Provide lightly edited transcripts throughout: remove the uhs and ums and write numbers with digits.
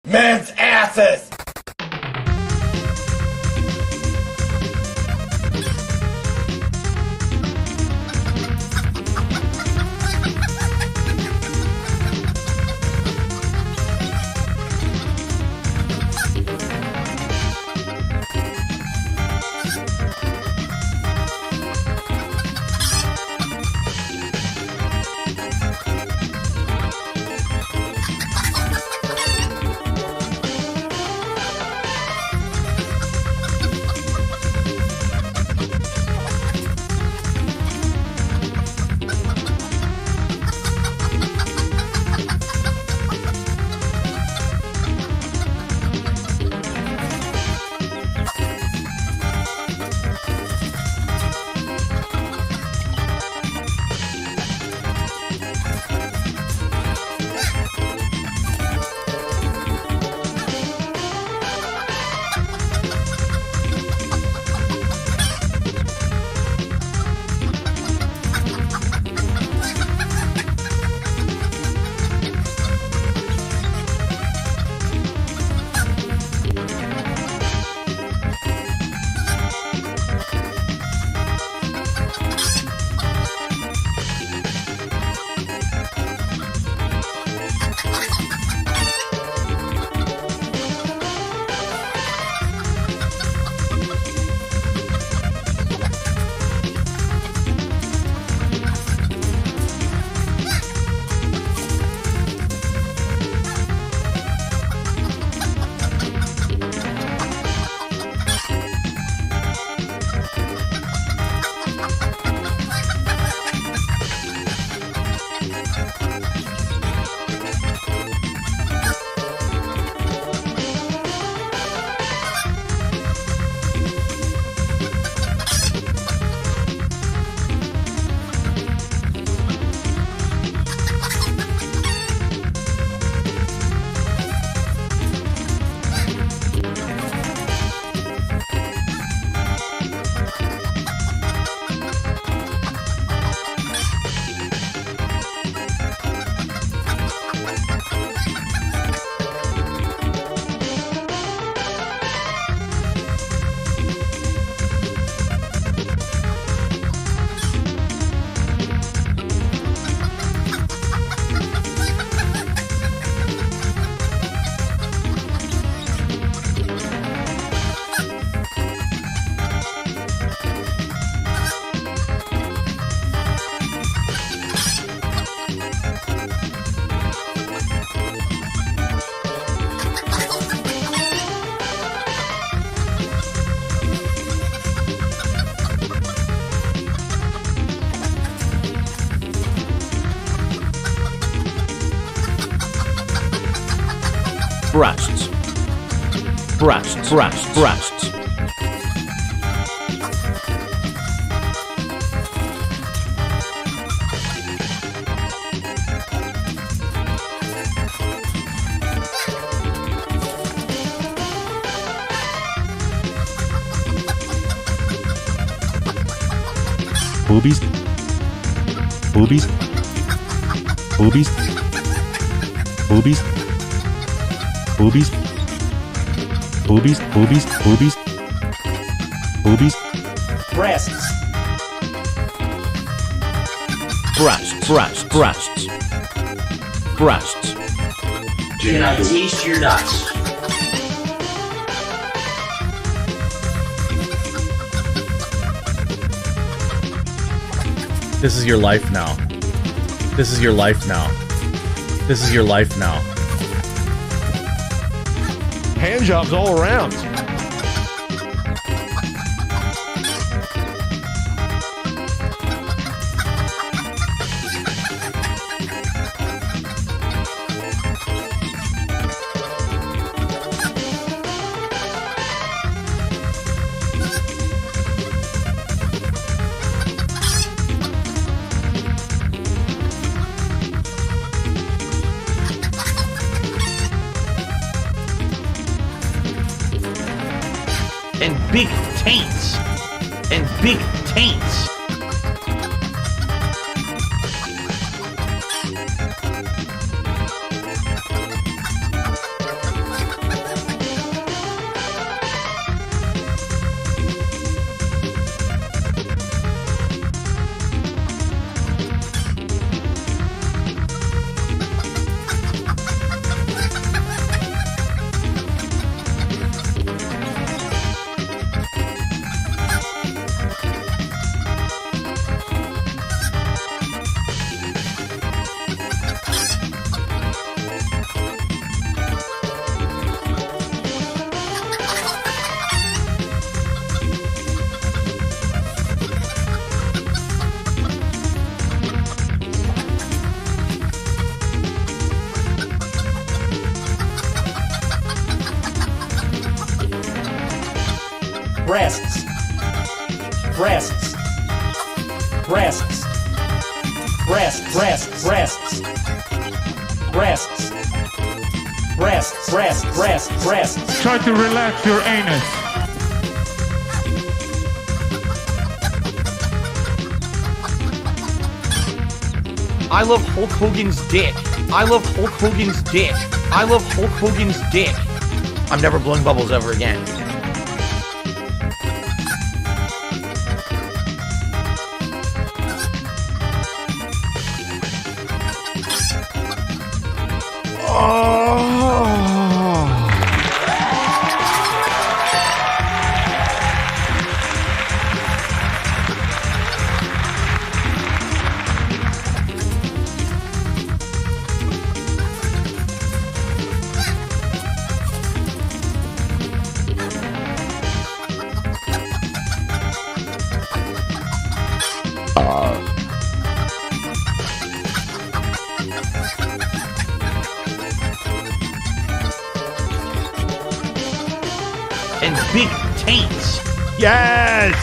men's asses! breasts, breasts, breasts, breasts. Boobies, boobies, boobies, boobies, boobies, boobies, boobies, boobies, boobies, breasts, breasts, breasts, breasts, breasts. Can I taste your nuts? This is your life now. This is your life now. This is your life now. Hand jobs all around. And big taints. And big taints. breasts, breasts, breasts, breasts, breasts, breasts, breasts, breasts, breasts, breasts, breasts. Try to relax your anus. I love Hulk Hogan's dick. I love Hulk Hogan's dick. I love Hulk Hogan's dick. I'm never blowing bubbles ever again. And big taints. Yes!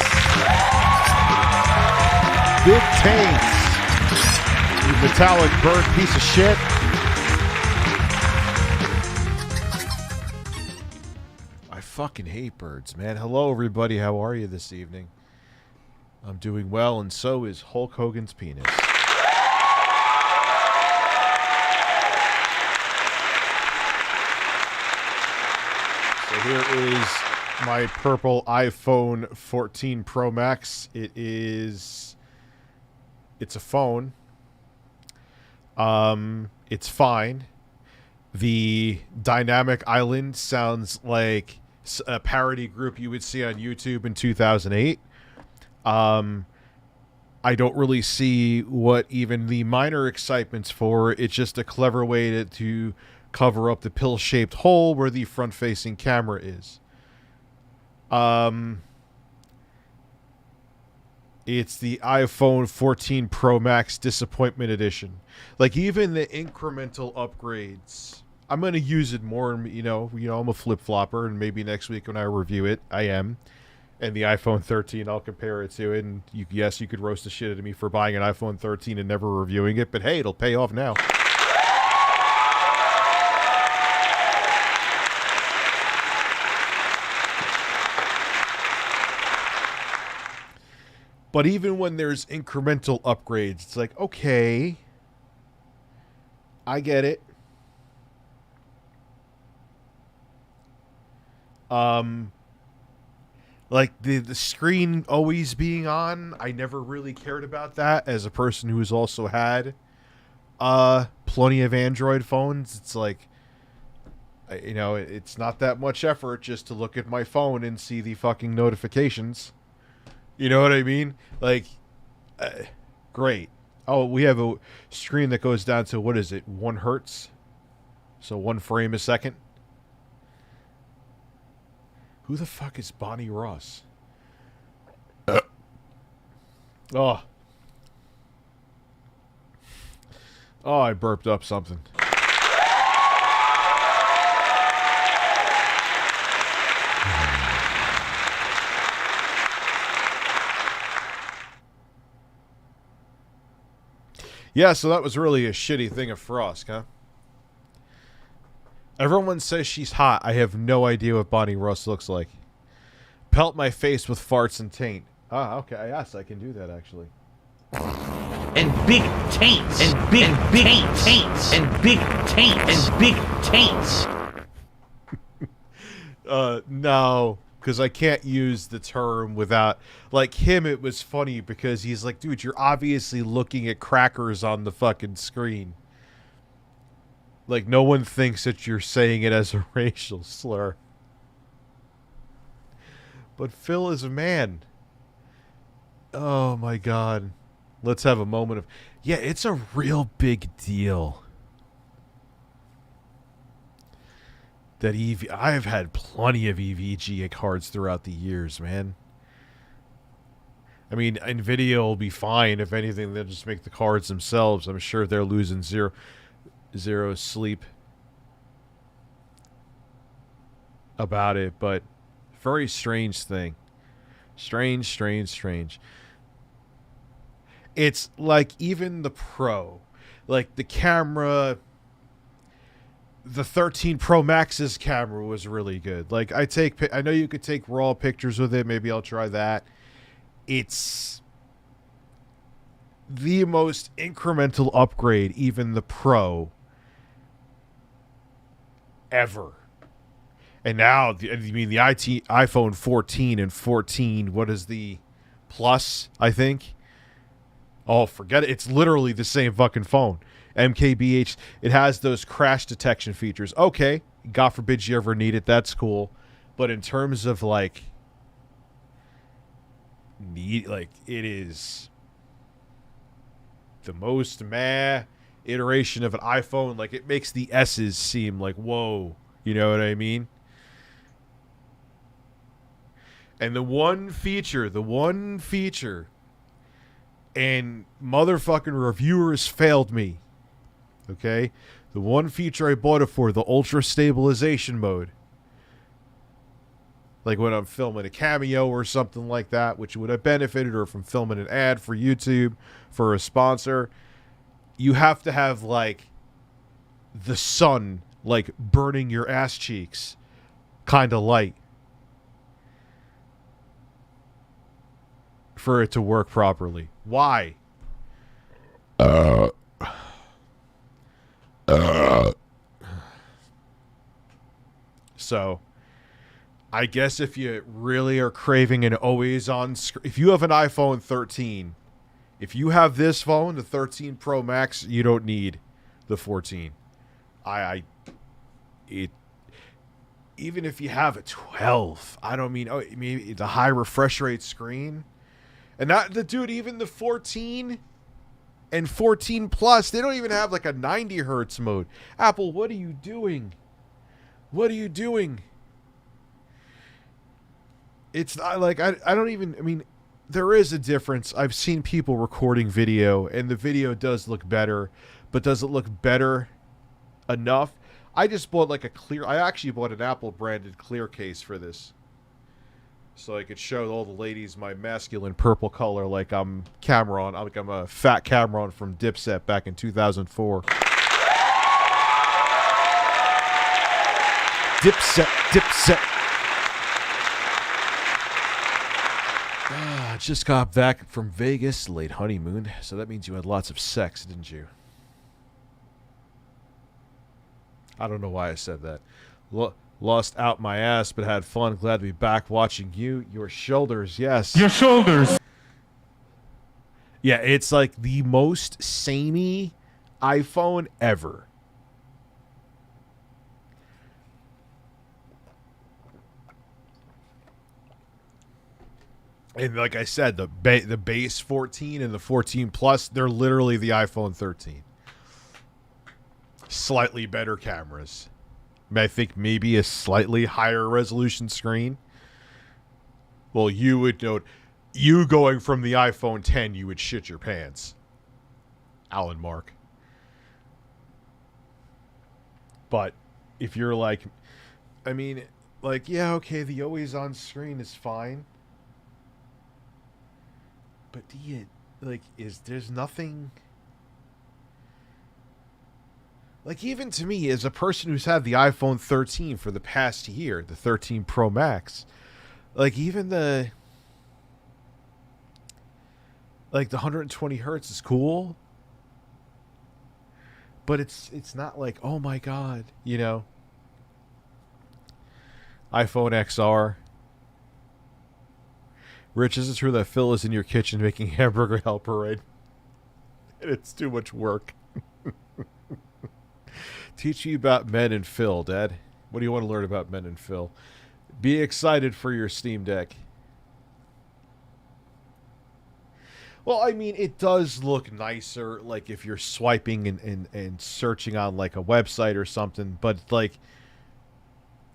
Big taints. You metallic bird piece of shit. I fucking hate birds, man. Hello, everybody. How are you this evening? I'm doing well, and so is Hulk Hogan's penis. So here is my purple iPhone 14 Pro Max. It's a phone. It's fine. The dynamic island sounds like a parody group you would see on YouTube in 2008. I don't really see what even the minor excitement's for. It's just a clever way to cover up the pill-shaped hole where the front-facing camera is. It's the iPhone 14 Pro Max Disappointment Edition. Like, even the incremental upgrades, I'm going to use it more, you know, I'm a flip-flopper, and maybe next week when I review it, I am. And the iPhone 13, I'll compare it to it, and yes, you could roast the shit out of me for buying an iPhone 13 and never reviewing it, but hey, it'll pay off now. But even when there's incremental upgrades, it's like, okay, I get it. Like the screen always being on, I never really cared about that as a person who has also had plenty of Android phones. It's like, you know, it's not that much effort just to look at my phone and see the fucking notifications. You know what I mean? Like, great. Oh, we have a screen that goes down to, what is it, 1 hertz? So 1 frame a second? Who the fuck is Bonnie Ross? Oh. Oh, I burped up something. Yeah, so that was really a shitty thing of Frost, huh? Everyone says she's hot. I have no idea what Bonnie Ross looks like. Pelt my face with farts and taint. Ah, okay. Yes, I can do that, actually. And big taints. And big taints. And big taints. And big taints. No. Because I can't use the term without... Like, him, it was funny because he's like, dude, you're obviously looking at crackers on the fucking screen. Like, no one thinks that you're saying it as a racial slur. But Phil is a man. Oh, my God. Let's have a moment of... Yeah, it's a real big deal. That I've had plenty of EVGA cards throughout the years, man. I mean, NVIDIA will be fine. If anything, they'll just make the cards themselves. I'm sure they're losing zero sleep about it, but very strange thing. Strange. It's like even the Pro, like the camera, the 13 Pro Max's camera was really good. Like I know you could take raw pictures with it. Maybe I'll try that. It's the most incremental upgrade, even the Pro ever. And now, you mean the iPhone 14 and 14, what is the Plus, I think? Oh, forget it. It's literally the same fucking phone. MKBH. It has those crash detection features. Okay. God forbid you ever need it. That's cool. But in terms of, like, it is the most iteration of an iPhone. Like, it makes the S's seem like, whoa. You know what I mean? And the one feature, and motherfucking reviewers failed me. Okay? The one feature I bought it for, the ultra stabilization mode. Like when I'm filming a Cameo or something like that, which would have benefited, or if I'm filming an ad for YouTube for a sponsor, you have to have, like, the sun, like, burning your ass cheeks kind of light for it to work properly. Why? So, I guess if you really are craving an always on screen, if you have an iPhone 13, if you have this phone, the 13 Pro Max, you don't need the 14. Even if you have a 12, I don't mean, maybe the high refresh rate screen. And even the 14 and 14 Plus, they don't even have like a 90 hertz mode. Apple, what are you doing? It's not like, I mean, there is a difference. I've seen people recording video, and the video does look better, but does it look better enough? I just bought I actually bought an Apple branded clear case for this, so I could show all the ladies my masculine purple color, like I'm Cameron. Like I'm a fat Cameron from Dipset back in 2004. Dipset. Just got back from Vegas, late honeymoon, so that means you had lots of sex, didn't you? I don't know why I said that. Lost out my ass, but had fun. Glad to be back watching you. Your shoulders, yes. Your shoulders. Yeah, it's like the most samey iPhone ever. And like I said, the base 14 and the 14 Plus, they're literally the iPhone 13. Slightly better cameras. I think maybe a slightly higher resolution screen. Well, you would note, you going from the iPhone 10, you would shit your pants. Alan Mark. But if you're like, I mean, like, yeah, okay, the always on screen is fine. But there's nothing... Like, even to me, as a person who's had the iPhone 13 for the past year, the 13 Pro Max, like, even the 120 hertz is cool, but it's not like, oh my god, you know? iPhone XR. Rich, is it true that Phil is in your kitchen making hamburger helper, right? And it's too much work. Teach me about Men and Phil, Dad. What do you want to learn about Men and Phil? Be excited for your Steam Deck. Well, I mean, it does look nicer, like, if you're swiping and searching on, like, a website or something, but, like,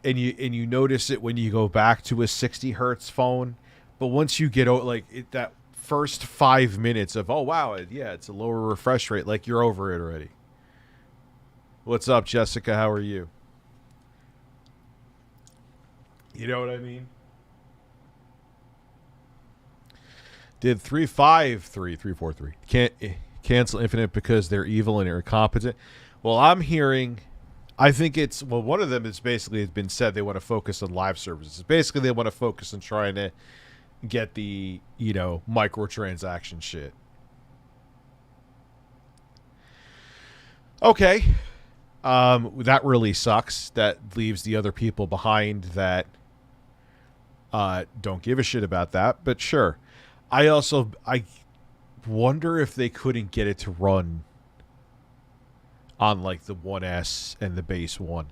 and you notice it when you go back to a 60 hertz phone, but once you get, like, that first 5 minutes of, oh, wow, yeah, it's a lower refresh rate, like, you're over it already. What's up, Jessica? How are you? You know what I mean? Did 343 can't cancel Infinite because they're evil and incompetent? Well, I'm hearing, I think it's, well, one of them is basically has been said they want to focus on live services. Basically, they want to focus on trying to get the, you know, microtransaction shit. Okay. That really sucks. That leaves the other people behind that don't give a shit about that, but sure. I wonder if they couldn't get it to run on like the 1S and the base one.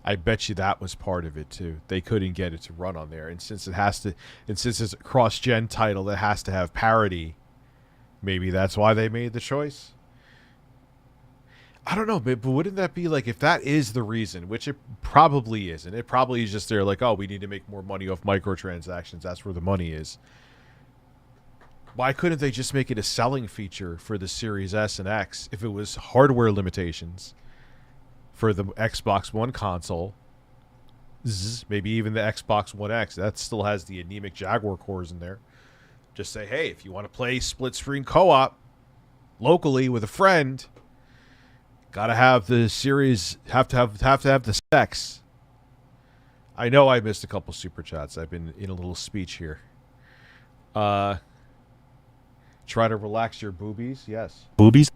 I bet you that was part of it too. They couldn't get it to run on there, and since it's a cross-gen title that has to have parity, maybe that's why they made the choice. I don't know, but wouldn't that be like, if that is the reason, which it probably isn't, it probably is just they're like, oh, we need to make more money off microtransactions. That's where the money is. Why couldn't they just make it a selling feature for the Series S and X if it was hardware limitations for the Xbox One console? Maybe even the Xbox One X. That still has the anemic Jaguar cores in there. Just say, hey, if you want to play split-screen co-op locally with a friend, gotta have the series, have to have the specs. I know I missed a couple super chats. I've been in a little speech here. Try to relax your boobies. Yes. Boobies?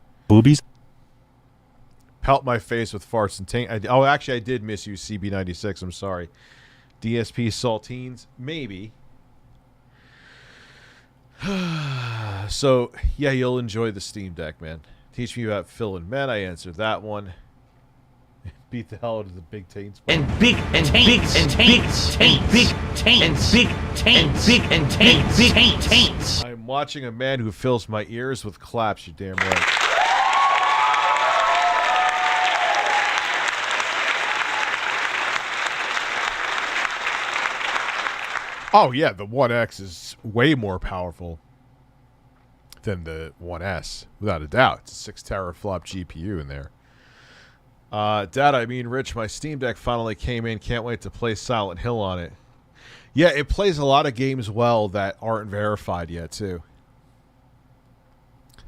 Pelt my face with farts and taint. Oh, actually, I did miss you, CB96. I'm sorry. DSP saltines? Maybe. So, yeah, you'll enjoy the Steam Deck, man. Teach me about Phil and Men. I answered that one. Beat the hell out of the big taints. And big and taints and taints and big taints and big taints and big taints. I'm watching a man who fills my ears with claps. You're damn right. Oh yeah, the 1X is way more powerful than the 1S, without a doubt. It's a 6 teraflop GPU in there. Dad, I mean Rich, my Steam Deck finally came in. Can't wait to play Silent Hill on it. Yeah, it plays a lot of games well that aren't verified yet, too.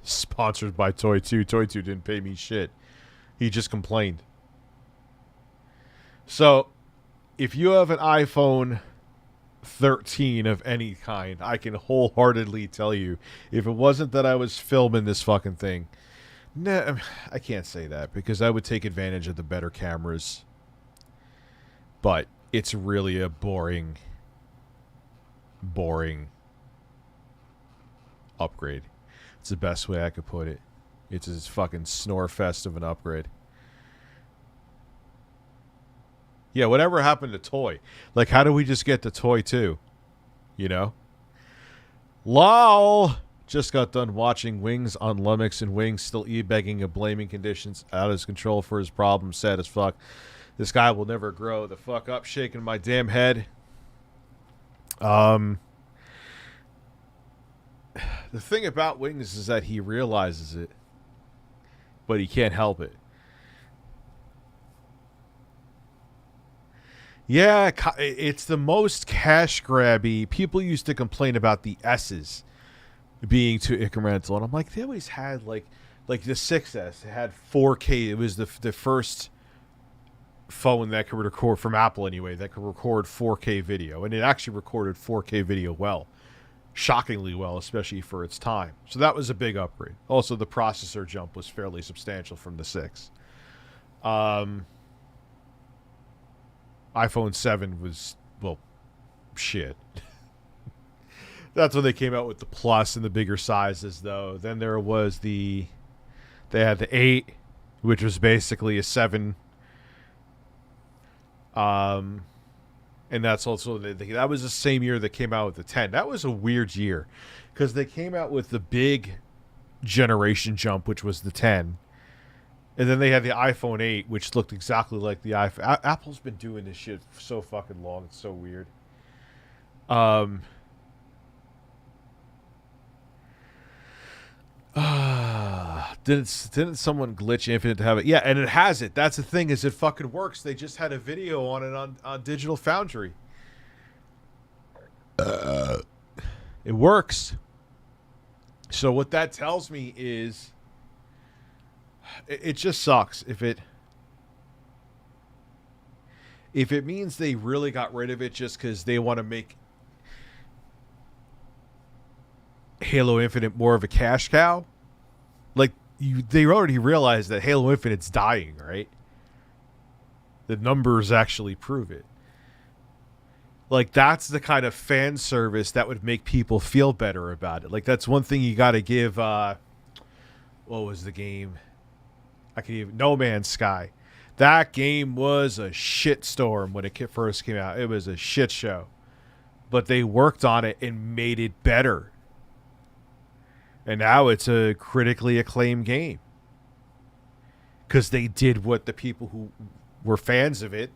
Sponsored by Toy2. Toy2 didn't pay me shit. He just complained. So, if you have an iPhone 13 of any kind, I can wholeheartedly tell you, if it wasn't that I was filming this fucking thing, no, I can't say that because I would take advantage of the better cameras. But it's really a boring upgrade. It's the best way I could put it. It's a fucking snore fest of an upgrade. Yeah, whatever happened to Toy? Like, how do we just get to Toy 2? You know? LOL! Just got done watching Wings on Lummox, and Wings still e-begging and blaming conditions out of his control for his problems. Sad as fuck. This guy will never grow the fuck up, shaking my damn head. The thing about Wings is that he realizes it, but he can't help it. Yeah, it's the most cash grabby. People used to complain about the S's being too incremental, and I'm like, they always had like the 6S. It had 4K. It was the first phone that could record, from Apple anyway, that could record 4K video, and it actually recorded 4K video well, shockingly well, especially for its time. So that was a big upgrade. Also, the processor jump was fairly substantial from the 6. iPhone 7 was, well, shit. That's when they came out with the Plus and the bigger sizes, though. Then there was they had the 8, which was basically a 7. And that's also, that was the same year that came out with the 10. That was a weird year, because they came out with the big generation jump, which was the 10. And then they had the iPhone 8, which looked exactly like the iPhone. Apple's been doing this shit for so fucking long. It's so weird. Didn't someone glitch Infinite to have it? Yeah, and it has it. That's the thing, is it fucking works. They just had a video on it on Digital Foundry. It works. So what that tells me is it just sucks if it means they really got rid of it just because they want to make Halo Infinite more of a cash cow. Like, they already realized that Halo Infinite's dying, right? The numbers actually prove it. Like, that's the kind of fan service that would make people feel better about it. Like, that's one thing you got to give, what was the game? No Man's Sky. That game was a shitstorm when it first came out. It was a shit show. But they worked on it and made it better. And now it's a critically acclaimed game. Because they did what the people who were fans of it,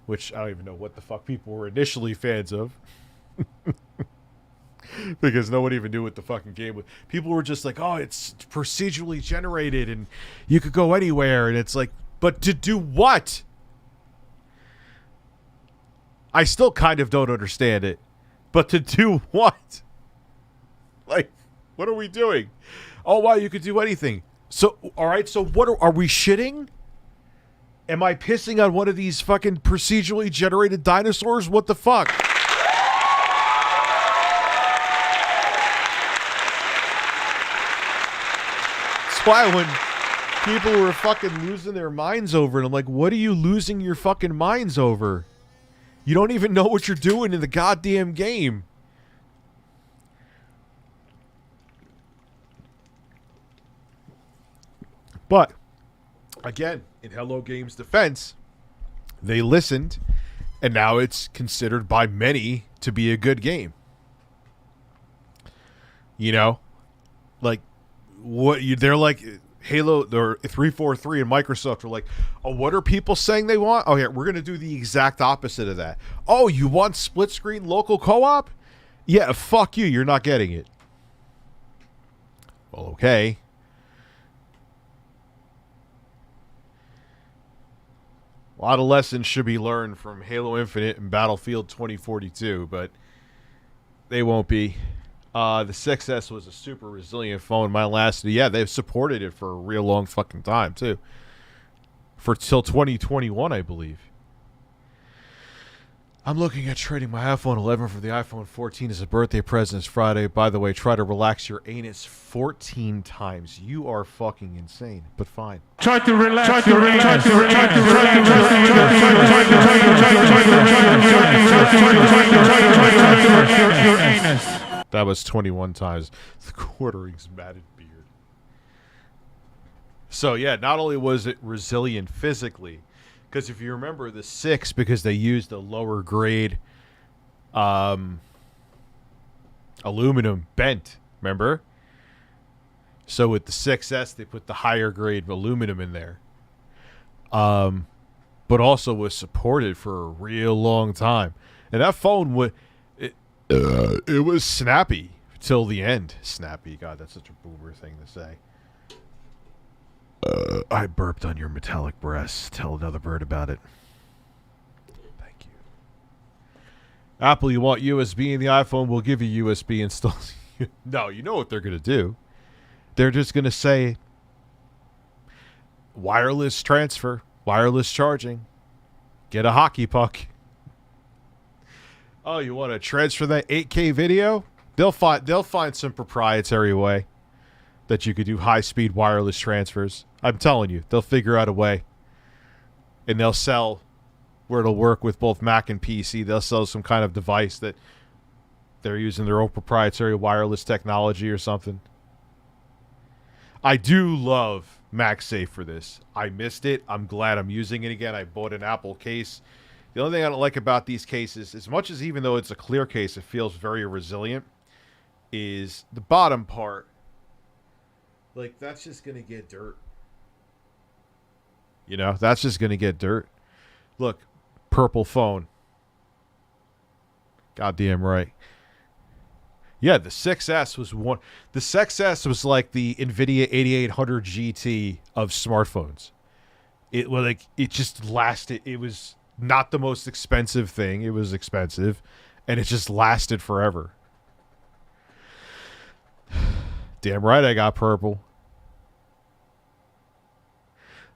which I don't even know what the fuck people were initially fans of. Because no one even knew what the fucking game was. People were just like, oh, it's procedurally generated and you could go anywhere. And it's like, but to do what? I still kind of don't understand it. But to do what? Like, what are we doing? Oh, wow, you could do anything. So, all right, so what are we shitting? Am I pissing on one of these fucking procedurally generated dinosaurs? What the fuck? That's why when people were fucking losing their minds over it, I'm like, what are you losing your fucking minds over? You don't even know what you're doing in the goddamn game. But, again, in Hello Games' defense, they listened, and now it's considered by many to be a good game. You know? Like, they're like, Halo, or 343 and Microsoft are like, oh, what are people saying they want? Oh, yeah, we're going to do the exact opposite of that. Oh, you want split-screen local co-op? Yeah, fuck you, you're not getting it. Well, okay. A lot of lessons should be learned from Halo Infinite and Battlefield 2042, but they won't be. The 6S was a super resilient phone. Mine lasted, yeah, they've supported it for a real long fucking time, too. For till 2021, I believe. I'm looking at trading my iPhone 11 for the iPhone 14 as a birthday present this Friday. By the way, try to relax your anus 14 times. You are fucking insane, but fine. Try to relax your anus. That was 21 times. The quartering's matted beard. So, yeah, not only was it resilient physically, because if you remember the 6, because they used a lower grade aluminum bent, remember? So with the 6S, they put the higher grade aluminum in there. But also was supported for a real long time. And that phone, it was snappy till the end. Snappy, God, that's such a boomer thing to say. I burped on your metallic breast. Tell another bird about it. Thank you. Apple, you want USB in the iPhone? We'll give you USB installed. No, you know what they're going to do. They're just going to say wireless transfer, wireless charging. Get a hockey puck. Oh, you want to transfer that 8K video? They'll find some proprietary way that you could do high-speed wireless transfers. I'm telling you, they'll figure out a way. And they'll sell where it'll work with both Mac and PC. They'll sell some kind of device that they're using their own proprietary wireless technology or something. I do love MagSafe for this. I missed it. I'm glad I'm using it again. I bought an Apple case. The only thing I don't like about these cases, as much as even though it's a clear case, it feels very resilient, is the bottom part. Like, that's just going to get dirt. You know, that's just going to get dirt. Look, purple phone. Goddamn right. Yeah, the 6S was one. The 6S was like the NVIDIA 8800 GT of smartphones. It just lasted. It was not the most expensive thing. It was expensive, and it just lasted forever. Damn right I got purple.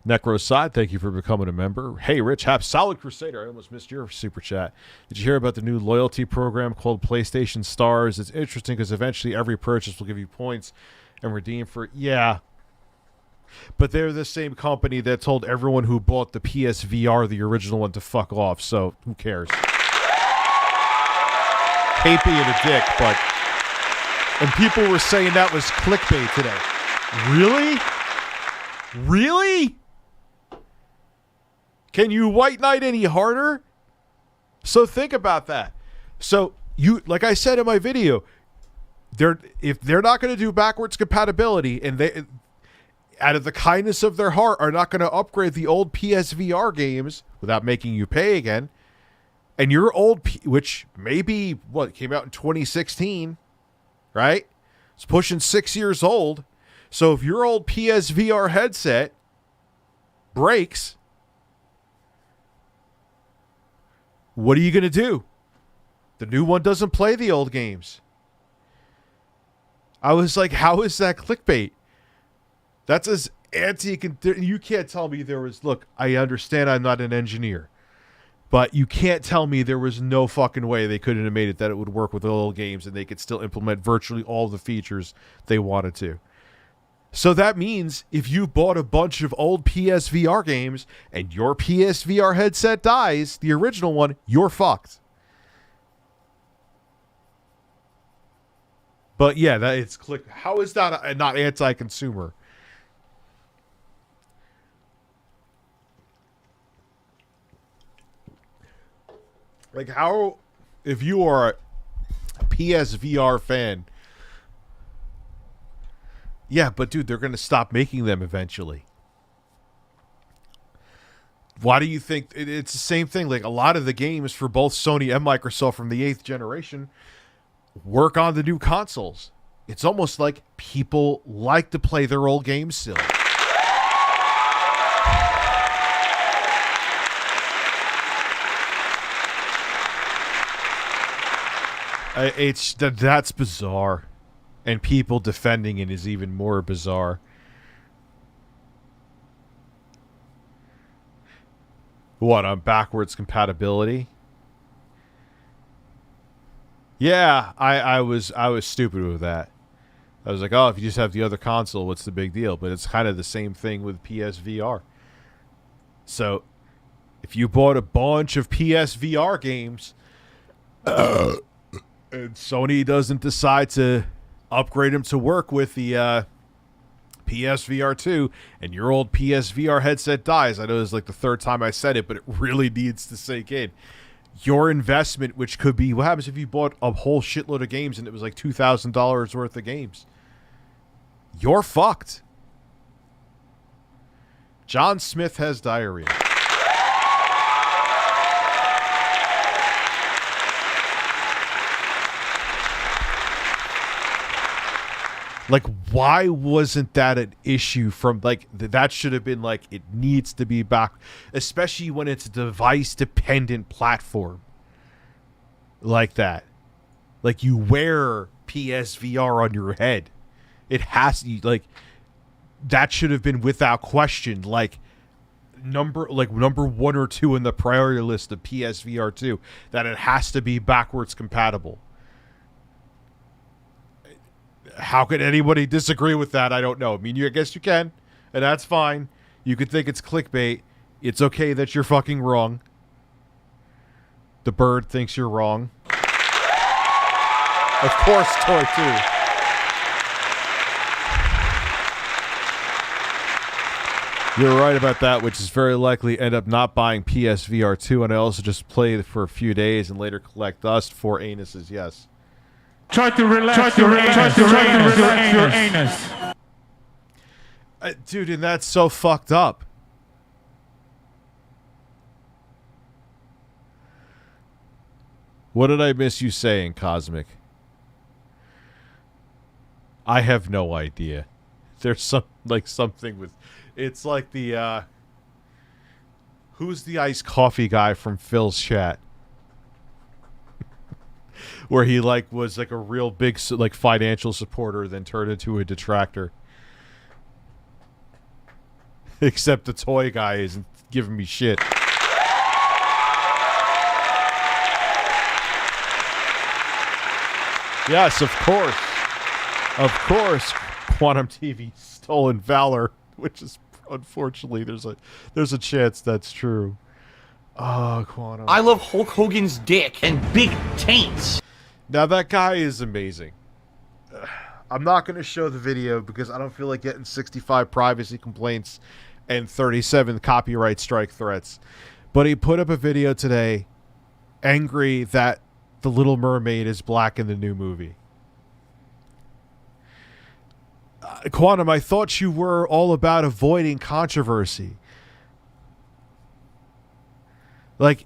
Necroside, thank you for becoming a member. Hey, Rich Hap, Solid Crusader. I almost missed your super chat. Did you hear about the new loyalty program called PlayStation Stars? It's interesting because eventually every purchase will give you points and redeem for... Yeah. But they're the same company that told everyone who bought the PSVR, the original one, to fuck off. So, who cares? Hate being a dick, but... And people were saying that was clickbait today. Really? Really? Can you white knight any harder? So think about that. So you, like I said in my video, if they're not going to do backwards compatibility, and they, out of the kindness of their heart, are not going to upgrade the old PSVR games without making you pay again, and your old, which maybe what came out in 2016, right? It's pushing 6 years old. So if your old PSVR headset breaks, what are you going to do? The new one doesn't play the old games. I was like, how is that clickbait? That's as you can't tell me there was... Look, I understand I'm not an engineer, but you can't tell me there was no fucking way they couldn't have made it that it would work with the old games and they could still implement virtually all the features they wanted to. So that means if you bought a bunch of old PSVR games and your PSVR headset dies, the original one, you're fucked. But yeah, that it's click. How is that not anti-consumer? Like, how, if you are a PSVR fan... Yeah, but dude, they're going to stop making them eventually. Why do you think it's the same thing? Like, a lot of the games for both Sony and Microsoft from the 8th generation work on the new consoles. It's almost like people like to play their old games still. That's bizarre. And people defending it is even more bizarre. What, on backwards compatibility? Yeah, I was stupid with that. I was like, oh, if you just have the other console, what's the big deal? But it's kind of the same thing with PSVR. So, if you bought a bunch of PSVR games, and Sony doesn't decide to upgrade them to work with the PSVR 2, and your old PSVR headset dies. I know it's like the third time I said it, but it really needs to sink in. Your investment, which could be... What happens if you bought a whole shitload of games and it was like $2,000 worth of games? You're fucked. John Smith has diarrhea. Like, why wasn't that an issue from, like, that should have been, like, it needs to be back, especially when it's a device-dependent platform like that. Like, you wear PSVR on your head. It has to, like, that should have been without question, like, number 1 or 2 in the priority list of PSVR 2, that it has to be backwards compatible. How could anybody disagree with that? I don't know. I mean, I guess you can, and that's fine. You could think it's clickbait. It's okay that you're fucking wrong. The bird thinks you're wrong. Of course, Toy 2. You're right about that, which is very likely end up not buying PSVR 2, and I also just play it for a few days and later collect dust for anuses, yes. Try to relax your anus. Dude, and that's so fucked up. What did I miss you saying, Cosmic? I have no idea. There's something with... It's like the, who's the iced coffee guy from Phil's chat? where he like was like a real big like financial supporter, then turned into a detractor. Except the toy guy isn't giving me shit. Yes, of course. Of course, Quantum TV stolen valor, which is unfortunately there's a chance that's true. Oh, Quantum. I love Hulk Hogan's dick. and big taints. Now that guy is amazing. I'm not going to show the video because I don't feel like getting 65 privacy complaints and 37 copyright strike threats. But he put up a video today angry that the Little Mermaid is black in the new movie. Quantum, I thought you were all about avoiding controversy. Like,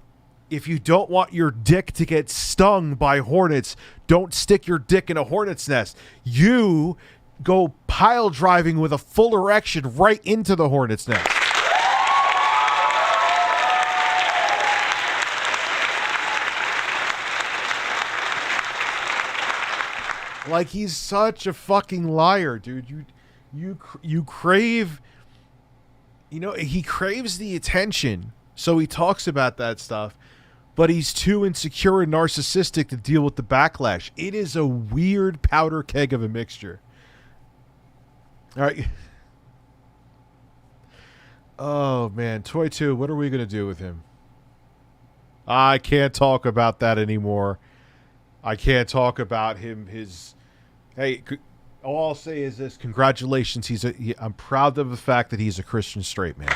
if you don't want your dick to get stung by hornets, don't stick your dick in a hornet's nest. You go pile driving with a full erection right into the hornet's nest. Like, he's such a fucking liar, dude. You crave, you know, he craves the attention, so he talks about that stuff, but he's too insecure and narcissistic to deal with the backlash. It is a weird powder keg of a mixture. All right. Oh, man. Toy 2, what are we going to do with him? I can't talk about that anymore. I can't talk about him, Hey, all I'll say is this. Congratulations. I'm proud of the fact that he's a Christian straight man.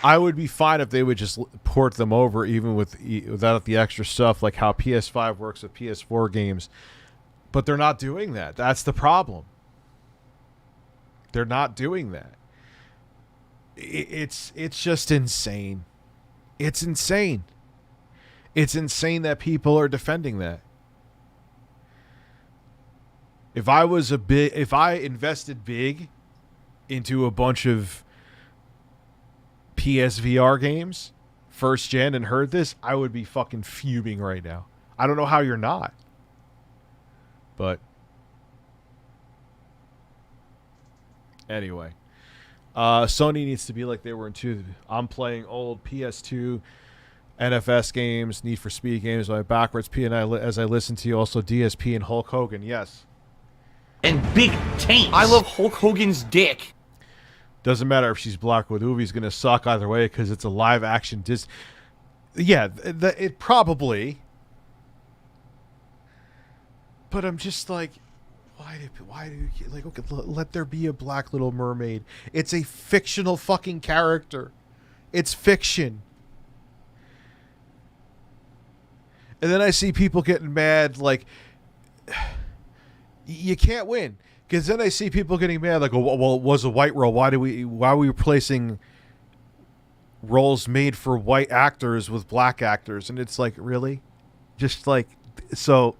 I would be fine if they would just port them over even without the extra stuff, like how PS5 works with PS4 games. But they're not doing that. That's the problem. They're not doing that. It's just insane. It's insane. It's insane that people are defending that. If I invested big into a bunch of PSVR games, first gen, and heard this, I would be fucking fuming right now. I don't know how you're not. But anyway. Sony needs to be like they were in 2. I'm playing old PS2 NFS games, Need for Speed games by backwards P, and as I listen to you, also DSP and Hulk Hogan. Yes. And big taints. I love Hulk Hogan's dick. Doesn't matter if she's black. With movie's gonna suck either way because it's a live action Yeah, it probably. But I'm just like, why do you like? Okay, let there be a black Little Mermaid. It's a fictional fucking character. It's fiction. And then I see people getting mad, like, you can't win. Because then I see people getting mad, like, well, it was a white role. Why are we replacing roles made for white actors with black actors? And it's like, really? Just like, so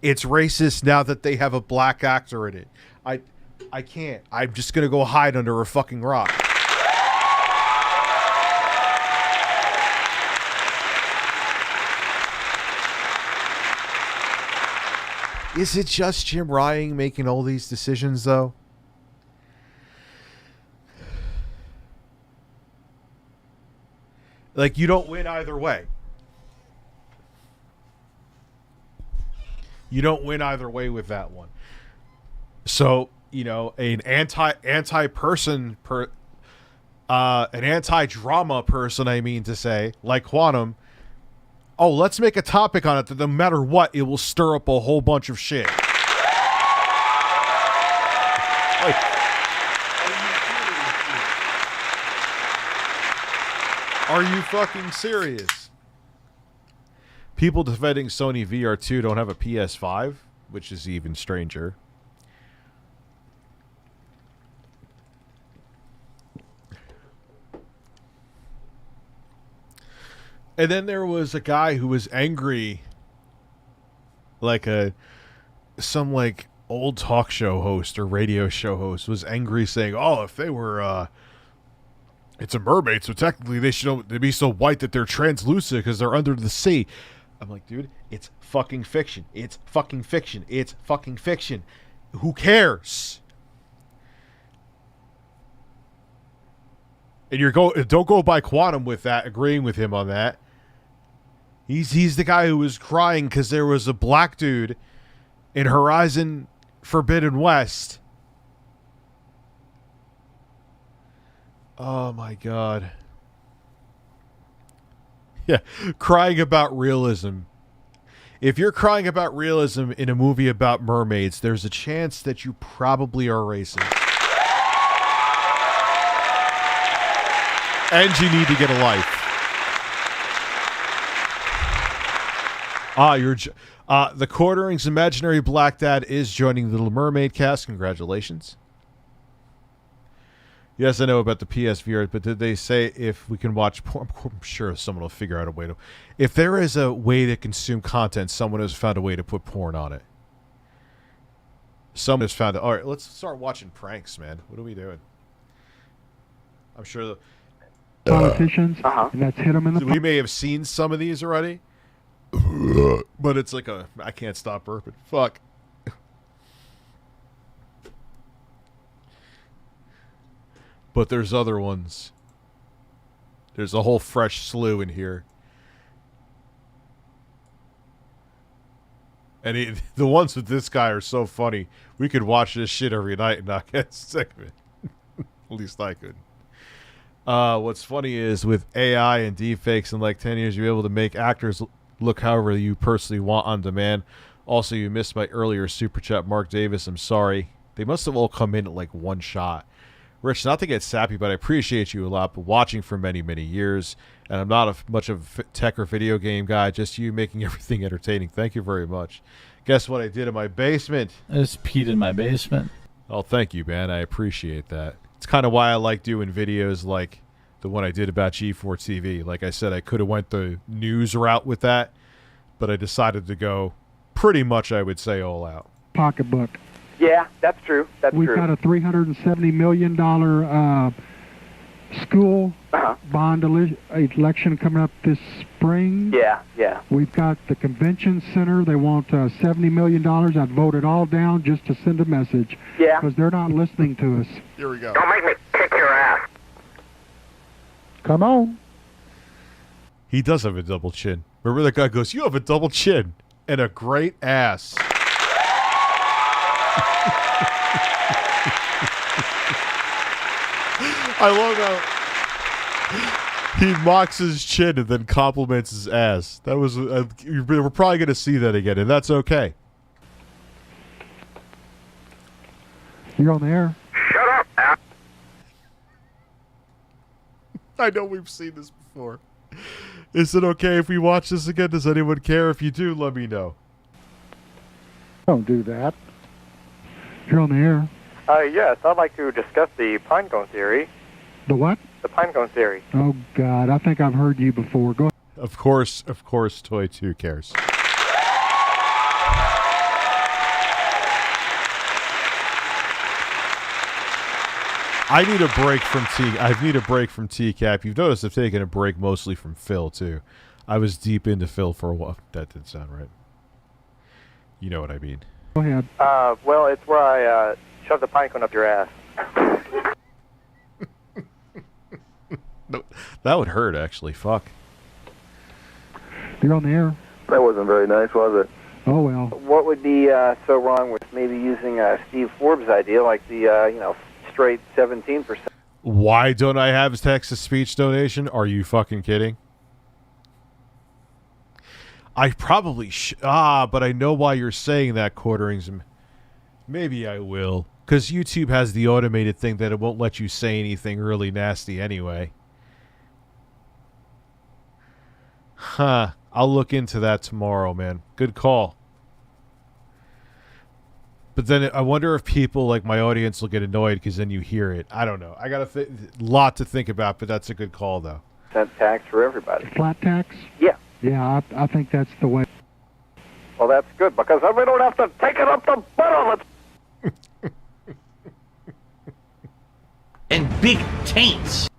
it's racist now that they have a black actor in it. I can't. I'm just going to go hide under a fucking rock. Is it just Jim Ryan making all these decisions, though? Like, you don't win either way. You don't win either way with that one. So, you know, an anti-drama person, I mean to say, like Quantum, oh, let's make a topic on it that no matter what, it will stir up a whole bunch of shit. Like, are you fucking serious? People defending Sony VR2 don't have a PS5, which is even stranger. And then there was a guy who was angry, like some like old talk show host or radio show host was angry, saying, "Oh, if they were, it's a mermaid, so technically they'd be so white that they're translucent because they're under the sea." I'm like, dude, it's fucking fiction. It's fucking fiction. It's fucking fiction. Who cares? And don't go by quantum with that, agreeing with him on that. He's the guy who was crying because there was a black dude in Horizon Forbidden West. Oh my god. Yeah, crying about realism. If you're crying about realism in a movie about mermaids, there's a chance that you probably are racist. And you need to get a life. The Quartering's imaginary black dad is joining the Little Mermaid cast. Congratulations. Yes, I know about the PSVR, but did they say if we can watch porn? I'm sure someone will figure out a way to. If there is a way to consume content, someone has found a way to put porn on it. Someone has found it. All right, let's start watching pranks, man. What are we doing? I'm sure the politicians, and that's hit them in the. We may have seen some of these already, but it's like I can't stop burping. Fuck. But there's other ones. There's a whole fresh slew in here. And the ones with this guy are so funny. We could watch this shit every night and not get sick of it. At least I could. What's funny is with AI and deepfakes in like 10 years, you're able to make actors look however you personally want on demand. Also, you missed my earlier super chat, Mark Davis. I'm sorry. They must have all come in at like one shot. Rich, not to get sappy, but I appreciate you a lot, but watching for many, many years, and I'm not much of a tech or video game guy, just you making everything entertaining. Thank you very much. Guess what I did in my basement? I just peed in my basement. Oh, thank you, man. I appreciate that. It's kind of why I like doing videos like the one I did about G4 TV. Like I said, I could have went the news route with that, but I decided to go pretty much, I would say, all out. Pocketbook. Yeah, that's true. We've got a $370 million school bond election coming up this spring. Yeah. We've got the convention center. They want $70 million. I'd vote it all down just to send a message. Yeah. Because they're not listening to us. Here we go. Don't make me kick your ass. Come on. He does have a double chin. Remember that guy goes, "You have a double chin and a great ass." I love how he mocks his chin and then compliments his ass. That was we're probably going to see that again, and that's okay. You're on the air. Shut up, ass. I know we've seen this before. Is it okay if we watch this again? Does anyone care? If you do, let me know. Don't do that. You're on the air. Yes, I'd like to discuss the pinecone theory. The what? The pinecone theory. Oh, God. I think I've heard you before. Go ahead. Of course, Toy 2 cares. I need a break from TCAP. You've noticed I've taken a break mostly from Phil, too. I was deep into Phil for a while. That didn't sound right. You know what I mean. Go ahead. Well, it's where I shove the pinecone up your ass. No, that would hurt, actually. Fuck. You're on the air. That wasn't very nice, was it? Oh, well. What would be so wrong with maybe using Steve Forbes' idea, like the, straight 17%? Why don't I have text-to-speech donation? Are you fucking kidding? I probably but I know why you're saying that, Quarterings. Maybe I will. Because YouTube has the automated thing that it won't let you say anything really nasty anyway. Huh. I'll look into that tomorrow, man. Good call. But then I wonder if people, like my audience, will get annoyed because then you hear it. I don't know. I got a lot to think about, but that's a good call, though. Cent tax for everybody. Flat tax? Yeah. Yeah, I think that's the way. Well, that's good, because then we don't have to take it up the butt all the and big taints.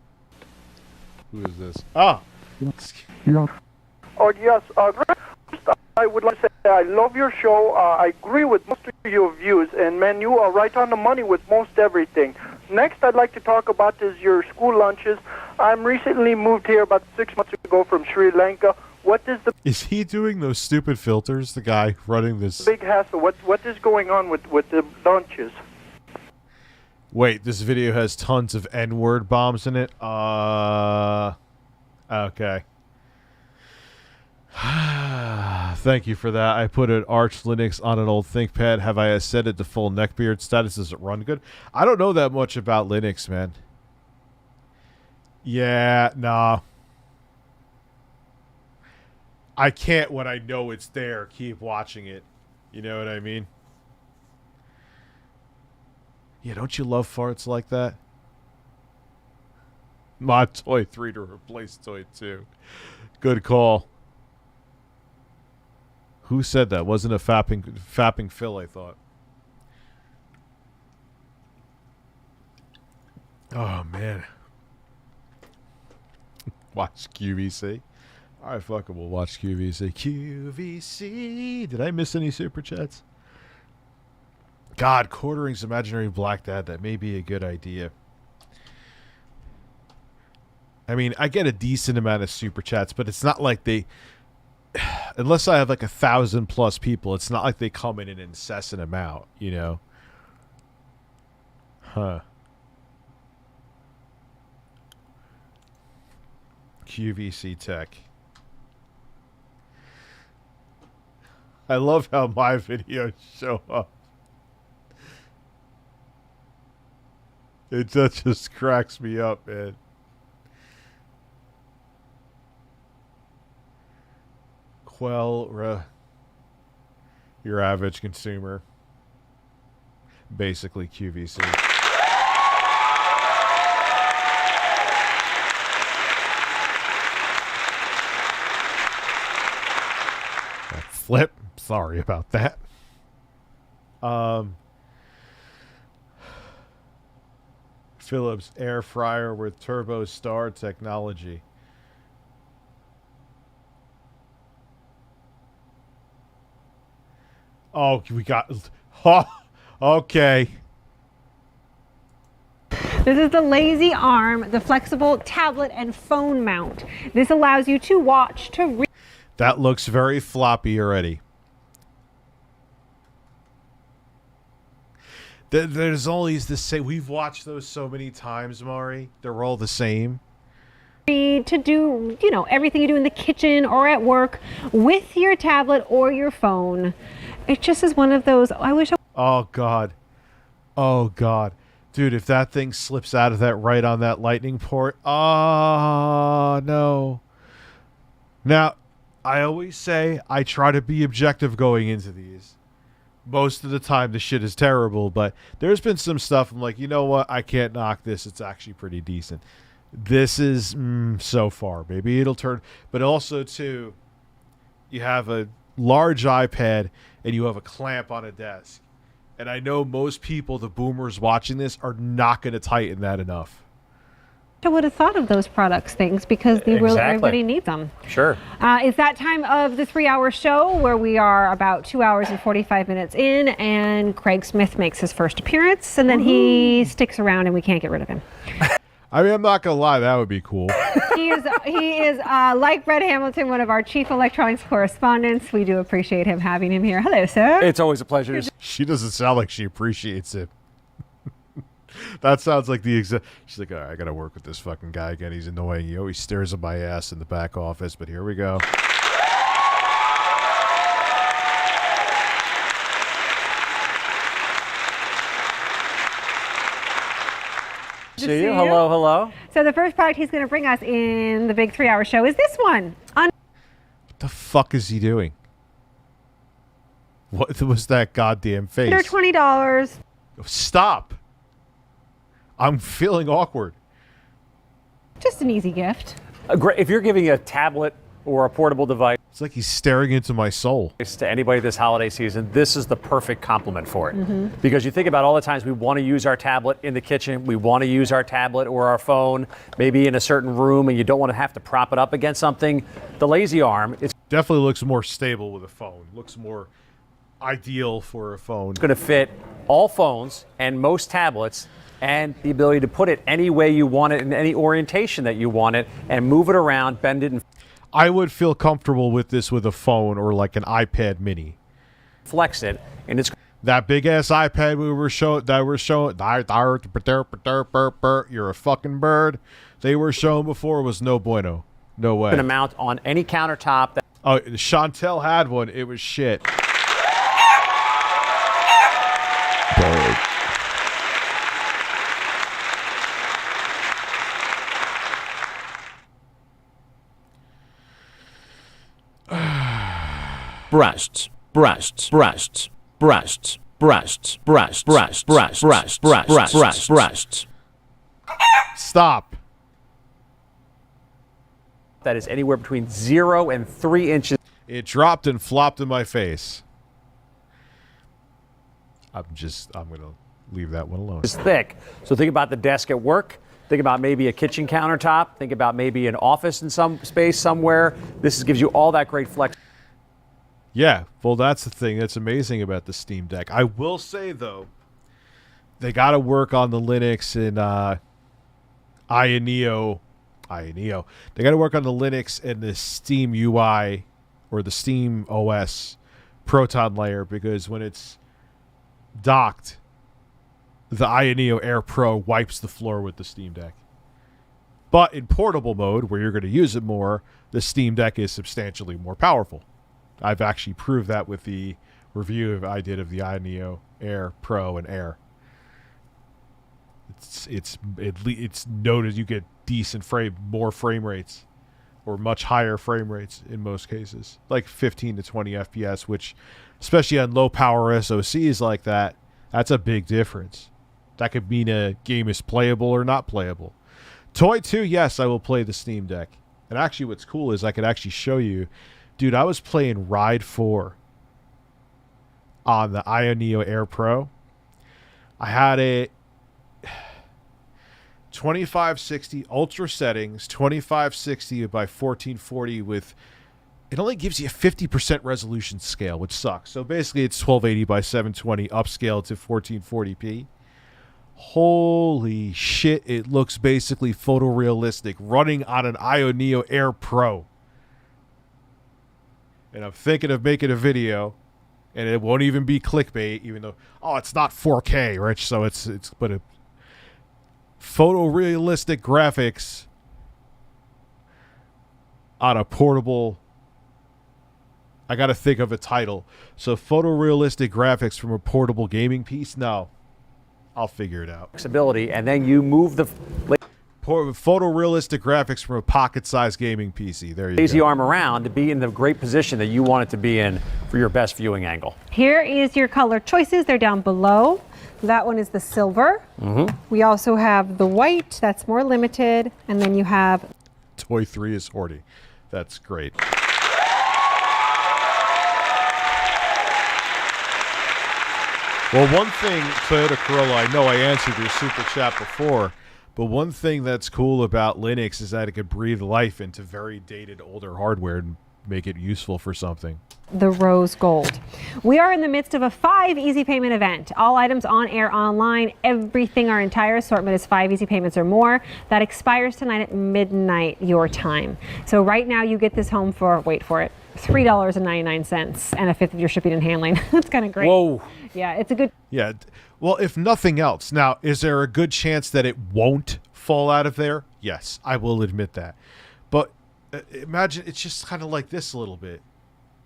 Who is this? Oh. Yeah. Oh, yes. I would like to say I love your show. I agree with most of your views, and man, you are right on the money with most everything. Next, I'd like to talk about is your school lunches. I'm recently moved here about 6 months ago from Sri Lanka. What is the Is he doing those stupid filters? The guy running this. big hassle? What is going on with the lunches? Wait, this video has tons of N-word bombs in it. Okay. Thank you for that. I put an Arch Linux on an old ThinkPad. Have I set it to full neckbeard status? Does it run good? I don't know that much about Linux, man. Yeah, nah. I can't, when I know it's there, keep watching it. You know what I mean? Yeah, don't you love farts like that? Mod Toy 3 to replace Toy 2. Good call. Who said that? Wasn't a fapping Phil, I thought. Oh, man. Watch QVC. All right, fuck it. We'll watch QVC. QVC. Did I miss any super chats? God, quartering some imaginary black dad. That may be a good idea. I mean, I get a decent amount of super chats, but it's not like they... Unless I have like 1,000+ people, it's not like they come in an incessant amount, you know? Huh. QVC Tech. I love how my videos show up. It just cracks me up, man. Quell, your average consumer. Basically QVC. Flip. Sorry about that. Philips air fryer with turbo star technology. Oh, we got... Oh, okay. This is the Lazy Arm, the flexible tablet and phone mount. This allows you to watch, to read. That looks very floppy already. There's always the same. We've watched those so many times, Mari. They're all the same. To do, you know, everything you do in the kitchen or at work with your tablet or your phone. It just is one of those, I wish I... Oh, God. Oh, God. Dude, if that thing slips out of that right on that lightning port. Oh, no. Now, I always say I try to be objective going into these. Most of the time, the shit is terrible, but there's been some stuff I'm like, you know what? I can't knock this. It's actually pretty decent. This is so far. Maybe it'll turn. But also, too, you have a large iPad and you have a clamp on a desk. And I know most people, the boomers watching this, are not going to tighten that enough. I would have thought of those products things because they really, everybody needs them. Sure. It's that time of the 3-hour show where we are about 2 hours and 45 minutes in, and Craig Smith makes his first appearance, and then he sticks around and we can't get rid of him. I mean, I'm not going to lie. That would be cool. He is like Brett Hamilton, one of our chief electronics correspondents. We do appreciate him having him here. Hello, sir. It's always a pleasure. She doesn't sound like she appreciates it. That sounds like the exact... She's like, all right, I got to work with this fucking guy again. He's annoying. He always stares at my ass in the back office, but here we go. See you. Hello, hello. So the first product he's going to bring us in the big 3-hour show is this one. What the fuck is he doing? What was that goddamn face? Under $20. Stop. I'm feeling awkward. Just an easy gift. Great. If you're giving a tablet or a portable device. It's like he's staring into my soul. To anybody this holiday season, this is the perfect complement for it. Because you think about all the times we want to use our tablet in the kitchen, we want to use our tablet or our phone, maybe in a certain room, and you don't want to have to prop it up against something. The Lazy Arm, it's Definitely looks more stable with a phone. Looks more ideal for a phone. going to fit all phones and most tablets, and the ability to put it any way you want it, in any orientation that you want it, and move it around, bend it, and I would feel comfortable with this with a phone or like an iPad mini. flex it, and it's That big ass iPad you're a fucking bird. They were showing before was no bueno. No way. going to mount on any countertop. Oh, Chantel had one. It was shit. breasts, breasts, breasts, breasts, breasts, breasts, breasts, breasts, breasts, breasts, breasts, breasts. Stop. That is anywhere between 0 and 3 inches. It dropped and flopped in my face. I'm gonna leave that one alone. Is thick. So think about the desk at work. Think about maybe a kitchen countertop. Think about maybe an office in some space somewhere. This gives you all that great flex. Yeah, well, that's the thing that's amazing about the Steam Deck. I will say, though, they got to work on the Linux and INEO. They got to work on the Linux and the Steam UI or the Steam OS Proton layer, because when it's docked, the INEO Air Pro wipes the floor with the Steam Deck. But in portable mode, where you're going to use it more, the Steam Deck is substantially more powerful. I've actually proved that with the review I did of the INEO Air Pro and Air. It's noted you get decent more frame rates, or much higher frame rates in most cases, like 15 to 20 FPS, which, especially on low power SoCs like that, that's a big difference. That could mean a game is playable or not playable. Toy 2, yes, I will play the Steam Deck. And actually what's cool is I could actually show you. Dude, I was playing Ride 4 on the INEO Air Pro. I had a 2560 ultra settings, 2560 by 1440 with... It only gives you a 50% resolution scale, which sucks. So basically it's 1280 by 720 upscale to 1440p. Holy shit, it looks basically photorealistic running on an INEO Air Pro. And I'm thinking of making a video, and it won't even be clickbait, even though, it's not 4K, Rich, so it's a photorealistic graphics on a portable. I got to think of a title. So photorealistic graphics from a portable gaming piece? No. I'll figure it out. Flexibility, and then you move the photorealistic graphics from a pocket-sized gaming PC. There you Lazy go. Arm around to be in the great position that you want it to be in for your best viewing angle. Here is your color choices. They're down below. That one is the silver. We also have the white. That's more limited. And then you have... Toy 3 is Horty. That's great. Well, one thing, Toyota Corolla, I know I answered your super chat before, but one thing that's cool about Linux is that it could breathe life into very dated, older hardware and make it useful for something. The rose gold. We are in the midst of a 5 easy payment event. All items on air online, everything, our entire assortment is 5 easy payments or more. That expires tonight at midnight your time. So right now you get this home for, wait for it, $3.99 and a fifth of your shipping and handling. That's kind of great. Whoa. Yeah, it's a good... Yeah. Well, if nothing else, now, is there a good chance that it won't fall out of there? Yes, I will admit that. But imagine it's just kind of like this a little bit.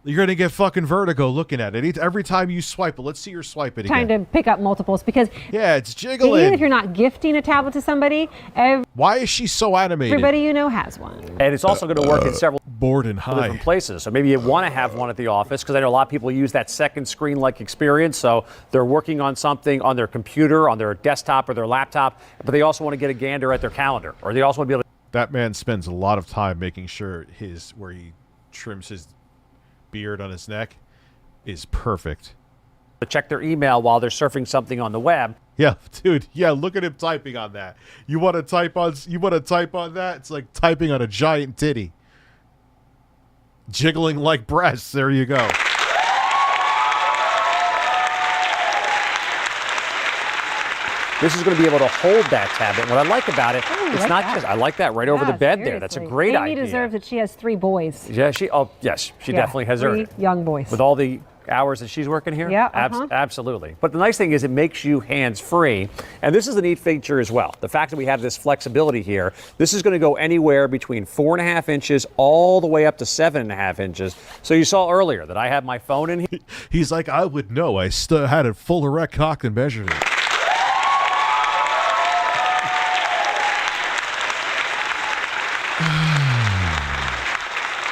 You're going to get fucking vertigo looking at it. Every time you swipe it, let's see your swipe it again. Trying to pick up multiples because... Yeah, it's jiggling. Even if you're not gifting a tablet to somebody, why is she so animated? Everybody you know has one. And it's also going to work in several bored and high different places. So maybe you want to have one at the office, because I know a lot of people use that second screen-like experience. So they're working on something on their computer, on their desktop or their laptop, but they also want to get a gander at their calendar, or they also want to be able to... That man spends a lot of time making sure where he trims his beard on his neck is perfect. To check their email while they're surfing something on the web. Yeah, dude. Yeah, look at him typing on that. You want to type on that? It's like typing on a giant titty. Jiggling like breasts. There you go. This is going to be able to hold that tablet. What I like about it, it's like not that. just, I like that right over the bed there. That's a great Amy idea. deserves it. She has 3 boys. Yeah, she definitely has earned it. 3 young boys. With all the hours that she's working here? Yeah, absolutely. But the nice thing is it makes you hands-free. And this is a neat feature as well. The fact that we have this flexibility here, this is going to go anywhere between 4.5 inches all the way up to 7.5 inches. So you saw earlier that I have my phone in here. He's like, I would know. I still had a full erect cock and measured it.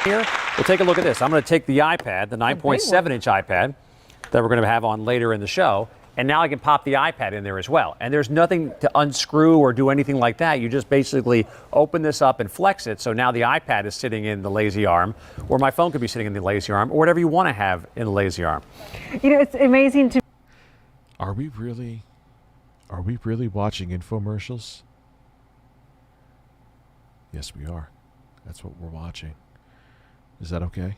Here, we'll take a look at this. I'm going to take the iPad, the 9.7-inch iPad that we're going to have on later in the show, and now I can pop the iPad in there as well. And there's nothing to unscrew or do anything like that. You just basically open this up and flex it. So now the iPad is sitting in the lazy arm, or my phone could be sitting in the lazy arm, or whatever you want to have in the lazy arm. You know, it's amazing to... Are we really watching infomercials? Yes, we are. That's what we're watching. Is that okay?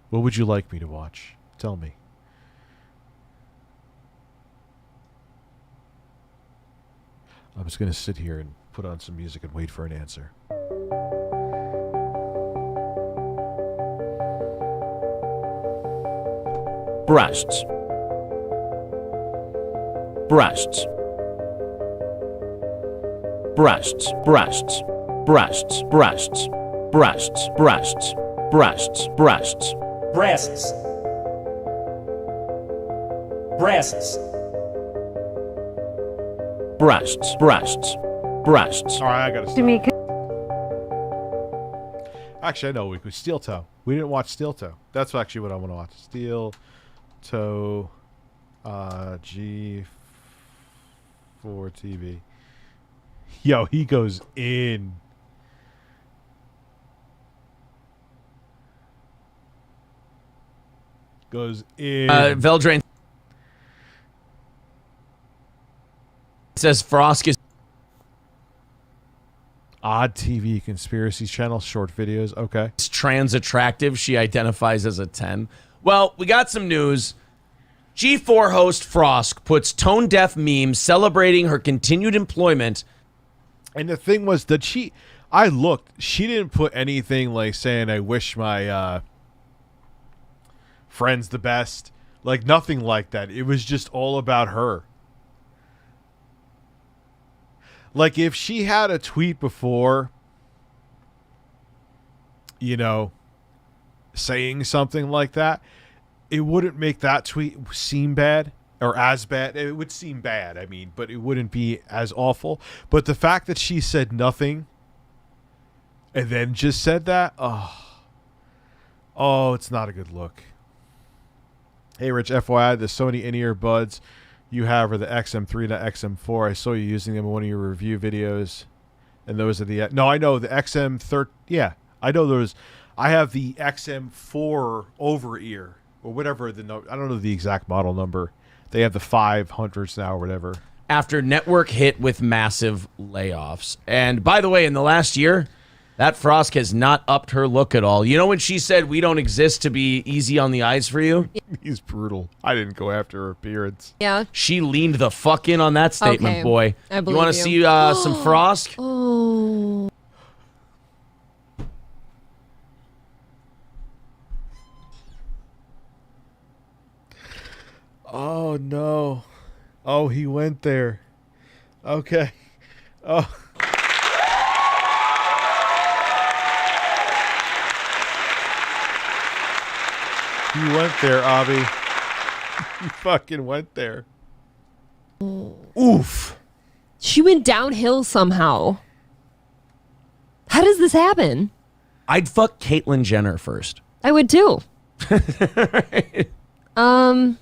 What would you like me to watch? Tell me. I was going to sit here and put on some music and wait for an answer. Breasts. Breasts. Breasts. Breasts. Breasts. Breasts. Breasts. Breasts. Breasts. Breasts. Breasts. Breasts. Breasts. Breasts. Breasts. All right, I gotta to me, Actually, I know we could Steel Toe. We didn't watch Steel Toe. That's actually what I want to watch. Steel Toe G4 TV. Yo, he goes in. Goes in. Veldrain says Frosk is Odd TV Conspiracy Channel short videos. Okay. trans attractive. She identifies as a 10. Well, we got some news. G4 host Frosk puts tone deaf memes celebrating her continued employment. And the thing was that I looked, she didn't put anything like saying, I wish my friends the best. Like nothing like that. It was just all about her. Like if she had a tweet before, you know, saying something like that, it wouldn't make that tweet seem bad or as bad. It would seem bad, I mean, but it wouldn't be as awful. But the fact that she said nothing and then just said that, oh, it's not a good look. Hey, Rich, FYI, the Sony in-ear buds you have are the XM3 to XM4. I saw you using them in one of your review videos. And those are the... No, I know the XM13... Yeah, I know those. I have the XM4 over-ear. Or whatever the... I don't know the exact model number. They have the 500s now or whatever. After network hit with massive layoffs. And by the way, in the last year, that Frosk has not upped her look at all. You know when she said, we don't exist to be easy on the eyes for you? He's brutal. I didn't go after her appearance. Yeah. She leaned the fuck in on that statement, Okay. boy. I believe you want to see some Frosk? Oh. Oh, no. Oh, he went there. Okay. Oh. He went there, Avi. He fucking went there. Oof. She went downhill somehow. How does this happen? I'd fuck Caitlyn Jenner first. I would too. Oh,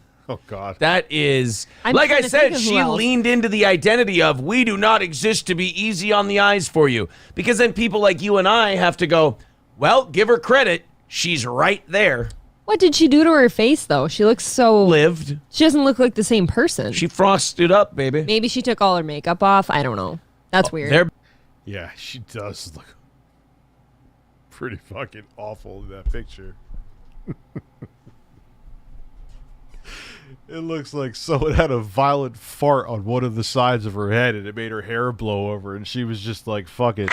God. That is, I'm like trying I to said, think of who she else. leaned into the identity of we do not exist to be easy on the eyes for you. Because then people like you and I have to go, well, give her credit. She's right there. What did she do to her face, though? She looks so... Lived. She doesn't look like the same person. She frosted up, baby. Maybe she took all her makeup off. I don't know. That's weird. Yeah, she does look pretty fucking awful in that picture. It looks like someone had a violent fart on one of the sides of her head and it made her hair blow over and she was just like, fuck it.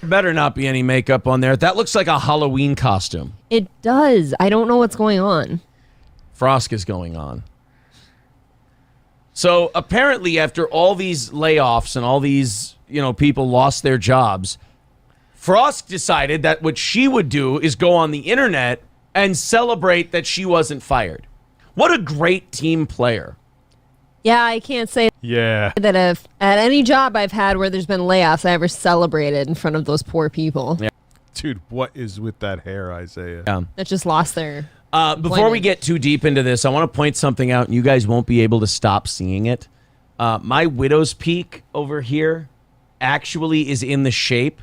Better not be any makeup on there. That looks like a Halloween costume. It does. I don't know what's going on. Frosk is going on. So apparently after all these layoffs and all these, people lost their jobs, Frosk decided that what she would do is go on the internet and celebrate that she wasn't fired. What a great team player. Yeah, I can't say that if at any job I've had where there's been layoffs, I ever celebrated in front of those poor people. Yeah. Dude, what is with that hair, Isaiah? That just lost their before we get too deep into this, I want to point something out, and you guys won't be able to stop seeing it. My widow's peak over here actually is in the shape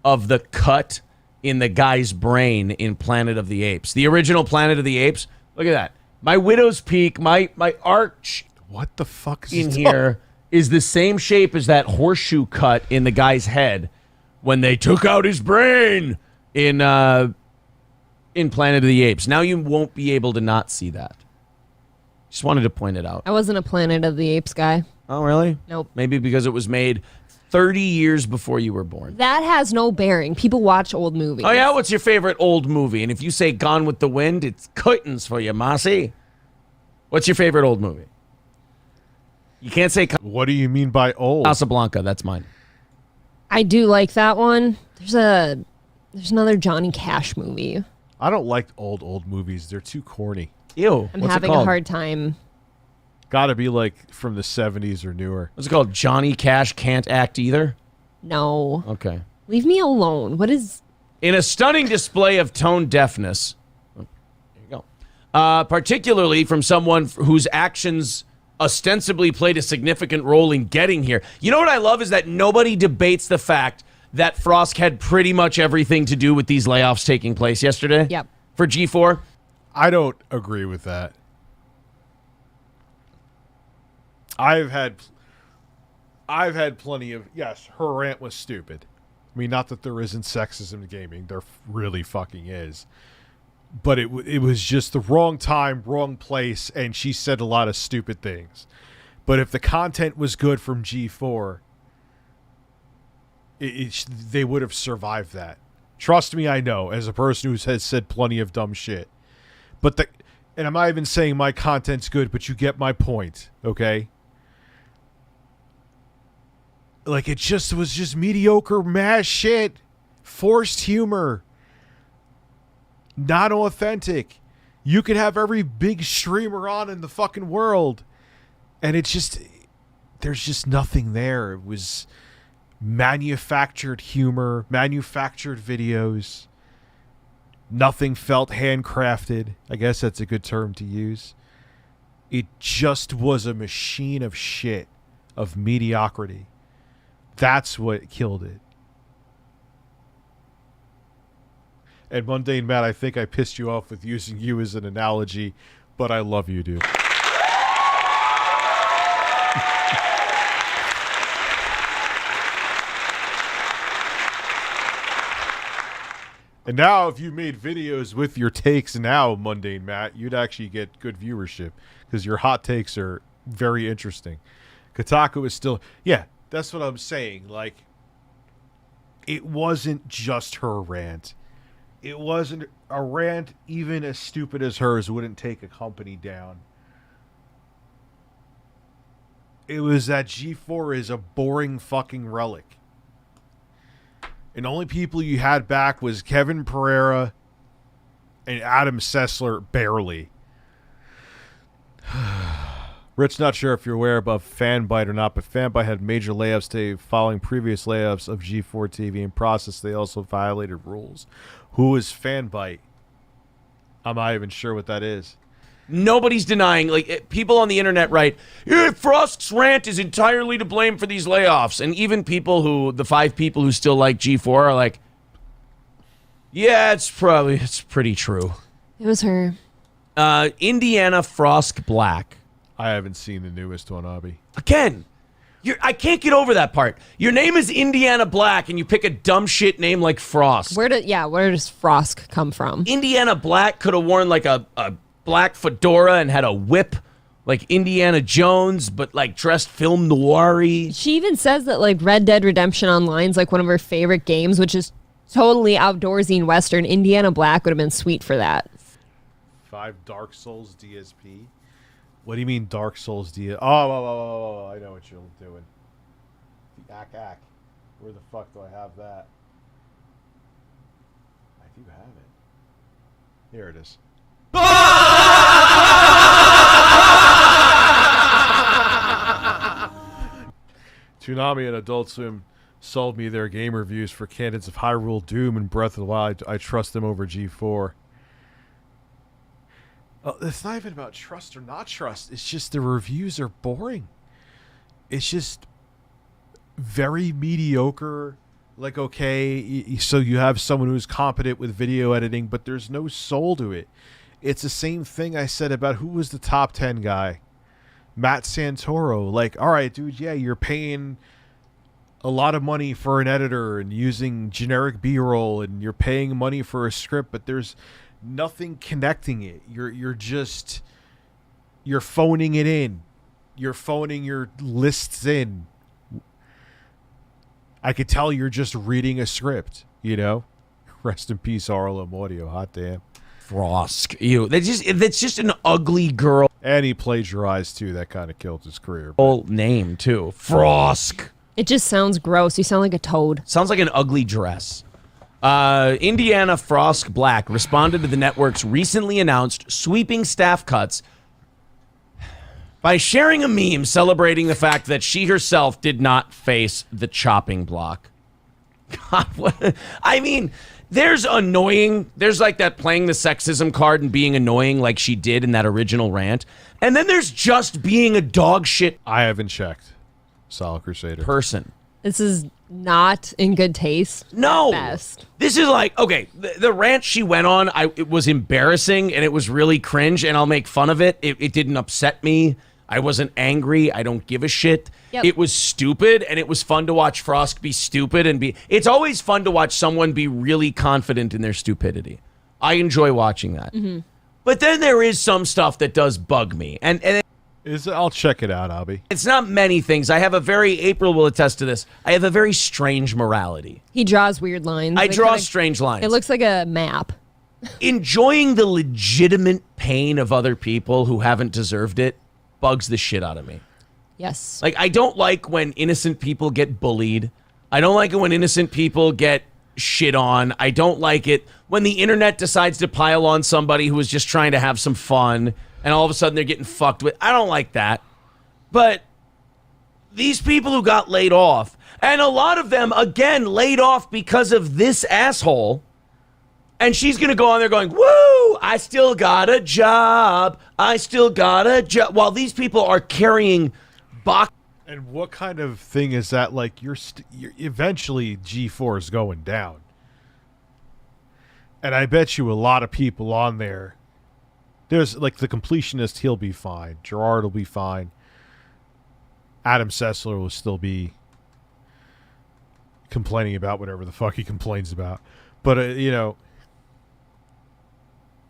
of the cut in the guy's brain in Planet of the Apes. The original Planet of the Apes. Look at that. My widow's peak, my arch... What the fuck is in here is the same shape as that horseshoe cut in the guy's head when they took out his brain in Planet of the Apes. Now you won't be able to not see that. Just wanted to point it out. I wasn't a Planet of the Apes guy. Oh, really? Nope. Maybe because it was made 30 years before you were born. That has no bearing. People watch old movies. Oh, yeah? What's your favorite old movie? And if you say Gone with the Wind, it's curtains for you, Mossy. What's your favorite old movie? You can't say... What do you mean by old? Casablanca, that's mine. I do like that one. There's another Johnny Cash movie. I don't like old movies. They're too corny. Ew. I'm having a hard time. Gotta be like from the 70s or newer. What's it called? Johnny Cash Can't Act Either? No. Okay. Leave me alone. What is... In a stunning display of tone deafness, there you go, particularly from someone whose actions ostensibly played a significant role in getting here. You know what I love is that nobody debates the fact that Frosk had pretty much everything to do with these layoffs taking place yesterday. Yep. For G4. I don't agree with that. I've had plenty of... Yes, her rant was stupid. I mean, not that there isn't sexism in gaming. There really fucking is. But it was just the wrong time, wrong place, and she said a lot of stupid things. But if the content was good from G4, they would have survived that. Trust me, I know, as a person who has said plenty of dumb shit. And I'm not even saying my content's good, but you get my point, okay? Like, it just was just mediocre mass shit. Forced humor. Not authentic. You could have every big streamer on in the fucking world, and it's just... There's just nothing there. It was manufactured humor, manufactured videos. Nothing felt handcrafted. I guess that's a good term to use. It just was a machine of shit, of mediocrity. That's what killed it. And Mundane Matt, I think I pissed you off with using you as an analogy, but I love you, dude. And now, if you made videos with your takes now, Mundane Matt, you'd actually get good viewership because your hot takes are very interesting. Kotaku is still... Yeah, that's what I'm saying. Like, it wasn't just her rant. It wasn't a rant even as stupid as hers wouldn't take a company down. It was that G4 is a boring fucking relic. And the only people you had back was Kevin Pereira and Adam Sessler, barely. Rich, not sure if you're aware about Fanbyte or not, but Fanbyte had major layoffs today following previous layoffs of G4 TV. In process, they also violated rules. Who is Fanbyte? I'm not even sure what that is. Nobody's denying. People on the internet write, yeah, Frost's rant is entirely to blame for these layoffs. And even the 5 people who still like G4 are like, yeah, it's pretty true. It was her. Indiana Frost Black. I haven't seen the newest one, Abby. Again, I can't get over that part. Your name is Indiana Black, and you pick a dumb shit name like Frost. Where does Frost come from? Indiana Black could have worn like a black fedora and had a whip, like Indiana Jones, but like dressed film noir-y. She even says that like Red Dead Redemption Online is like one of her favorite games, which is totally outdoorsy and Western. Indiana Black would have been sweet for that. 5 Dark Souls DSP. What do you mean Dark Souls DSP? Oh, I know what you're doing. The ack. Where the fuck do I have that? I do have it. Here it is. Toonami and Adult Swim sold me their game reviews for canons of Hyrule, Doom, and Breath of the Wild. I trust them over G4. It's not even about trust or not trust. It's just the reviews are boring. It's just very mediocre. Like, okay, so you have someone who's competent with video editing, but there's no soul to it. It's the same thing I said about who was the top 10 guy. Matt Santoro. Like, all right, dude, yeah, you're paying a lot of money for an editor and using generic B-roll, and you're paying money for a script, but there's nothing connecting it. You're phoning it in. You're phoning your lists in. I could tell you're just reading a script, you know? Rest in peace, RLM Audio. Hot damn. Frosk. Ew. That's just an ugly girl. And he plagiarized, too. That kind of killed his career. Whole name, too. Frosk. It just sounds gross. You sound like a toad. Sounds like an ugly dress. Indiana Frosk Black responded to the network's recently announced sweeping staff cuts by sharing a meme celebrating the fact that she herself did not face the chopping block. God, what? I mean, there's like that playing the sexism card and being annoying like she did in that original rant. And then there's just being a dog shit. I haven't checked. Solid Crusader. Person. This is not in good taste. No. Best. This is like, okay, the rant she went on, it was embarrassing and it was really cringe, and I'll make fun of it. It didn't upset me. I wasn't angry. I don't give a shit. Yep. It was stupid, and it was fun to watch Frosk be stupid and be... It's always fun to watch someone be really confident in their stupidity. I enjoy watching that. Mm-hmm. But then there is some stuff that does bug me. And I'll check it out, Abby. It's not many things. April will attest to this, I have a very strange morality. He draws weird lines. I draw strange lines. It looks like a map. Enjoying the legitimate pain of other people who haven't deserved it bugs the shit out of me. Yes. Like, I don't like when innocent people get bullied. I don't like it when innocent people get shit on. I don't like it when the internet decides to pile on somebody who is just trying to have some fun, and all of a sudden they're getting fucked with. I don't like that. But these people who got laid off, and a lot of them, again, laid off because of this asshole, and she's going to go on there going, woo, I still got a job. I still got a job. While these people are carrying box. And what kind of thing is that? Like, you're eventually G4 is going down. And I bet you a lot of people on there, there's like the completionist, he'll be fine. Gerard will be fine. Adam Sessler will still be complaining about whatever the fuck he complains about. But, you know,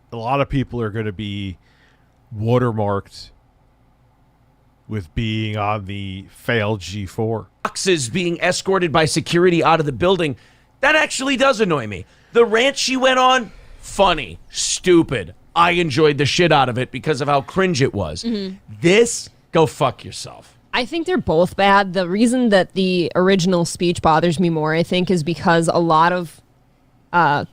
a lot of people are going to be watermarked with being on the failed G4. Boxes being escorted by security out of the building. That actually does annoy me. The rant she went on, funny, stupid. I enjoyed the shit out of it because of how cringe it was. Mm-hmm. This, go fuck yourself. I think they're both bad. The reason that the original speech bothers me more, I think, is because a lot of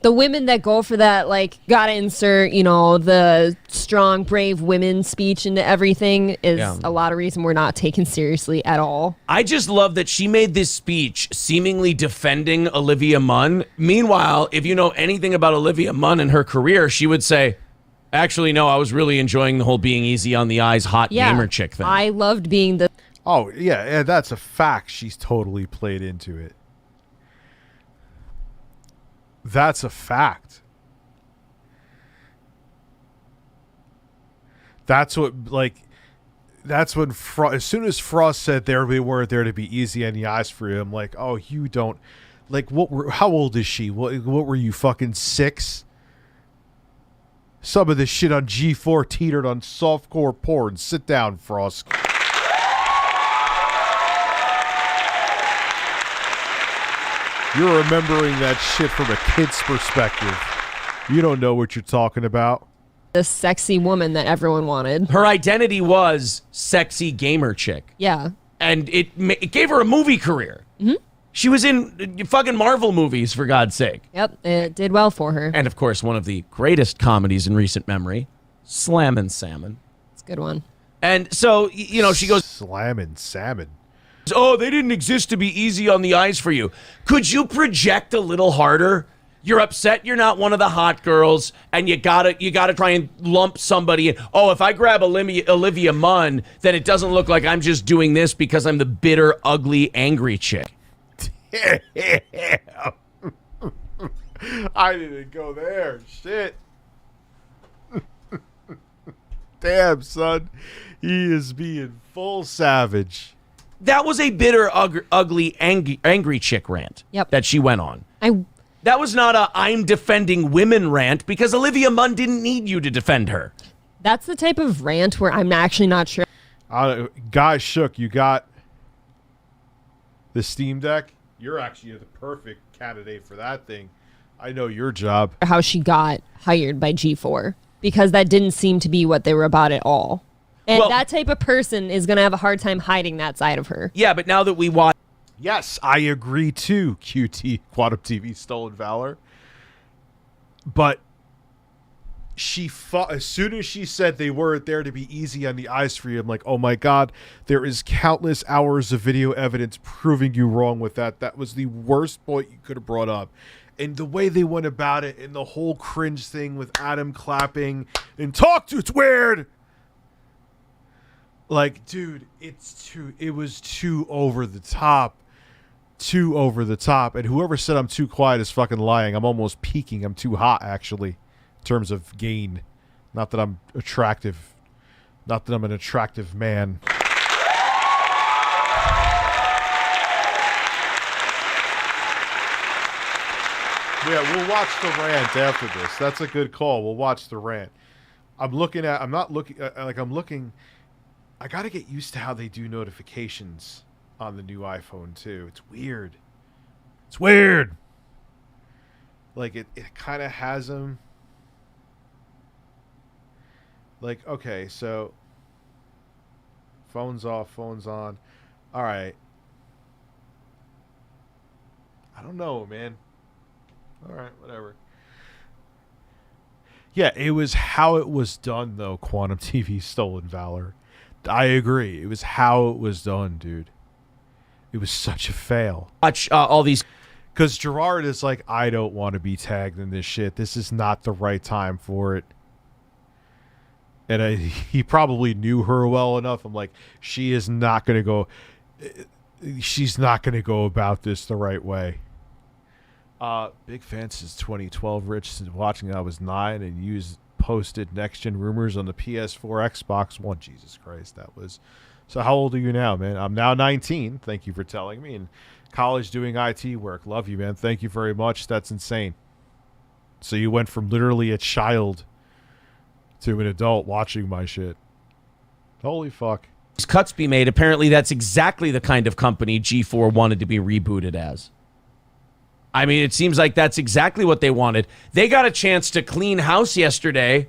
the women that go for that, like, gotta insert, you know, the strong, brave women speech into everything is a lot of reason we're not taken seriously at all. I just love that she made this speech seemingly defending Olivia Munn. Meanwhile, if you know anything about Olivia Munn and her career, she would say, Actually, no, I was really enjoying the whole being easy on the eyes, hot gamer chick thing. I loved being the... Oh, yeah, that's a fact. She's totally played into it. That's a fact. That's what, like, that's when, as soon as Frost said they weren't there to be easy on the eyes for you, I'm like, oh, you don't, like, how old is she? What were you, fucking 6? Some of this shit on G4 teetered on softcore porn. Sit down, Frost. You're remembering that shit from a kid's perspective. You don't know what you're talking about. The sexy woman that everyone wanted. Her identity was sexy gamer chick. Yeah. And it gave her a movie career. Mm-hmm. She was in fucking Marvel movies, for God's sake. Yep, it did well for her. And, of course, one of the greatest comedies in recent memory, Slammin' Salmon. It's a good one. And so, you know, she goes... Slammin' Salmon. Oh, they didn't exist to be easy on the eyes for you. Could you project a little harder? You're upset you're not one of the hot girls, and you gotta try and lump somebody in. Oh, if I grab Olivia Munn, then it doesn't look like I'm just doing this because I'm the bitter, ugly, angry chick. I didn't go there. Shit. Damn, son. He is being full savage. That was a bitter, ugly, angry chick rant that she went on. That was not a I'm defending women rant because Olivia Munn didn't need you to defend her. That's the type of rant where I'm actually not sure. Guys, Shook, you got the Steam Deck? You're actually the perfect candidate for that thing. I know your job. How she got hired by G4 because that didn't seem to be what they were about at all. And that type of person is going to have a hard time hiding that side of her. Yeah, but now that we watch... Yes, I agree too, QT, Quantum TV Stolen Valor. But she fought, as soon as she said they weren't there to be easy on the eyes for you, I'm like, oh my God, there is countless hours of video evidence proving you wrong with that. That was the worst point you could have brought up. And the way they went about it and the whole cringe thing with Adam clapping and it's weird. Like, dude, it was too over the top. Too over the top. And whoever said I'm too quiet is fucking lying. I'm almost peaking. I'm too hot, actually, in terms of gain. Not that I'm attractive. Not that I'm an attractive man. Yeah, we'll watch the rant after this. That's a good call. We'll watch the rant. I'm looking. I got to get used to how they do notifications on the new iPhone, too. It's weird. It's weird. Like, it kind of has them. Like, okay, so phone's off, phone's on. All right. I don't know, man. All right, whatever. Yeah, it was how it was done, though, Quantum TV Stolen Valor. I agree. It was how it was done, dude. It was such a fail. Watch all these... Because Gerard is like, I don't want to be tagged in this shit. This is not the right time for it. And he probably knew her well enough. I'm like, she is not going to go... She's not going to go about this the right way. Big fan since 2012. Rich, since watching I was 9 and posted next-gen rumors on the PS4, Xbox One. Jesus Christ, that was... So how old are you now, man? I'm now 19. Thank you for telling me. In college doing IT work. Love you, man. Thank you very much. That's insane. So you went from literally a child to an adult watching my shit. Holy fuck. Cuts be made. Apparently that's exactly the kind of company G4 wanted to be rebooted as. I mean, it seems like that's exactly what they wanted. They got a chance to clean house yesterday,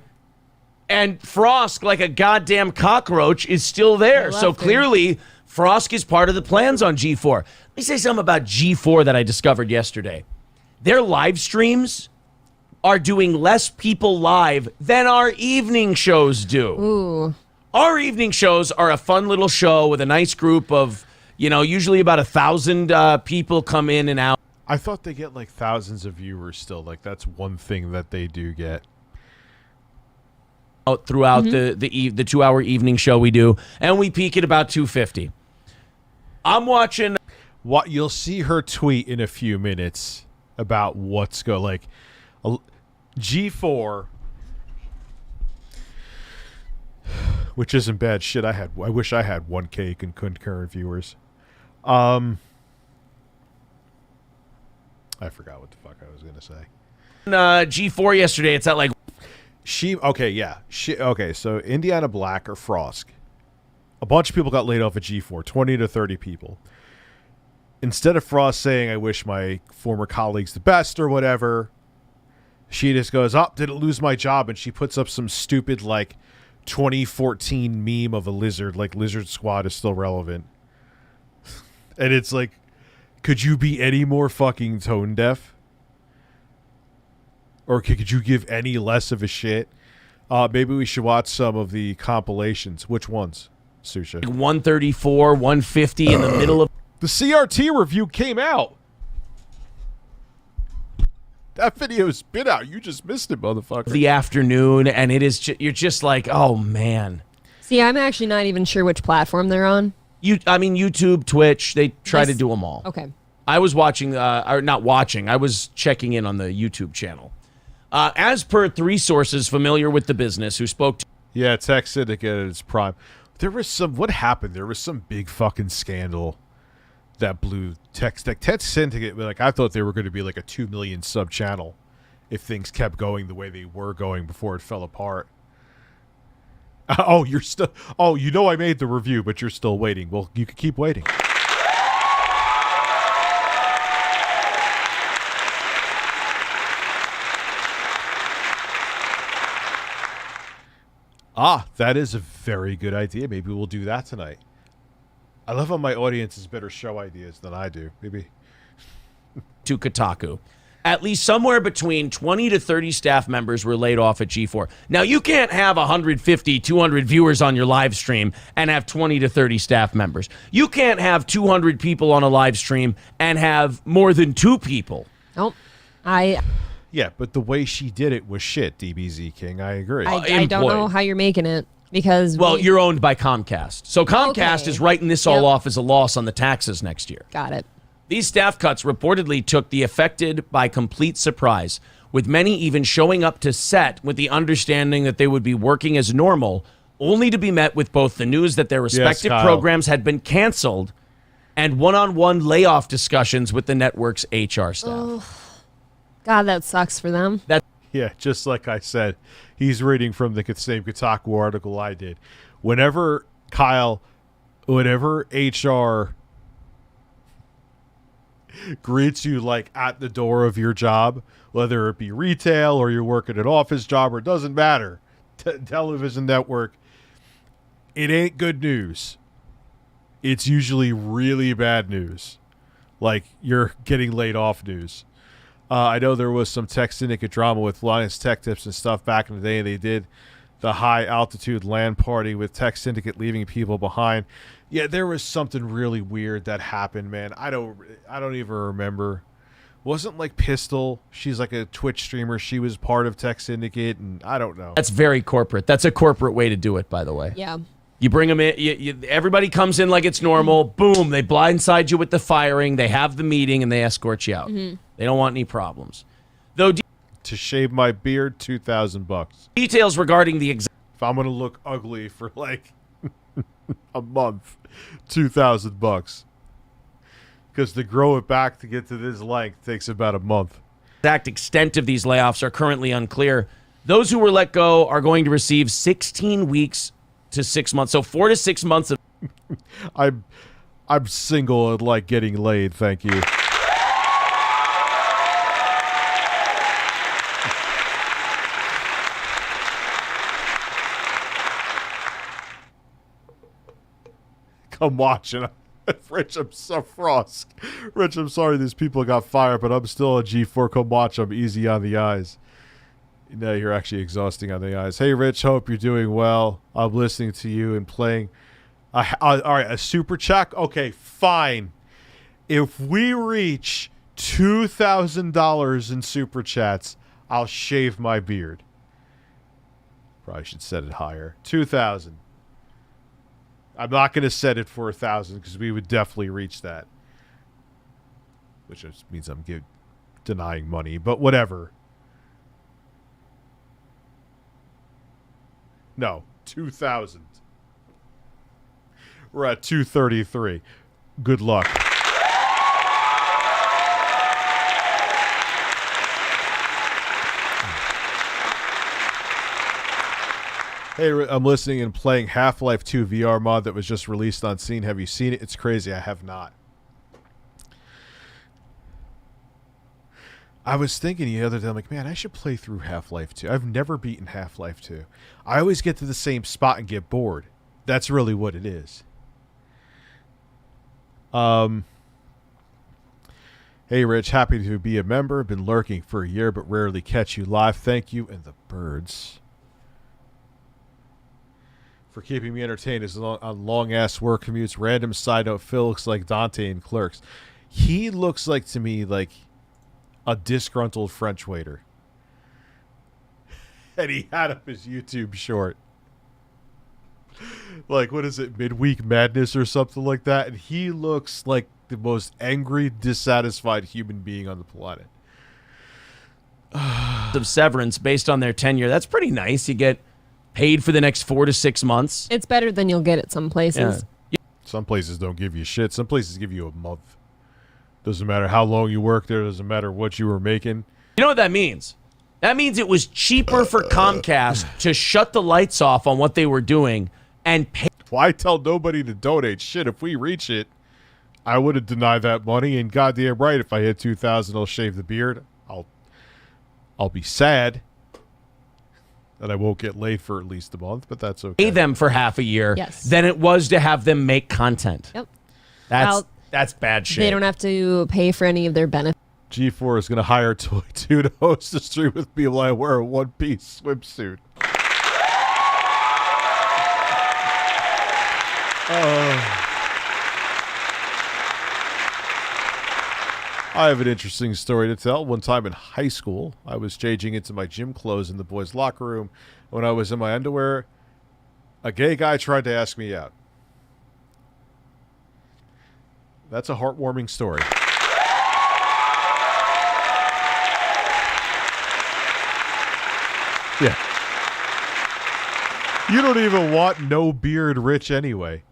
and Frost, like a goddamn cockroach, is still there. So clearly, Frost is part of the plans on G4. Let me say something about G4 that I discovered yesterday. Their live streams are doing less people live than our evening shows do. Ooh. Our evening shows are a fun little show with a nice group of, usually about 1,000 people come in and out. I thought they get like thousands of viewers still. Like, that's one thing that they do get. throughout the 2-hour evening show we do, and we peak at about 250. I'm watching. What you'll see her tweet in a few minutes about what's G4, which isn't bad shit. I wish I had 1K concurrent viewers. I forgot what the fuck I was gonna say. G4 yesterday, it's at like so Indiana Black or Frosk, a bunch of people got laid off at G4, 20 to 30 people. Instead of Frost saying, I wish my former colleagues the best or whatever, she just goes, did it lose my job? And she puts up some stupid, 2014 meme of a lizard, like Lizard Squad is still relevant. And it's like, could you be any more fucking tone deaf? Or could you give any less of a shit? Maybe we should watch some of the compilations. Which ones, Susha? 134, 150 in the middle of... The CRT review came out. That video's been out. You just missed it, motherfucker. The afternoon, and it is you're just like, oh, man. See, I'm actually not even sure which platform they're on. YouTube, Twitch, they try to do them all. Okay. I was watching, or not watching, I was checking in on the YouTube channel. As per 3 sources familiar with the business who spoke to... Yeah, Tech Syndicate at its prime. What happened? There was some big fucking scandal that blew Tech Syndicate. I thought they were going to be like a 2 million sub channel if things kept going the way they were going before it fell apart. You're still... I made the review, but you're still waiting. Well, you can keep waiting. That is a very good idea. Maybe we'll do that tonight. I love how my audience has better show ideas than I do. Maybe. To Kotaku. At least somewhere between 20 to 30 staff members were laid off at G4. Now, you can't have 150, 200 viewers on your live stream and have 20 to 30 staff members. You can't have 200 people on a live stream and have more than 2 people. Nope. Yeah, but the way she did it was shit, DBZ King. I agree. I don't know how you're making it because... Well, you're owned by Comcast. So Comcast is writing this all off as a loss on the taxes next year. Got it. These staff cuts reportedly took the affected by complete surprise, with many even showing up to set with the understanding that they would be working as normal, only to be met with both the news that their respective programs had been canceled and one-on-one layoff discussions with the network's HR staff. Oh. God, that sucks for them. Yeah, just like I said, he's reading from the same Kotaku article I did. Whenever HR greets you at the door of your job, whether it be retail or you're working an office job, or it doesn't matter, television network, it ain't good news. It's usually really bad news. Like you're getting laid off news. I know there was some Tech Syndicate drama with Linus Tech Tips and stuff back in the day. They did the high altitude LAN party with Tech Syndicate leaving people behind. Yeah, there was something really weird that happened, man. I don't even remember. Wasn't Pistol? She's like a Twitch streamer. She was part of Tech Syndicate, and I don't know. That's very corporate. That's a corporate way to do it, by the way. Yeah. You bring them in. Everybody comes in like it's normal. Boom. They blindside you with the firing. They have the meeting, and they escort you out. Mm-hmm. They don't want any problems. Though to shave my beard, $2,000. Details regarding the exact... If I'm gonna look ugly for a month, $2,000. Because to grow it back to get to this length takes about a month. Exact extent of these layoffs are currently unclear. Those who were let go are going to receive 16 weeks to 6 months. So 4 to 6 months of... I'm single and like getting laid, thank you. Come watch it. Rich, I'm so Frost. Rich, I'm sorry these people got fired, but I'm still a G4. Come watch. I'm easy on the eyes. No, you're actually exhausting on the eyes. Hey, Rich, hope you're doing well. I'm listening to you and playing. All right, a super chat? Okay, fine. If we reach $2,000 in super chats, I'll shave my beard. Probably should set it higher. 2,000. I'm not going to set it for 1,000 because we would definitely reach that. Which just means I'm denying money, but whatever. No, 2,000. We're at 233. Good luck. Hey, I'm listening and playing Half-Life 2 VR mod that was just released on Steam. Have you seen it? It's crazy. I have not. I was thinking the other day, I'm like, man, I should play through Half-Life 2. I've never beaten Half-Life 2. I always get to the same spot and get bored. That's really what it is. Hey, Rich, happy to be a member. Been lurking for a year, but rarely catch you live. Thank you and the birds for keeping me entertained on long-ass work commutes. Random side note, Phil looks like Dante in Clerks. He looks like, to me, like a disgruntled French waiter. And he had up his YouTube short. Like, what is it, Midweek Madness or something like that? And he looks like the most angry, dissatisfied human being on the planet. Of severance based on their tenure. That's pretty nice. You get paid for the next 4 to 6 months. It's better than you'll get at some places. Yeah. Some places don't give you shit. Some places give you a month. Doesn't matter how long you work there. Doesn't matter what you were making. You know what that means? That means it was cheaper for Comcast to shut the lights off on what they were doing and pay. Well, I tell nobody to donate. Shit, if we reach it, I would have denied that money. And goddamn right, if I hit 2,000, I'll shave the beard. I'll be sad that I won't get laid for at least a month, but that's okay. Pay them for half a year than it was to have them make content. Yep. That's bad shit. They don't have to pay for any of their benefits. G4 is going to hire Toy 2 to host a stream with me while I wear a one-piece swimsuit. I have an interesting story to tell. One time in high school, I was changing into my gym clothes in the boys' locker room. When I was in my underwear, a gay guy tried to ask me out. That's a heartwarming story. Yeah. You don't even want no beard Rich anyway.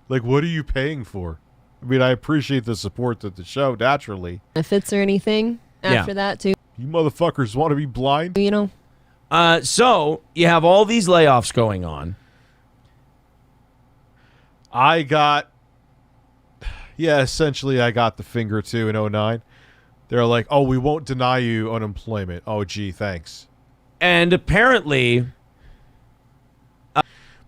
Like, what are you paying for? I mean, I appreciate the support of the show, naturally. Benefits or anything after that, too. You motherfuckers want to be blind? You know. So, you have all these layoffs going on. Essentially, I got the finger too in 2009. They're like, oh, we won't deny you unemployment. Oh, gee, thanks. And apparently...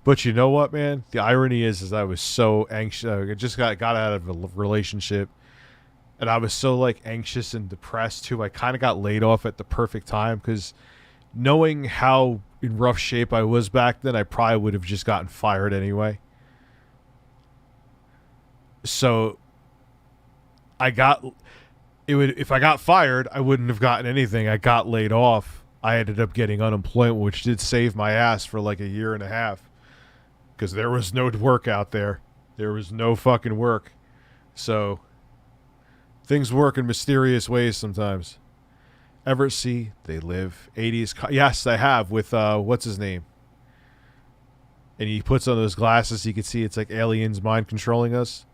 But you know what, man? The irony is I was so anxious. I just got out of a relationship, and I was so like anxious and depressed too. I kind of got laid off at the perfect time because knowing how in rough shape I was back then, I probably would have just gotten fired anyway. So if I got fired, I wouldn't have gotten anything. I got laid off. I ended up getting unemployment, which did save my ass for like a year and a half. Because there was no work out there. There was no fucking work. So, things work in mysterious ways sometimes. Ever see They Live? 80s. Yes, I have. With, what's his name? And he puts on those glasses. You can see it's like aliens mind controlling us.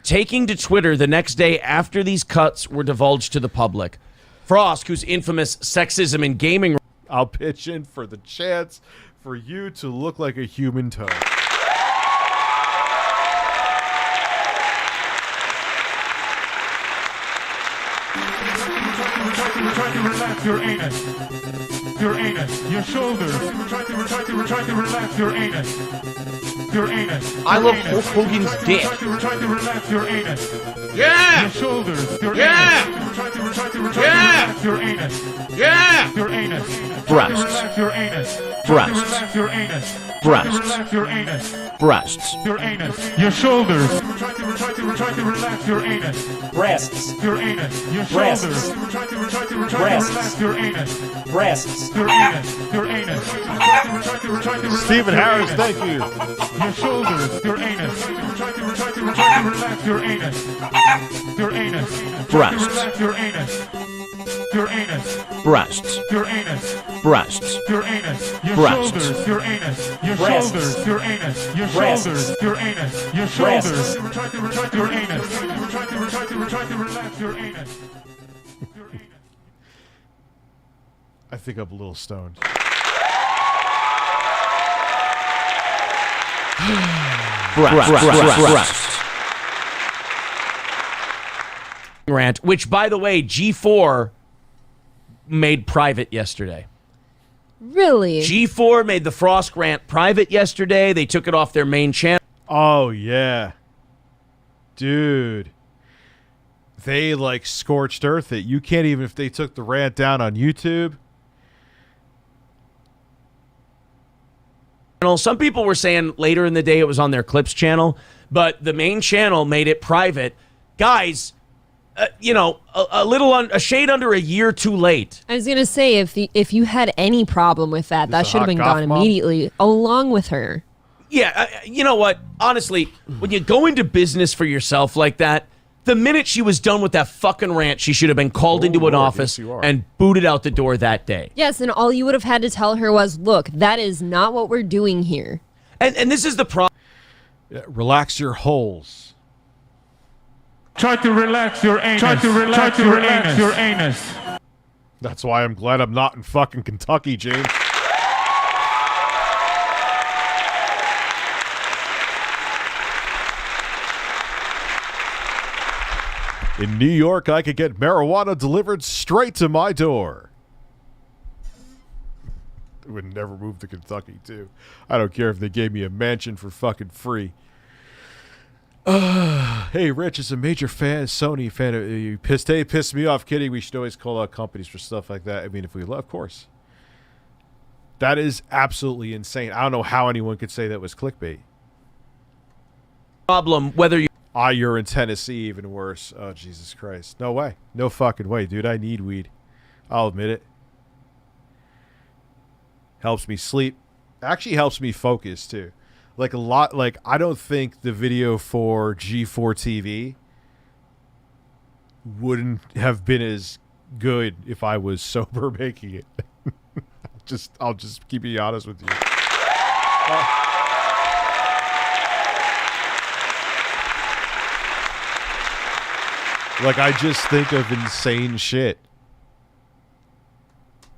Taking to Twitter the next day after these cuts were divulged to the public. Frost, whose infamous sexism in gaming... I'll pitch in for the chance for you to look like a human toe. We're trying to relax your anus. Your anus. Your shoulders. We're trying to relax your anus. Your anus. I love Hulk Hogan's dick. We're trying to relax your anus. Yeah! Your shoulders. Your Yeah! anus. We're trying to Yeah! relax your anus. Yeah! Your anus. Breasts. Relax your anus. Breasts. Relax your anus. Breasts. Relax your anus. Breasts. Your anus. Your shoulders. Try to relax your anus. Breasts. Your anus. Your Breasts. shoulders. Try to Breasts. relax your anus. Breasts. Your anus. Your anus. Try to relax Stephen your Harris, anus. thank you. Your shoulders. Your anus. Try to relax your anus. Your anus. Breasts. Relax your anus. Your anus. Breasts. Your anus. Breasts. Your anus. Your Breasts. shoulders. Your anus. Your Breasts. shoulders. Your anus. Your Breasts. shoulders. Your anus. Your Breasts. shoulders. Try to relax your anus. Try to relax your anus. I think I'm a little stoned. Breasts. Rant, which by the way, G4 made private yesterday. Really? G4 made the Frost rant private yesterday. They took it off their main channel. Oh, yeah. Dude. They, like, scorched earth it. You can't even, if they took the rant down on YouTube. Some people were saying later in the day it was on their Clips channel, but the main channel made it private. Guys, a shade under a year too late. I was gonna say if you had any problem with that, that should have been gone immediately, along with her. Yeah, you know what? Honestly, when you go into business for yourself like that, the minute she was done with that fucking rant, she should have been called into an office and booted out the door that day. Yes, and all you would have had to tell her was, look, that is not what we're doing here. And this is the problem. Yeah, relax your holes. Try to relax your anus. Try to relax your anus. That's why I'm glad I'm not in fucking Kentucky, James. In New York, I could get marijuana delivered straight to my door. I would never move to Kentucky, too. I don't care if they gave me a mansion for fucking free. Hey, Rich is a major fan, Sony fan. You pissed me off. Kidding. We should always call out companies for stuff like that. I mean, if we love, of course. That is absolutely insane. I don't know how anyone could say that was clickbait. Problem, whether you... you're in Tennessee, even worse. Oh, Jesus Christ. No way. No fucking way, dude. I need weed. I'll admit it. Helps me sleep. Actually helps me focus, too. Like a lot, like I don't think the video for G4 TV wouldn't have been as good if I was sober making it. I'll just keep it honest with you. Like I just think of insane shit.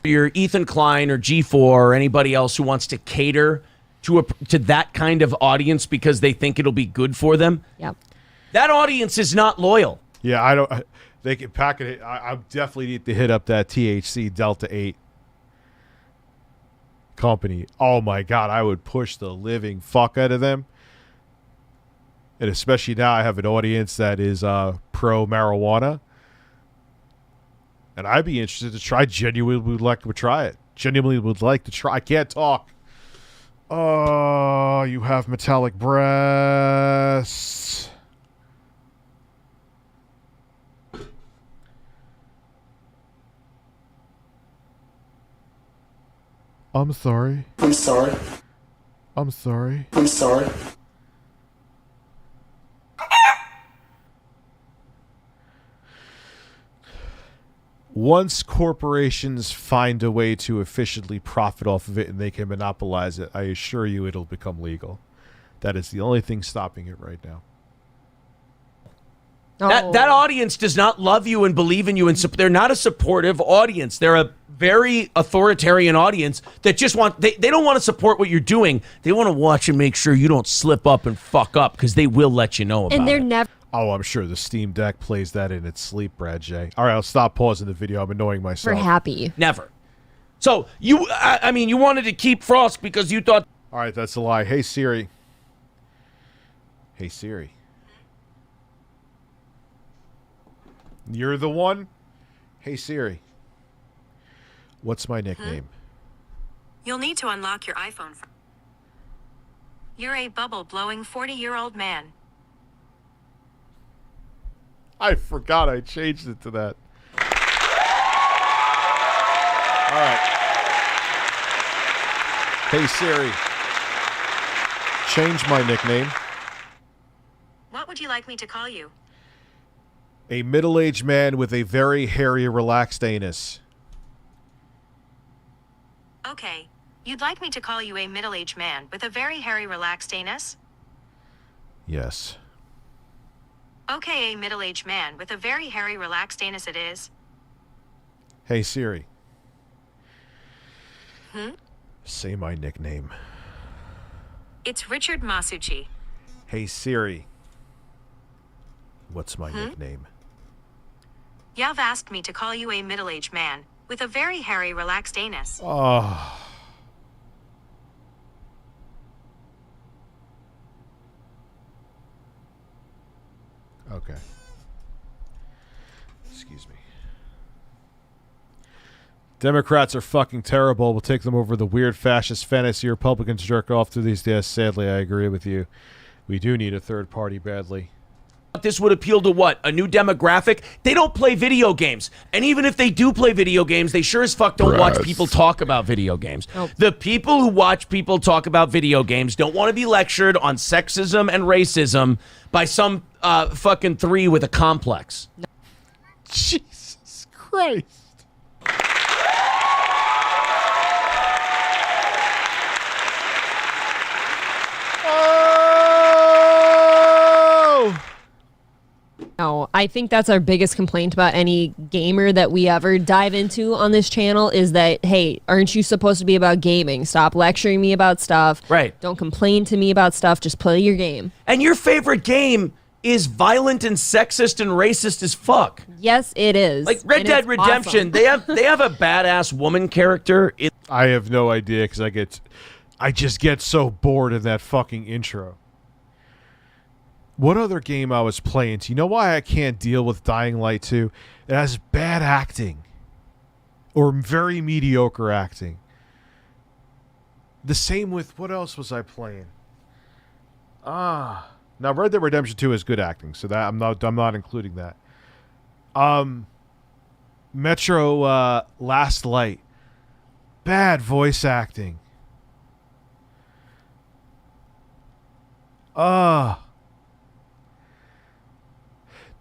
You're Ethan Klein or G4 or anybody else who wants to cater to that kind of audience because they think it'll be good for them. Yep. That audience is not loyal. Yeah, I don't. They can pack it. I definitely need to hit up that THC Delta 8 company. Oh my God, I would push the living fuck out of them. And especially now, I have an audience that is pro marijuana, and I'd be interested to try. Genuinely would like to try it. Genuinely would like to try. I can't talk. Oh, you have metallic breasts. I'm sorry. I'm sorry. I'm sorry. I'm sorry. Once corporations find a way to efficiently profit off of it and they can monopolize it, I assure you it'll become legal. That is the only thing stopping it right now. That audience does not love you and believe in you, and they're not a supportive audience. They're a very authoritarian audience that just they don't want to support what you're doing. They want to watch and make sure you don't slip up and fuck up because they will let you know about it. And they're never... Oh, I'm sure the Steam Deck plays that in its sleep, Brad J. All right, I'll stop pausing the video. I'm annoying myself. We're happy. Never. So, you wanted to keep Frost because you thought... All right, that's a lie. Hey, Siri. Hey, Siri. You're the one? Hey, Siri. What's my nickname? You'll need to unlock your iPhone. You're a bubble-blowing 40-year-old man. I forgot I changed it to that. All right. Hey Siri, change my nickname. What would you like me to call you? A middle-aged man with a very hairy, relaxed anus. Okay. You'd like me to call you a middle-aged man with a very hairy, relaxed anus? Yes. Okay, a middle-aged man with a very hairy, relaxed anus it is. Hey Siri, Say my nickname. It's Richard Masucci. Hey Siri, what's my nickname? You've asked me to call you a middle-aged man with a very hairy, relaxed anus. Oh. Okay. Excuse me. Democrats are fucking terrible. We'll take them over the weird fascist fantasy Republicans jerk off to these days. Sadly, I agree with you. We do need a third party badly. This would appeal to what? A new demographic? They don't play video games. And even if they do play video games, they sure as fuck don't watch people talk about video games. Nope. The people who watch people talk about video games don't want to be lectured on sexism and racism by some fucking three with a complex. Jesus Christ. No, I think that's our biggest complaint about any gamer that we ever dive into on this channel is that, hey, aren't you supposed to be about gaming? Stop lecturing me about stuff. Right. Don't complain to me about stuff. Just play your game. And your favorite game is violent and sexist and racist as fuck. Yes, it is. Like Red Dead Redemption, awesome. they have a badass woman character. I have no idea because I just get so bored of that fucking intro. What other game I was playing? You know why I can't deal with Dying Light 2? It has bad acting. Or very mediocre acting. The same with, what else was I playing? Now Red Dead Redemption 2 is good acting, so that I'm not including that. Metro Last Light. Bad voice acting.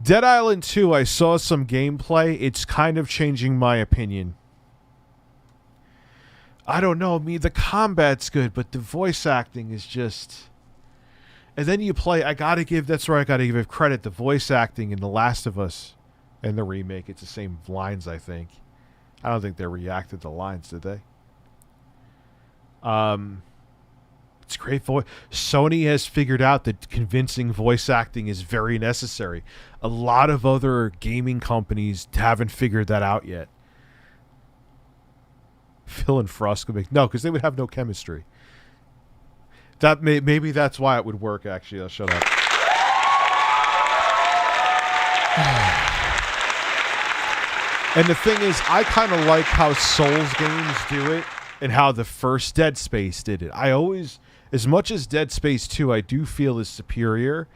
Dead Island 2, I saw some gameplay. It's kind of changing my opinion. I don't know. The combat's good, but the voice acting is just... And then you play... That's where I gotta give credit. The voice acting in The Last of Us and the remake, it's the same lines, I think. I don't think they reacted to lines, did they? It's great voice. Sony has figured out that convincing voice acting is very necessary. A lot of other gaming companies haven't figured that out yet. Phil and Frost could make... No, because they would have no chemistry. Maybe that's why it would work, actually. I'll shut up. And the thing is, I kind of like how Souls games do it and how the first Dead Space did it. I always... As much as Dead Space 2 I do feel is superior,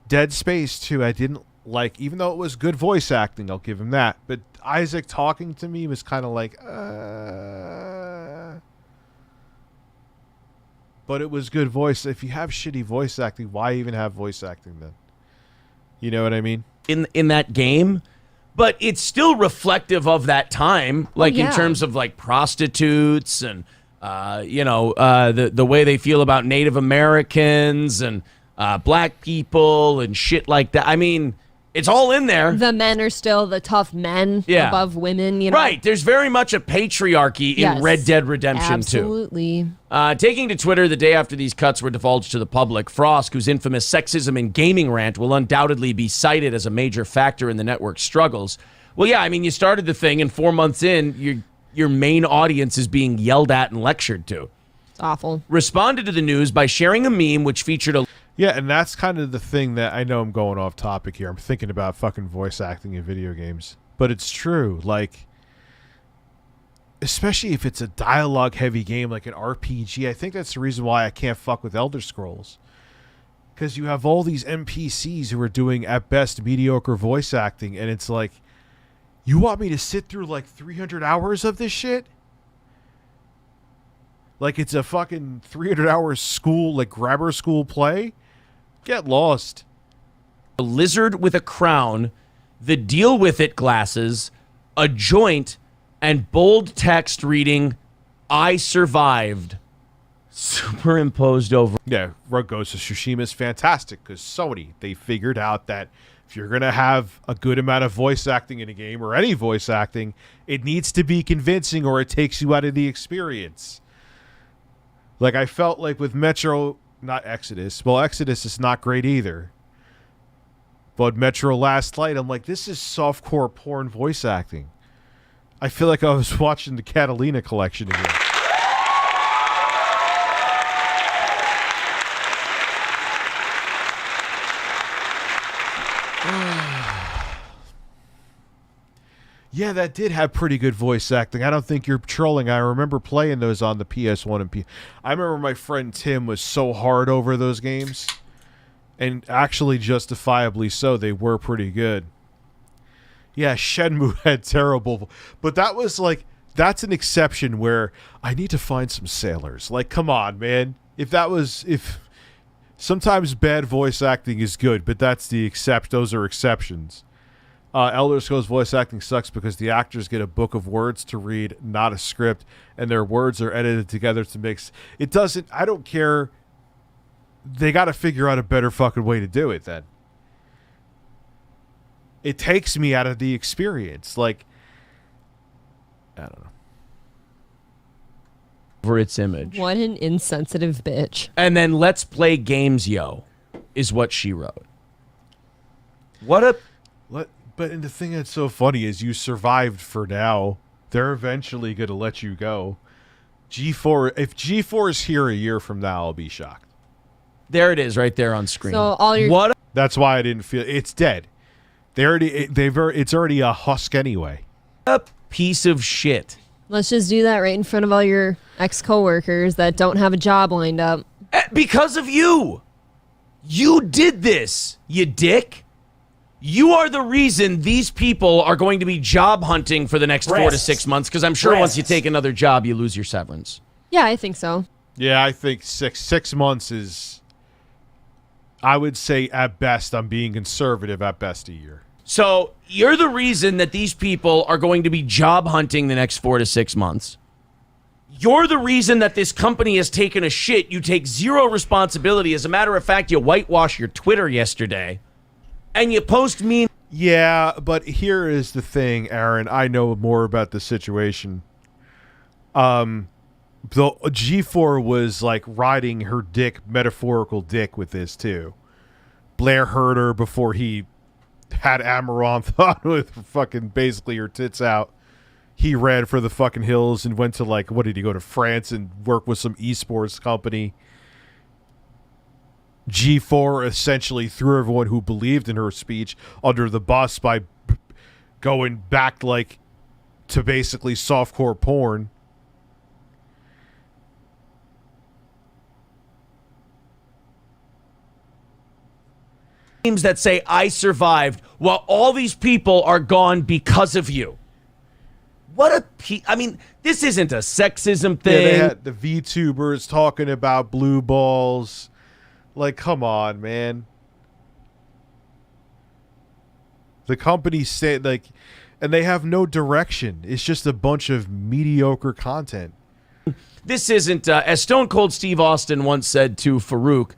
Dead Space 2 I didn't like, even though it was good voice acting, I'll give him that. But Isaac talking to me was kind of like, But it was good voice. If you have shitty voice acting, why even have voice acting then? You know what I mean? In that game, but it's still reflective of that time, like in terms of like prostitutes and... the way they feel about Native Americans and black people and shit like that. I mean, it's all in there. The men are still the tough men above women, you know? Right. There's very much a patriarchy in Red Dead Redemption 2. Absolutely. Taking to Twitter the day after these cuts were divulged to the public, Frost, whose infamous sexism and gaming rant will undoubtedly be cited as a major factor in the network's struggles. Well, yeah, I mean, you started the thing and 4 months in, your main audience is being yelled at and lectured to. It's awful. Responded to the news by sharing a meme which featured a... Yeah, and that's kind of the thing that... I know I'm going off topic here. I'm thinking about fucking voice acting in video games. But it's true. Like, especially if it's a dialogue-heavy game like an RPG. I think that's the reason why I can't fuck with Elder Scrolls. Because you have all these NPCs who are doing, at best, mediocre voice acting, and it's like, you want me to sit through like 300 hours of this shit? Like it's a fucking 300-hour school, like grammar school play? Get lost. A lizard with a crown, the deal with it glasses, a joint, and bold text reading, "I survived," superimposed over. Yeah, Ghost of Tsushima is fantastic because Sony, they figured out that if you're going to have a good amount of voice acting in a game, or any voice acting, it needs to be convincing or it takes you out of the experience. Like I felt like with Metro, not Exodus. Well, Exodus is not great either. But Metro Last Light, I'm like, this is softcore porn voice acting. I feel like I was watching the Catalina collection again. Yeah, that did have pretty good voice acting. I don't think you're trolling. I remember playing those on the PS1 and I remember my friend Tim was so hard over those games. And actually justifiably so. They were pretty good. Yeah, Shenmue had terrible. But that was like, that's an exception where I need to find some sailors. Like, come on, man. If sometimes bad voice acting is good, but that's the those are exceptions. Elder Scrolls voice acting sucks because the actors get a book of words to read, not a script, and their words are edited together to mix. It doesn't, I don't care. They got to figure out a better fucking way to do it then. It takes me out of the experience. Like, I don't know. Over its image. What an insensitive bitch. And then "Let's play games, yo," is what she wrote. What a... But and the thing that's so funny is you survived for now. They're eventually going to let you go. G4, if G4 is here a year from now, I'll be shocked. There it is, right there on screen. So all your That's why I didn't feel it's dead. It's already a husk anyway. A piece of shit. Let's just do that right in front of all your ex-coworkers that don't have a job lined up. Because of you. You did this, you dick. You are the reason these people are going to be job hunting for the next 4 to 6 months, because I'm sure once you take another job, you lose your severance. Yeah, I think so. Yeah, I think six months is, I would say at best, I'm being conservative, at best a year. So you're the reason that these people are going to be job hunting the next 4 to 6 months. You're the reason that this company has taken a shit. You take zero responsibility. As a matter of fact, you whitewashed your Twitter yesterday. And you post me. Yeah, but here is the thing, Aaron. I know more about the situation. The G4 was like riding her dick, metaphorical dick, with this too. Blair heard her before he had Amaranth on with fucking basically her tits out. He ran for the fucking hills and went to, like, what did he go to France and work with some esports company? G4 essentially threw everyone who believed in her speech under the bus by going back, like, to basically softcore porn. Names that say "I survived" while all these people are gone because of you. What a I mean, this isn't a sexism thing. Yeah, they had the VTubers talking about blue balls. Like, come on, man. The company said, like, and they have no direction. It's just a bunch of mediocre content. This isn't, as Stone Cold Steve Austin once said to Farouk,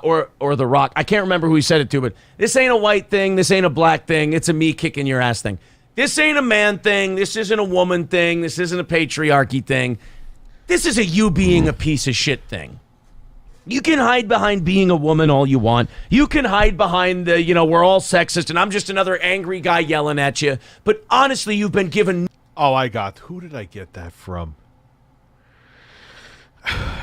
or The Rock. I can't remember who he said it to, but this ain't a white thing. This ain't a black thing. It's a me kicking your ass thing. This ain't a man thing. This isn't a woman thing. This isn't a patriarchy thing. This is a you being a piece of shit thing. You can hide behind being a woman all you want. You can hide behind the, we're all sexist and I'm just another angry guy yelling at you. But honestly, you've been given... Oh, who did I get that from?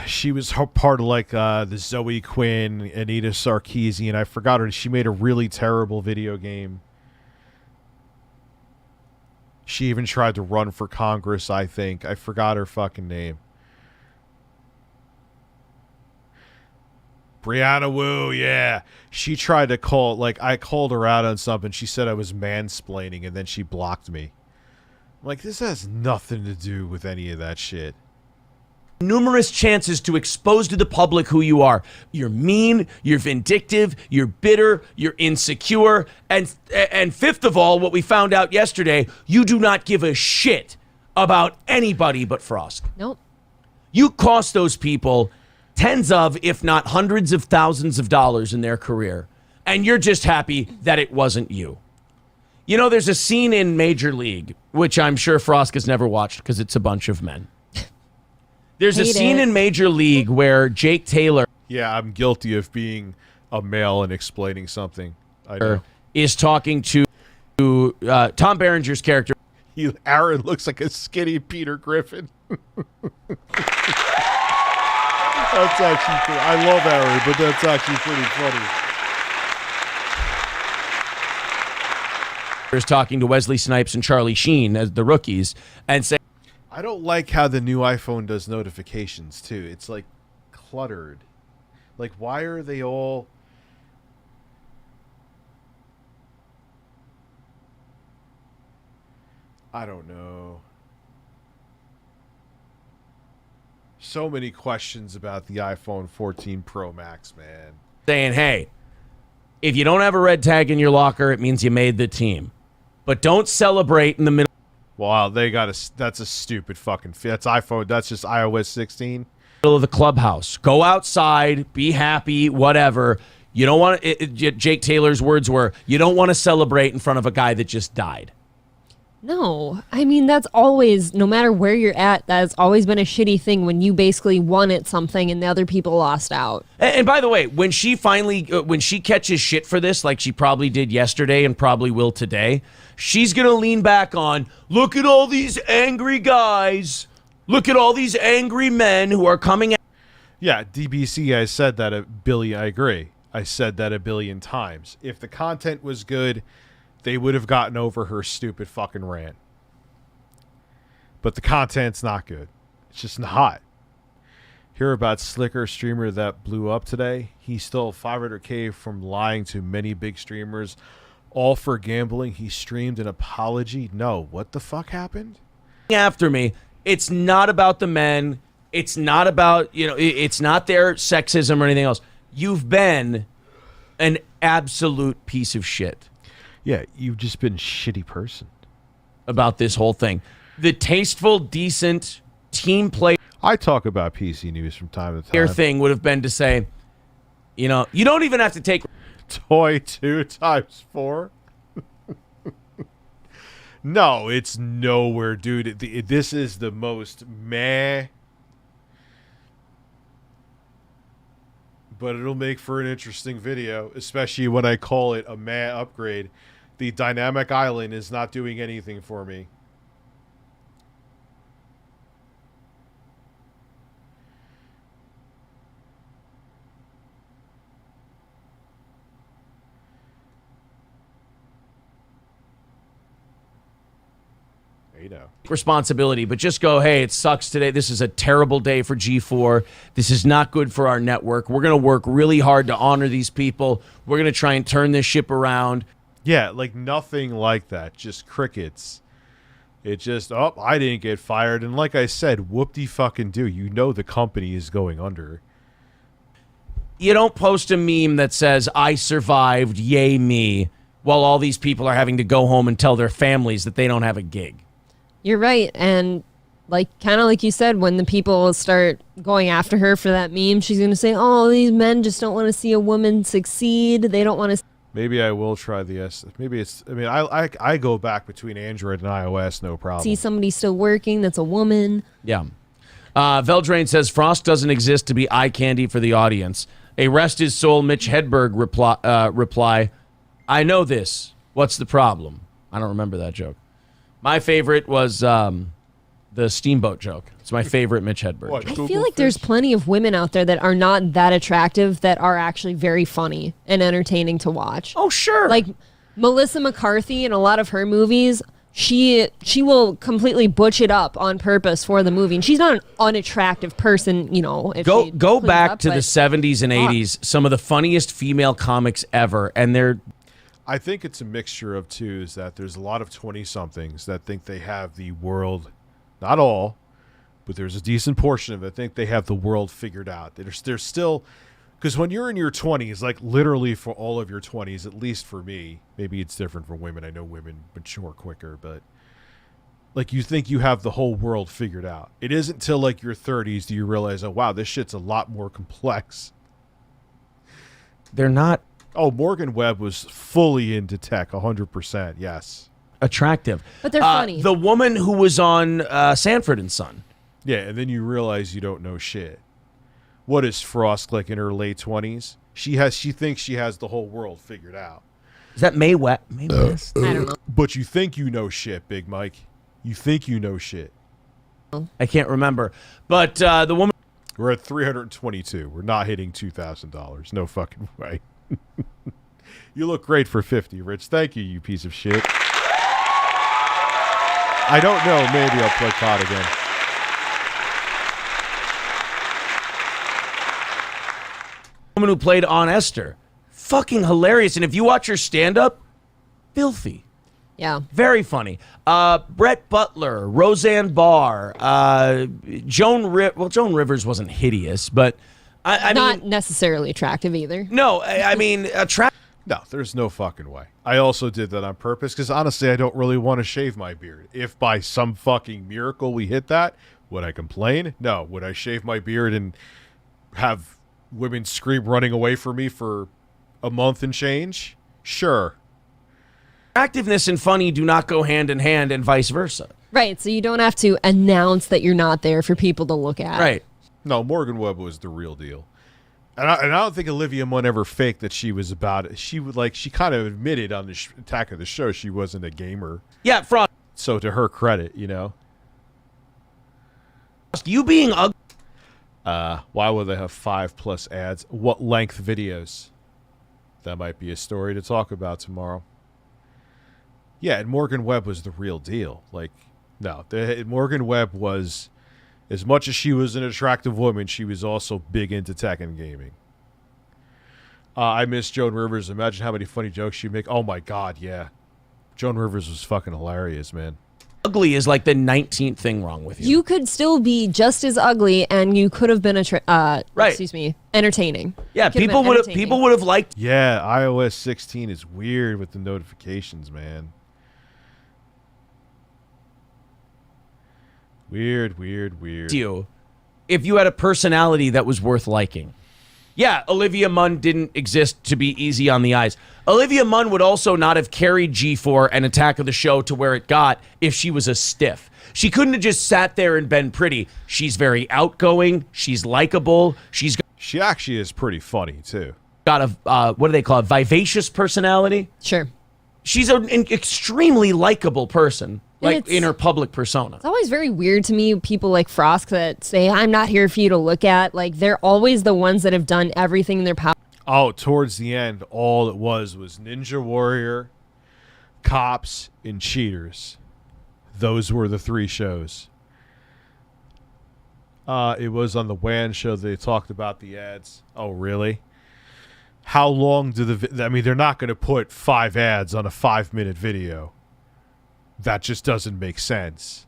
She was part of, like, the Zoe Quinn, Anita Sarkeesian. I forgot her. She made a really terrible video game. She even tried to run for Congress, I think. I forgot her fucking name. Brianna Wu, yeah. She tried to call, like, I called her out on something. She said I was mansplaining, and then she blocked me. I'm like, this has nothing to do with any of that shit. Numerous chances to expose to the public who you are. You're mean, you're vindictive, you're bitter, you're insecure, and fifth of all, what we found out yesterday, you do not give a shit about anybody but Frost. Nope. You cost those people tens of, if not hundreds of thousands of dollars in their career, and you're just happy that it wasn't you. You know, there's a scene in Major League, which I'm sure Frost has never watched because it's a bunch of men. There's a scene in Major League where Jake Taylor... Yeah, I'm guilty of being a male and explaining something. I know. ...is talking to Tom Berenger's character. Aaron looks like a skinny Peter Griffin. That's actually pretty... I love Aaron, but that's actually pretty funny. ...is talking to Wesley Snipes and Charlie Sheen as the rookies and saying... I don't like how the new iPhone does notifications, too. It's, like, cluttered. Like, why are they all... I don't know. So many questions about the iPhone 14 Pro Max, man. Saying, hey, if you don't have a red tag in your locker, it means you made the team. But don't celebrate in the middle. Wow, they got that's a stupid fucking... That's iPhone. That's just iOS 16. Middle of the clubhouse. Go outside. Be happy. Whatever. You don't want to... Jake Taylor's words were, you don't want to celebrate in front of a guy that just died. No. I mean, that's always, no matter where you're at, that's always been a shitty thing when you basically won at something and the other people lost out. And by the way, when she finally... when she catches shit for this, like she probably did yesterday and probably will today, she's going to lean back on, look at all these angry guys. Look at all these angry men who are coming... Yeah, DBC, I said that a billion... I agree. I said that a billion times. If the content was good... they would have gotten over her stupid fucking rant. But the content's not good. It's just not. Hear about Slicker streamer that blew up today? He stole $500K from lying to many big streamers, all for gambling. He streamed an apology. No, what the fuck happened? After me, it's not about the men. It's not about, you know, it's not their sexism or anything else. You've been an absolute piece of shit. Yeah, you've just been a shitty person. About this whole thing. The tasteful, decent team play. I talk about PC news from time to time. Thing would have been to say, you know, you don't even have to take... Toy 2 times 4? No, it's nowhere, dude. This is the most meh... but it'll make for an interesting video, especially when I call it a meh upgrade. The dynamic island is not doing anything for me. You know. Responsibility, but just go, hey, it sucks today. This is a terrible day for G4. This is not good for our network. We're going to work really hard to honor these people. We're going to try and turn this ship around. Yeah, like nothing like that. Just crickets. It just, oh, I didn't get fired. And like I said, whoop-de-fucking-do. You know the company is going under. You don't post a meme that says, I survived, yay me, while all these people are having to go home and tell their families that they don't have a gig. You're right. And like, kind of like you said, when the people start going after her for that meme, she's going to say, oh, these men just don't want to see a woman succeed. They don't want to. Maybe I will try the S. Maybe it's, I mean, I go back between Android and iOS, no problem. See somebody still working that's a woman. Yeah. Veldrain says, Frost doesn't exist to be eye candy for the audience. A rest his soul Mitch Hedberg reply, I know this. What's the problem? I don't remember that joke. My favorite was the steamboat joke. It's my favorite Mitch Hedberg joke. I feel like there's plenty of women out there that are not that attractive that are actually very funny and entertaining to watch. Oh, sure. Like Melissa McCarthy in a lot of her movies, she will completely butch it up on purpose for the movie, and she's not an unattractive person, you know. If she Go cleans back up, to the but- 70s and 80s, some of the funniest female comics ever, and they're I think it's a mixture of two, is that there's a lot of 20-somethings that think they have the world, not all, but there's a decent portion of it, think they have the world figured out. They're still, because when you're in your 20s, like literally for all of your 20s, at least for me, maybe it's different for women. I know women mature quicker, but like you think you have the whole world figured out. It isn't till like your 30s do you realize, oh, wow, this shit's a lot more complex. They're not. Oh, Morgan Webb was fully into tech, 100%, yes. Attractive. But they're funny. The woman who was on Sanford and Son. Yeah, and then you realize you don't know shit. What is Frost like in her late 20s? She thinks she has the whole world figured out. Is that Mae West? I don't know. But you think you know shit, Big Mike. You think you know shit. I can't remember. But the woman... We're at 322. We're not hitting $2,000. No fucking way. You look great for 50, Rich. Thank you, you piece of shit. I don't know. Maybe I'll play COD again. Woman who played Aunt Esther. Fucking hilarious. And if you watch her stand-up, filthy. Yeah. Very funny. Brett Butler, Roseanne Barr, Joan Rivers wasn't hideous, but I not mean, necessarily attractive either. No, I mean, attractive. No, there's no fucking way. I also did that on purpose because honestly, I don't really want to shave my beard. If by some fucking miracle we hit that, would I complain? No. Would I shave my beard and have women scream running away from me for a month and change? Sure. Attractiveness and funny do not go hand in hand, and vice versa. Right, so you don't have to announce that you're not there for people to look at. Right. No, Morgan Webb was the real deal. And I don't think Olivia Munn ever faked that she was about it. She kind of admitted on the Attack of the Show she wasn't a gamer. Yeah, Frost. So to her credit, you know. You being ugly. Why would they have 5+ ads? What length videos? That might be a story to talk about tomorrow. Yeah, and Morgan Webb was the real deal. Like, no, Morgan Webb was, as much as she was an attractive woman, she was also big into tech and gaming. I miss Joan Rivers. Imagine how many funny jokes she'd make. Oh my God, yeah. Joan Rivers was fucking hilarious, man. Ugly is like the 19th thing wrong with you. You could still be just as ugly, and you could have been entertaining. Yeah, people would have liked. Yeah, iOS 16 is weird with the notifications, man. Weird. You, if you had a personality that was worth liking. Yeah, Olivia Munn didn't exist to be easy on the eyes. Olivia Munn would also not have carried G4 and Attack of the Show to where it got if she was a stiff. She couldn't have just sat there and been pretty. She's very outgoing. She's likable. She actually is pretty funny, too. Got a, what do they call it, vivacious personality? Sure. She's an extremely likable person, like in her public persona. It's always very weird to me, people like Frost that say, I'm not here for you to look at. Like, they're always the ones that have done everything in their power. Oh, towards the end, all it was Ninja Warrior, Cops, and Cheaters. Those were the 3 shows. It was on the WAN show they talked about the ads. Oh, really? How long do I mean, they're not going to put 5 ads on a 5-minute video. That just doesn't make sense.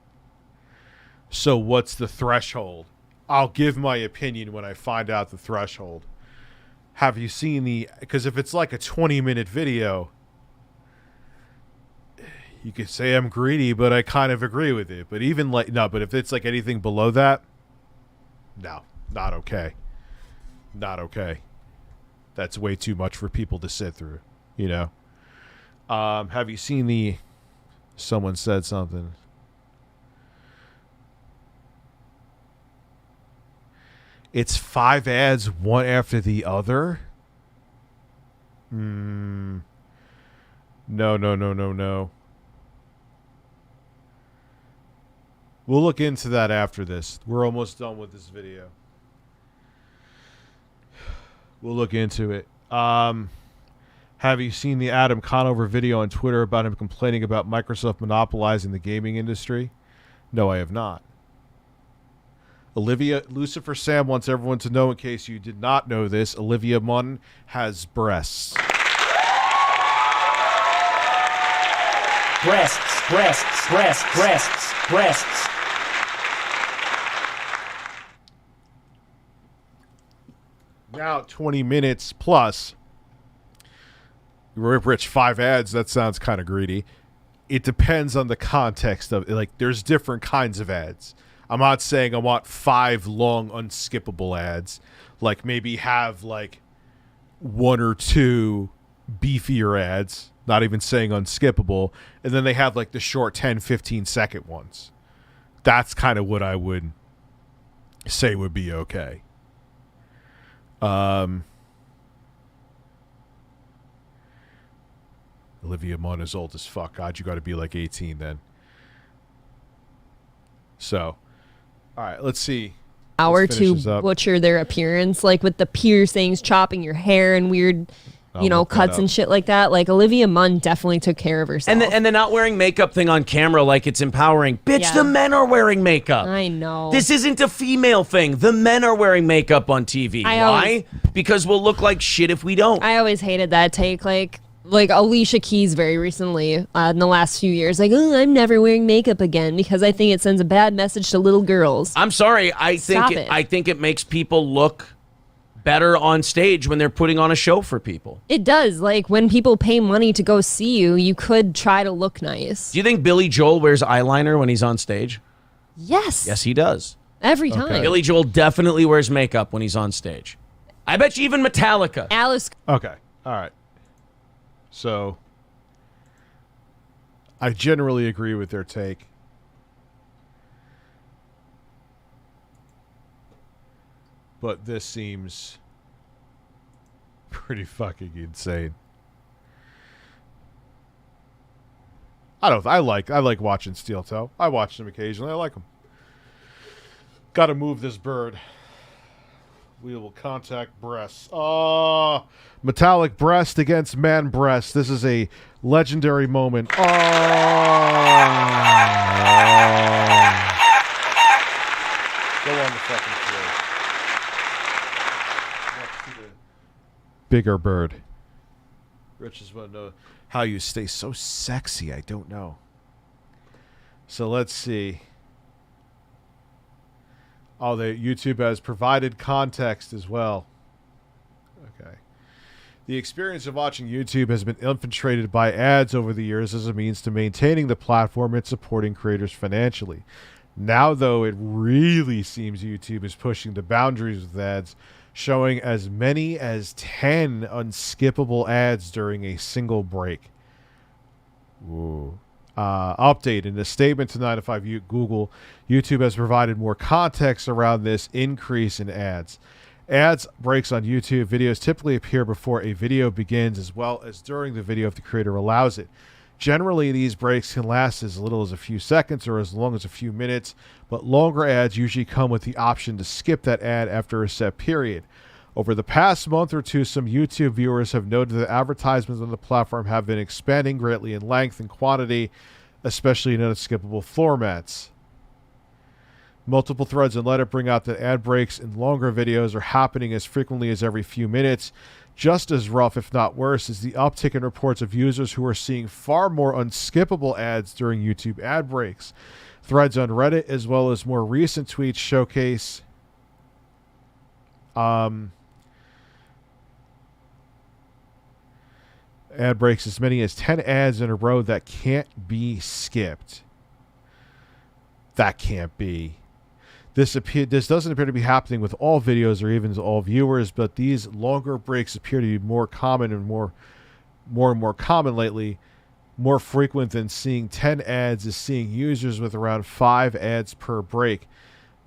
So what's the threshold? I'll give my opinion when I find out the threshold. Have you seen because if it's like a 20-minute video, you could say I'm greedy, but I kind of agree with it. But but if it's like anything below that, no, not okay. Not okay. That's way too much for people to sit through, you know? Have you seen someone said something. It's 5 ads, one after the other? No. We'll look into that after this. We're almost done with this video. We'll look into it. Have Have you seen the Adam Conover video on Twitter about him complaining about Microsoft monopolizing the gaming industry? No, I have not. Olivia Lucifer Sam wants everyone to know, in case you did not know this, Olivia Munn has breasts. Breasts, breasts, breasts, breasts, breasts. Now 20 minutes plus. Rich, 5 ads, that sounds kind of greedy. It depends on the context of it. Like, there's different kinds of ads. I'm not saying I want 5 long unskippable ads. Like, maybe have like 1 or 2 beefier ads, not even saying unskippable, and then they have like the short 10-15 second ones. That's kind of what I would say would be okay. Olivia Munn is old as fuck. God, you got to be like 18 then. So, all right, let's see. Hour to butcher their appearance, like with the piercings, chopping your hair, and weird, cuts and shit like that. Like, Olivia Munn definitely took care of herself. And the not wearing makeup thing on camera, like it's empowering. Bitch, Yeah. the men are wearing makeup. I know. This isn't a female thing. The men are wearing makeup on TV. Why? Because we'll look like shit if we don't. I always hated that take. Like Alicia Keys very recently in the last few years, like, oh, I'm never wearing makeup again because I think it sends a bad message to little girls. I'm sorry. I think it makes people look better on stage when they're putting on a show for people. It does. Like, when people pay money to go see you, you could try to look nice. Do you think Billy Joel wears eyeliner when he's on stage? Yes. Yes, he does. Every time. Billy Joel definitely wears makeup when he's on stage. I bet you even Metallica. Alice. Okay. All right. So, I generally agree with their take. But this seems pretty fucking insane. I like watching Steel Toe. I watch them occasionally. I like them. Got to move this bird. We will contact breasts. Metallic breast against man breast. This is a legendary moment. Go on the fucking floor. Next to the bigger bird. Rich just want to know how you stay so sexy. I don't know. So let's see. Oh, YouTube has provided context as well. Okay. The experience of watching YouTube has been infiltrated by ads over the years as a means to maintaining the platform and supporting creators financially. Now, though, it really seems YouTube is pushing the boundaries with ads, showing as many as 10 unskippable ads during a single break. Ooh. Update. In a statement to 9to5 Google, YouTube has provided more context around this increase in ads. Ads breaks on YouTube videos typically appear before a video begins as well as during the video if the creator allows it. Generally, these breaks can last as little as a few seconds or as long as a few minutes, but longer ads usually come with the option to skip that ad after a set period. Over the past month or two, some YouTube viewers have noted that advertisements on the platform have been expanding greatly in length and quantity, especially in unskippable formats. Multiple threads on Reddit bring out that ad breaks in longer videos are happening as frequently as every few minutes. Just as rough, if not worse, is the uptick in reports of users who are seeing far more unskippable ads during YouTube ad breaks. Threads on Reddit, as well as more recent tweets, showcase ad breaks as many as 10 ads in a row that can't be skipped. That can't be. This doesn't appear to be happening with all videos or even to all viewers, but these longer breaks appear to be more common and more and more common lately. More frequent than seeing 10 ads is seeing users with around 5 ads per break.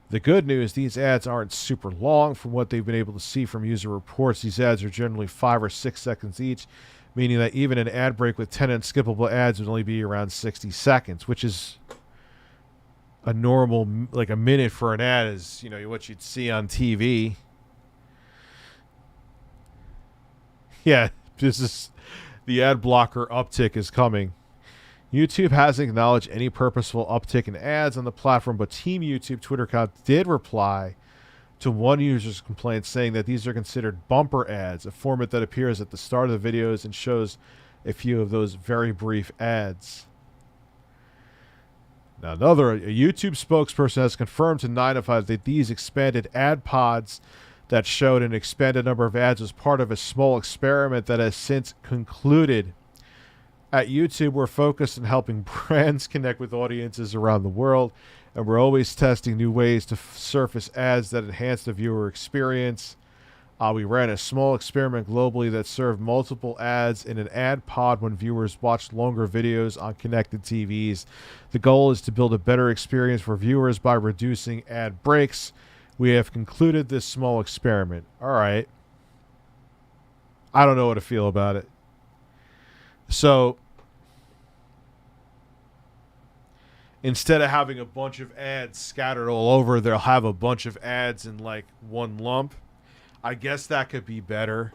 The good news, these ads aren't super long. From what they've been able to see from user reports, these ads are generally 5 or 6 seconds each, meaning that even an ad break with 10 unskippable ads would only be around 60 seconds, which is a normal, like a minute for an ad is, what you'd see on TV. Yeah, this is The ad blocker uptick is coming. YouTube hasn't acknowledged any purposeful uptick in ads on the platform, but Team YouTube Twitter account did reply to one user's complaint saying that these are considered bumper ads, a format that appears at the start of the videos and shows a few of those very brief ads. Now, a YouTube spokesperson has confirmed to 9to5 that these expanded ad pods that showed an expanded number of ads was part of a small experiment that has since concluded. At YouTube, we're focused on helping brands connect with audiences around the world, and we're always testing new ways to surface ads that enhance the viewer experience. We ran a small experiment globally that served multiple ads in an ad pod when viewers watched longer videos on connected TVs. The goal is to build a better experience for viewers by reducing ad breaks. We have concluded this small experiment. All right. I don't know what to feel about it. So, instead of having a bunch of ads scattered all over, they'll have a bunch of ads in like one lump. I guess that could be better.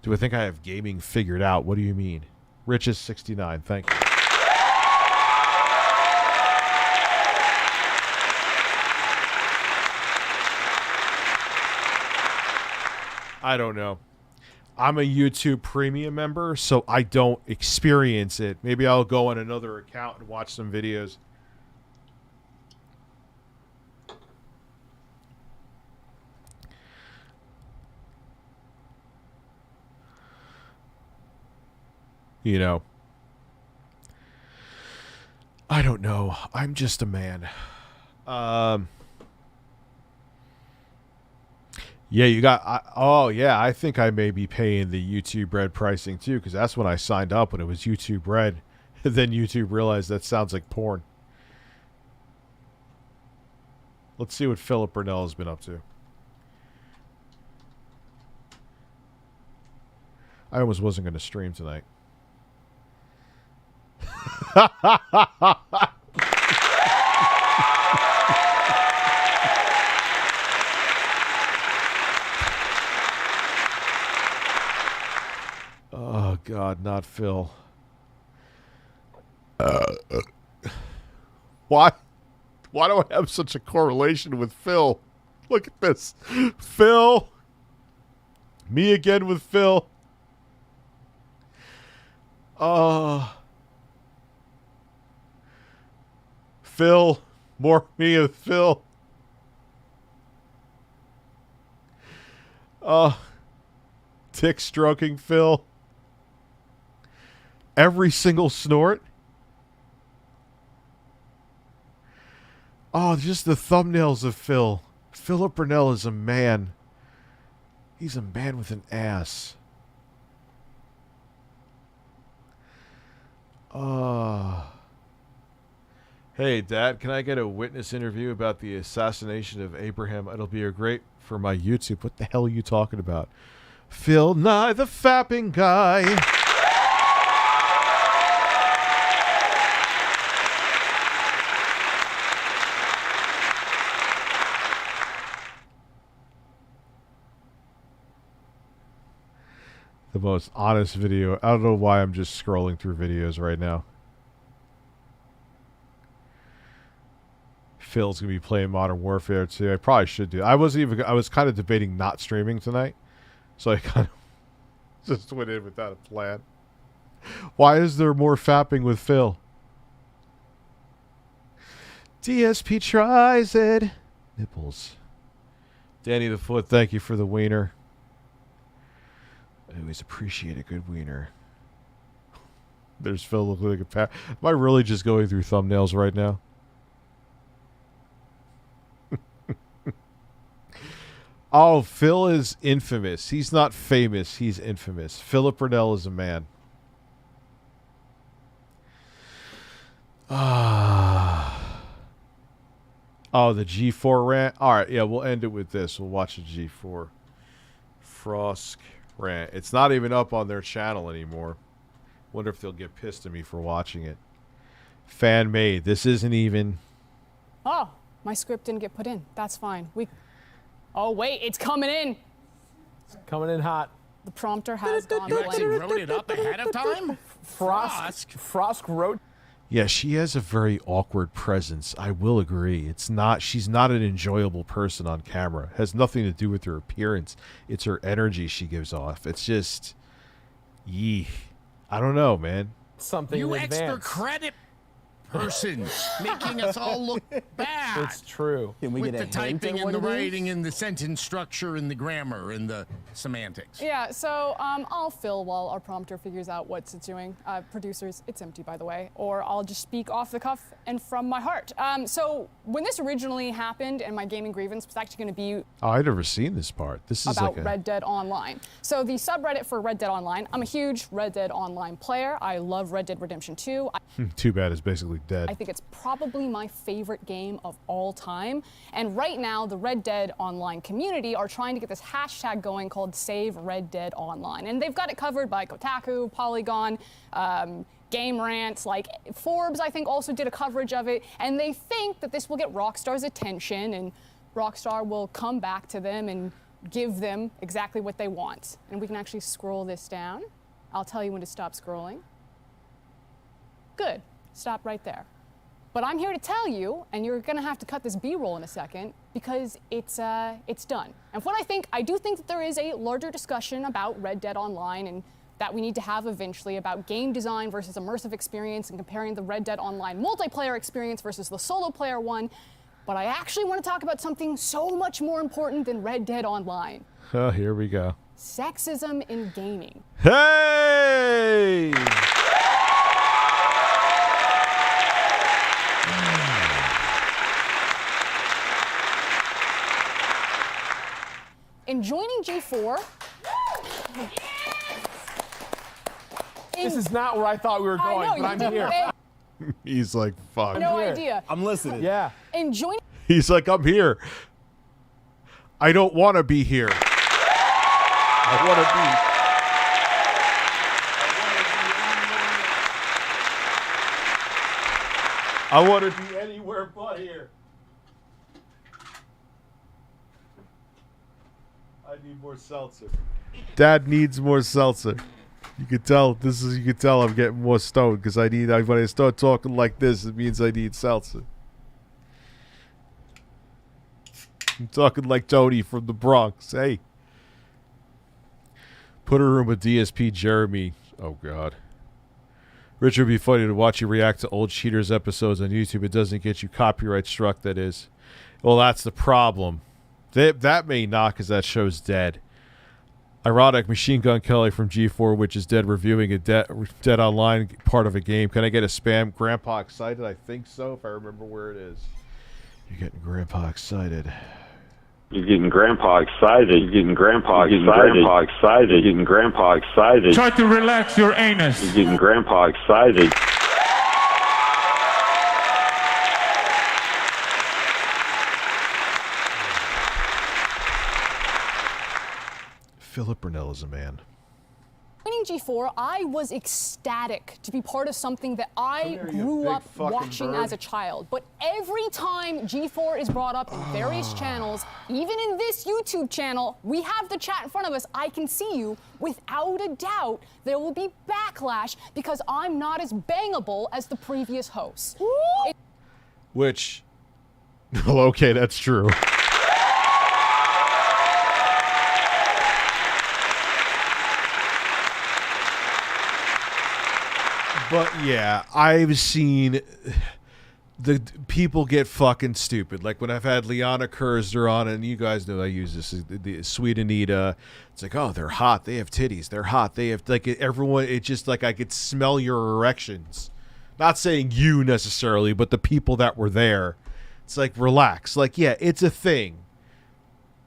Do I think I have gaming figured out? What do you mean? Rich is 69. Thank you. I don't know. I'm a YouTube Premium member, so I don't experience it. Maybe I'll go on another account and watch some videos. You know, I don't know. I'm just a man. Yeah, you got... oh, yeah, I think I may be paying the YouTube Red pricing, too, because that's when I signed up, when it was YouTube Red. Then YouTube realized that sounds like porn. Let's see what Philip Burnell has been up to. I almost wasn't going to stream tonight. Oh, God, not Phil. Why do I have such a correlation with Phil? Look at this. Phil. Me again with Phil. Phil. More me with Phil. Tick stroking Phil. Every single snort. Oh, just the thumbnails of Phil. Philip Burnell is a man. He's a man with an ass. Hey, Dad, can I get a witness interview about the assassination of Abraham? It'll be great for my YouTube. What the hell are you talking about? Phil Nye, the fapping guy. The most honest video. I don't know why I'm just scrolling through videos right now. Phil's gonna be playing Modern Warfare too. I probably should do. I was kind of debating not streaming tonight, so I kind of just went in without a plan. Why is there more fapping with Phil? DSP tries it. Nipples. Danny the Foot, thank you for the wiener. I always appreciate a good wiener. There's Phil looking like a pat. Am I really just going through thumbnails right now? Oh, Phil is infamous. He's not famous. He's infamous. Philip Burnell is a man. Oh, the G4 rant. All right, yeah, we'll end it with this. We'll watch the G4 Frosk rant. It's not even up on their channel anymore. Wonder if they'll get pissed at me for watching it. Fan made. This isn't even. Oh, my script didn't get put in. That's fine. Oh, wait, it's coming in. Coming in hot. The prompter has gone You actually blank. wrote it up ahead of time? Frosk wrote. Yeah, she has a very awkward presence. I will agree. She's not an enjoyable person on camera. It has nothing to do with her appearance. It's her energy she gives off. It's just, yee. I don't know, man. Something You in extra advance. credit person, making us all look bad. It's true. Can with the typing and the writing and the sentence structure and the grammar and the semantics. Yeah, so I'll fill while our prompter figures out what it's doing. Producers, it's empty, by the way. Or I'll just speak off the cuff and from my heart. So when this originally happened, and my gaming grievance was actually going to be Oh, I've never seen this part. This is about like Red Dead Online. So the subreddit for Red Dead Online, I'm a huge Red Dead Online player. I love Red Dead Redemption 2. Too bad it's basically dead. I think it's probably my favorite game of all time. And right now, the Red Dead Online community are trying to get this hashtag going called Save Red Dead Online. And they've got it covered by Kotaku, Polygon, Game Rants, like Forbes, I think, also did a coverage of it. And they think that this will get Rockstar's attention and Rockstar will come back to them and give them exactly what they want. And we can actually scroll this down. I'll tell you when to stop scrolling. Good. Stop right there. But I'm here to tell you, and you're gonna have to cut this B-roll in a second, because it's done. And what I do think that there is a larger discussion about Red Dead Online and that we need to have eventually about game design versus immersive experience and comparing the Red Dead Online multiplayer experience versus the solo player one. But I actually want to talk about something so much more important than Red Dead Online. Oh, here we go. Sexism in gaming. Hey! In joining G4, This is not where I thought we were going, but I'm here. He's like, fuck. No idea. I'm listening. Yeah. In joining. He's like, I'm here. I don't want to be here. I want to be. I want to be anywhere but here. I need more seltzer. Dad needs more seltzer. You can tell I'm getting more stoned because when I start talking like this, it means I need seltzer. I'm talking like Tony from the Bronx. Hey. Put her room with DSP Jeremy. Oh, God. Richard, would be funny to watch you react to old Cheaters episodes on YouTube. It doesn't get you copyright struck, that is. Well, that's the problem. That may not, because that show's dead. Ironic, Machine Gun Kelly from G4, which is dead, reviewing a Dead Online part of a game. Can I get a spam? Grandpa excited? I think so, if I remember where it is. You're getting Grandpa excited. You're getting Grandpa excited. You're getting Grandpa excited. Grandpa excited. You're getting Grandpa excited. Try to relax your anus. You're getting Grandpa excited. Philip Burnell is a man. Joining G4, I was ecstatic to be part of something that I grew up watching as a child. But every time G4 is brought up in various channels, even in this YouTube channel, we have the chat in front of us. I can see you. Without a doubt, there will be backlash because I'm not as bangable as the previous host. Which, well, okay, that's true. But yeah, I've seen the people get fucking stupid. Like when I've had Liana Kurzner on, and you guys know I use this, the Sweet Anita. It's like, oh, they're hot. They have titties. They're hot. They have, like, everyone. It's just like I could smell your erections. Not saying you necessarily, but the people that were there. It's like, relax. Like, yeah, it's a thing.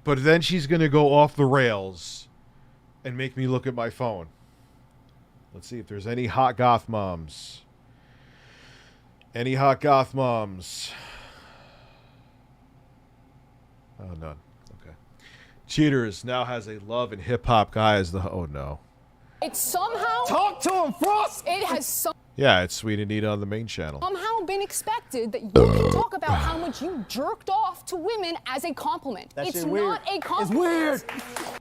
But then she's going to go off the rails and make me look at my phone. Let's see if there's any hot goth moms. Any hot goth moms? Oh, none. Okay. Cheaters now has a love and hip hop guy as the. Oh no. It's somehow. Talk to him, Frost! It has Yeah, it's Sweet Anita on the main channel. somehow been expected that you can talk about how much you jerked off to women as a compliment. That It's shit not weird. a compliment. It's weird.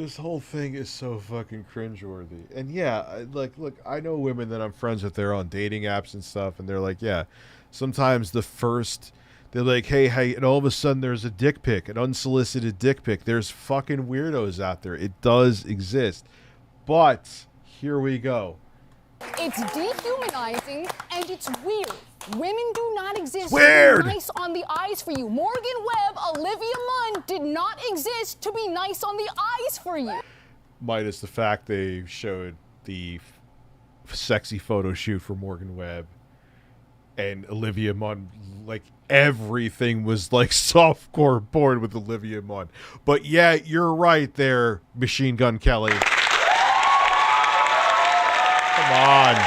This whole thing is so fucking cringeworthy. And yeah, look, I know women that I'm friends with. They're on dating apps and stuff, and they're like, yeah, sometimes they're like, hey, and all of a sudden there's a dick pic, an unsolicited dick pic. There's fucking weirdos out there. It does exist. But here we go. It's dehumanizing and it's weird. Women do not exist Weird. to be nice on the eyes for you. Morgan Webb, Olivia Munn did not exist to be nice on the eyes for you. Minus the fact they showed the sexy photo shoot for Morgan Webb and Olivia Munn, like everything was like softcore porn with Olivia Munn. But yeah, you're right there, Machine Gun Kelly. Come on.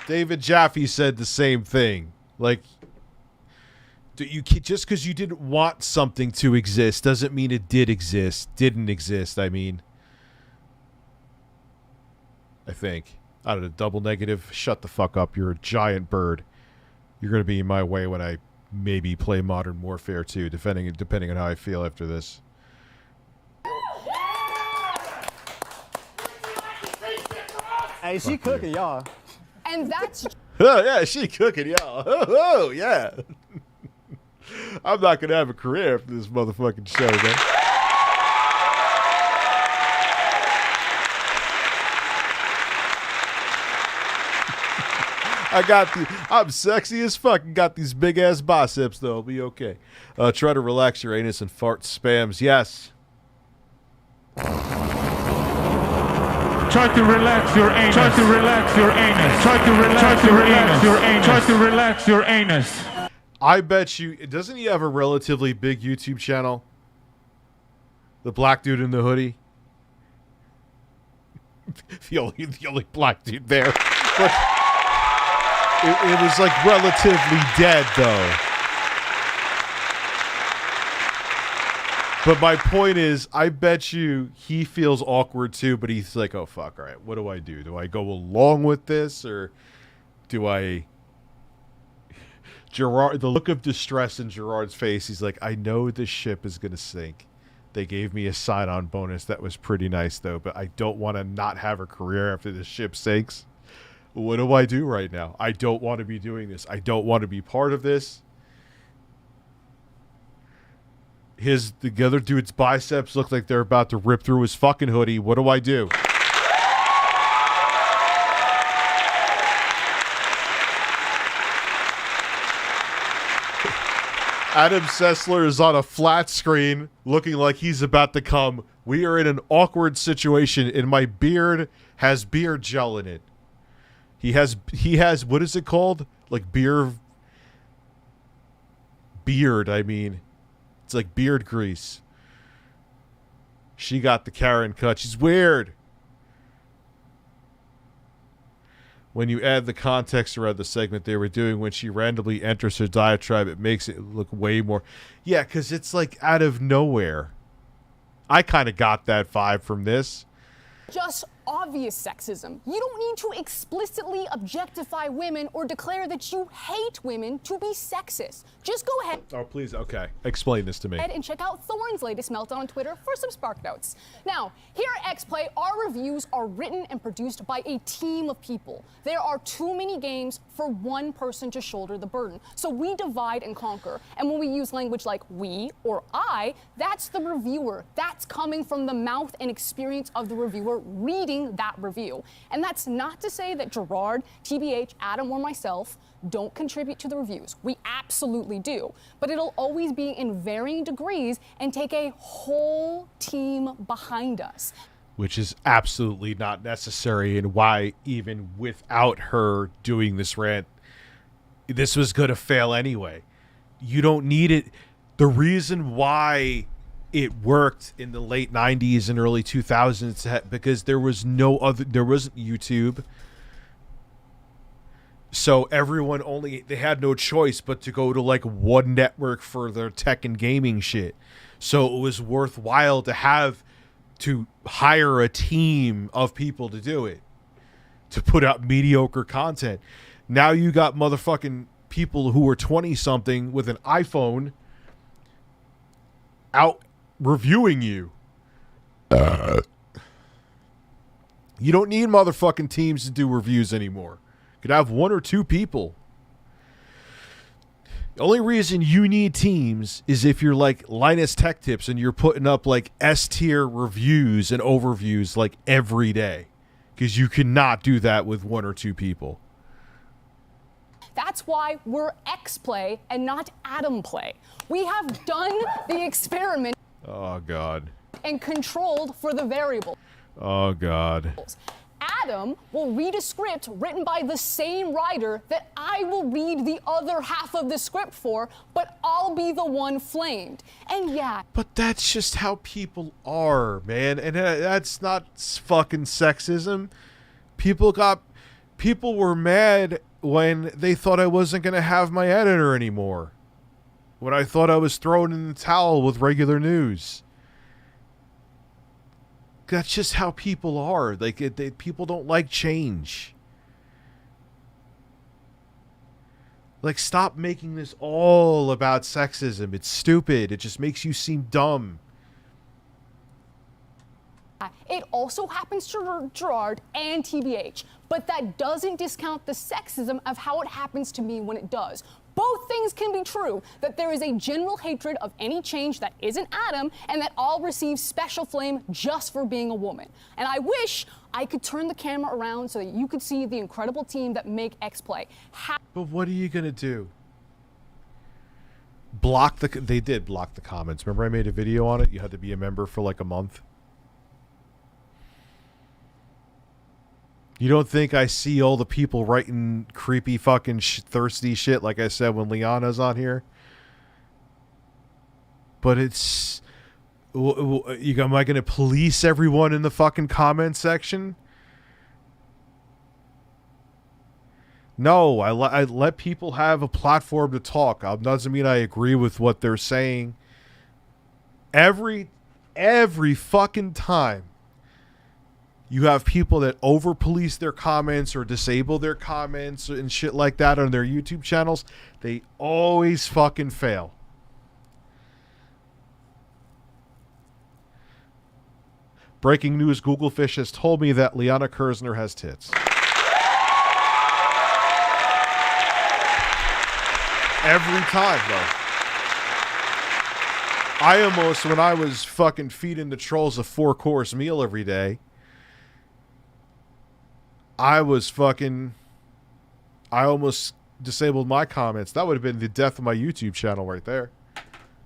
David Jaffe said the same thing. Like, just because you didn't want something to exist doesn't mean it didn't exist, I mean. I think. I don't know, double negative. Shut the fuck up. You're a giant bird. You're going to be in my way when I maybe play Modern Warfare 2, depending on how I feel after this. Hey, she cooking, y'all. And that's... Oh, yeah, she cooking, y'all. Oh, yeah. I'm not going to have a career after this motherfucking show, man. I'm sexy as fuck and got these big ass biceps though. I'll be okay. Try to relax your anus and fart spams. Yes. Try to relax your anus. Try to relax your anus. Try to relax your anus. Try to relax your anus. I bet you. Doesn't he have a relatively big YouTube channel? The black dude in the hoodie. the only black dude there. But it was like relatively dead though. But my point is, I bet you he feels awkward too, but he's like, oh, fuck, all right, what do I do? Do I go along with this, or do I... Gerard, the look of distress in Gerard's face, he's like, I know this ship is going to sink. They gave me a sign-on bonus that was pretty nice, though, but I don't want to not have a career after the ship sinks. What do I do right now? I don't want to be doing this. I don't want to be part of this. The other dude's biceps look like they're about to rip through his fucking hoodie. What do I do? Adam Sessler is on a flat screen looking like he's about to come. We are in an awkward situation, and my beard has beard gel in it. He has, what is it called? Like beard, I mean. It's like beard grease. She got the Karen cut. She's weird. When you add the context around the segment they were doing when she randomly enters her diatribe, it makes it look way more... Yeah, because it's like out of nowhere. I kind of got that vibe from this. Just obvious sexism. You don't need to explicitly objectify women or declare that you hate women to be sexist. Just go ahead. Oh, please. Okay. Explain this to me. And check out Thorne's latest meltdown on Twitter for some spark notes. Now, here at XPlay, our reviews are written and produced by a team of people. There are too many games for one person to shoulder the burden. So we divide and conquer. And when we use language like we or I, that's the reviewer. That's coming from the mouth and experience of the reviewer reading that review. And that's not to say that Gerard, TBH, Adam, or myself don't contribute to the reviews. We absolutely do. But it'll always be in varying degrees and take a whole team behind us. Which is absolutely not necessary, and why even without her doing this rant, this was going to fail anyway. You don't need it. The reason why it worked in the late 90s and early 2000s because there wasn't YouTube. So everyone they had no choice but to go to like one network for their tech and gaming shit. So it was worthwhile to hire a team of people to do it, to put out mediocre content. Now you got motherfucking people who are 20 something with an iPhone out reviewing you. You don't need motherfucking teams to do reviews anymore. You could have 1 or 2 people. The only reason you need teams is if you're like Linus Tech Tips and you're putting up like S-tier reviews and overviews like every day. Because you cannot do that with 1 or 2 people. That's why we're X-Play and not Atom Play. We have done the experiment Oh, God. and controlled for the variable. Oh, God. Adam will read a script written by the same writer that I will read the other half of the script for, but I'll be the one flamed. And yeah. But that's just how people are, man. And that's not fucking sexism. People were mad when they thought I wasn't going to have my editor anymore. When I thought I was thrown in the towel with regular news. That's just how people are. Like, people don't like change. Like, stop making this all about sexism. It's stupid. It just makes you seem dumb. It also happens to Gerard and TBH, but that doesn't discount the sexism of how it happens to me when it does. Both things can be true, that there is a general hatred of any change that isn't Adam, and that I'll receive special flame just for being a woman. And I wish I could turn the camera around so that you could see the incredible team that make X-Play. But what are you going to do? They did block the comments. Remember I made a video on it? You had to be a member for like a month. You don't think I see all the people writing creepy fucking thirsty shit like I said when Liana's on here? But it's... am I going to police everyone in the fucking comment section? No, I let people have a platform to talk. Doesn't mean I agree with what they're saying. Every fucking time you have people that over-police their comments or disable their comments and shit like that on their YouTube channels, they always fucking fail. Breaking news, Google Fish has told me that Liana Kersner has tits. Every time, though. When I was fucking feeding the trolls a 4-course meal every day, I almost disabled my comments. That would have been the death of my YouTube channel right there.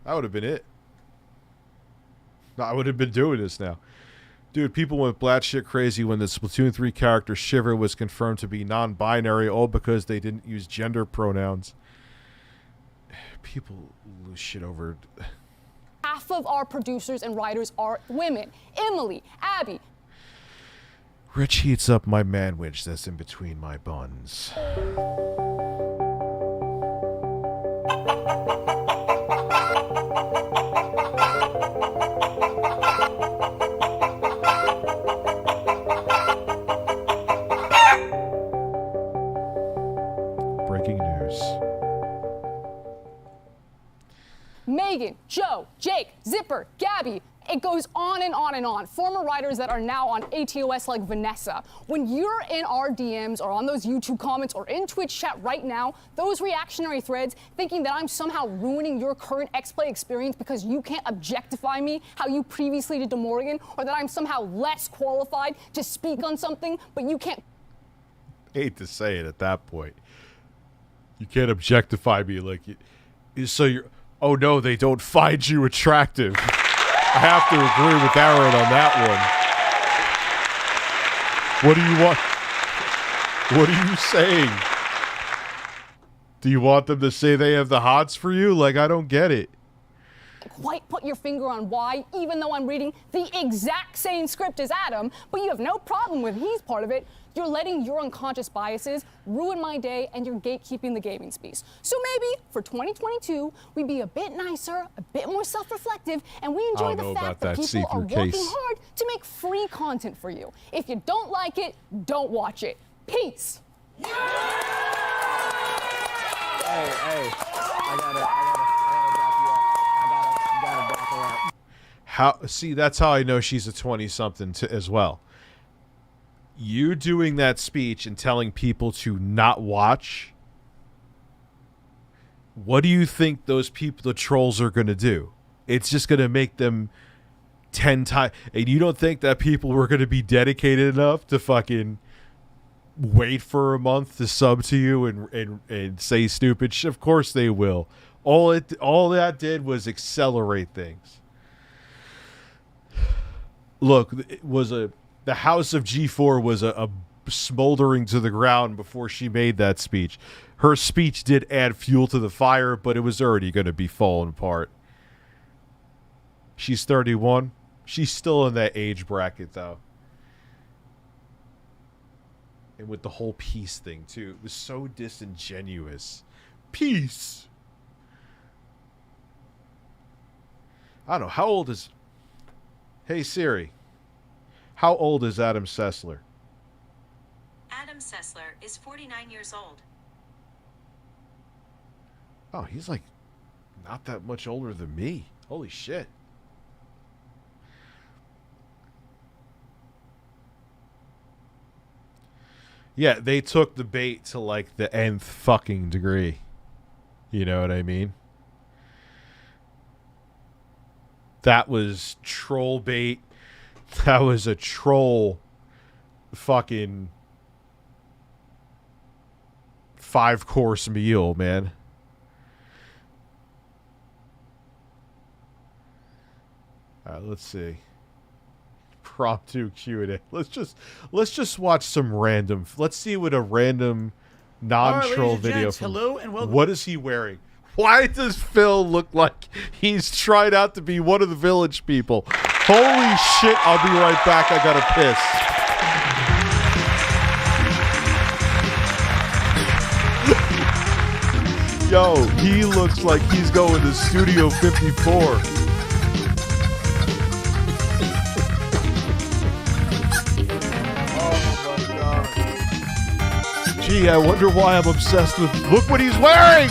That would have been it. I would have been doing this now. Dude, people went batshit crazy when the Splatoon 3 character Shiver was confirmed to be non-binary, all because they didn't use gender pronouns. People lose shit over... Half of our producers and writers are women. Emily, Abby. Rich heats up my manwich that's in between my buns. Breaking news. Megan, Joe, Jake, Zipper, Gabby. It goes on and on and on. Former writers that are now on ATOS like Vanessa. When you're in our DMs or on those YouTube comments or in Twitch chat right now, those reactionary threads thinking that I'm somehow ruining your current X-Play experience because you can't objectify me how you previously did to Morgan, or that I'm somehow less qualified to speak on something, but you can't... Hate to say it at that point. You can't objectify me like... So you're... Oh no, they don't find you attractive. I have to agree with Aaron on that one. What do you want? What are you saying? Do you want them to say they have the hots for you? Like, I don't get it. Quite put your finger on why, even though I'm reading the exact same script as Adam, but you have no problem with he's part of it. You're letting your unconscious biases ruin my day, and you're gatekeeping the gaming space. So maybe for 2022, we be a bit nicer, a bit more self-reflective, and we enjoy the fact that people are working hard to make free content for you. If you don't like it, don't watch it. Peace. Hey, I gotta back her up. That's how I know she's a 20-something as well. You doing that speech and telling people to not watch. What do you think those people, the trolls, are going to do? It's just going to make them 10 times. And you don't think that people were going to be dedicated enough to fucking wait for a month to sub to you and say stupid shit? Of course they will. All that did was accelerate things. Look, the House of G4 was a smoldering to the ground before she made that speech. Her speech did add fuel to the fire, but it was already going to be falling apart. She's 31. She's still in that age bracket, though. And with the whole peace thing, too. It was so disingenuous. Peace. I don't know. How old is... Hey, Siri. How old is Adam Sessler? Adam Sessler is 49 years old. Oh, he's like not that much older than me. Holy shit. Yeah, they took the bait to like the nth fucking degree. You know what I mean? That was troll bait. That was a troll fucking 5-course meal, man. Let's see. Prompt 2 Q&A. Let's just watch some random. Let's see what a random non-troll video. Hello and welcome. What is he wearing? Why does Phil look like he's tried out to be one of the village people? Holy shit, I'll be right back. I gotta piss. Yo, he looks like he's going to Studio 54. Gee, I wonder why I'm obsessed with... Look what he's wearing!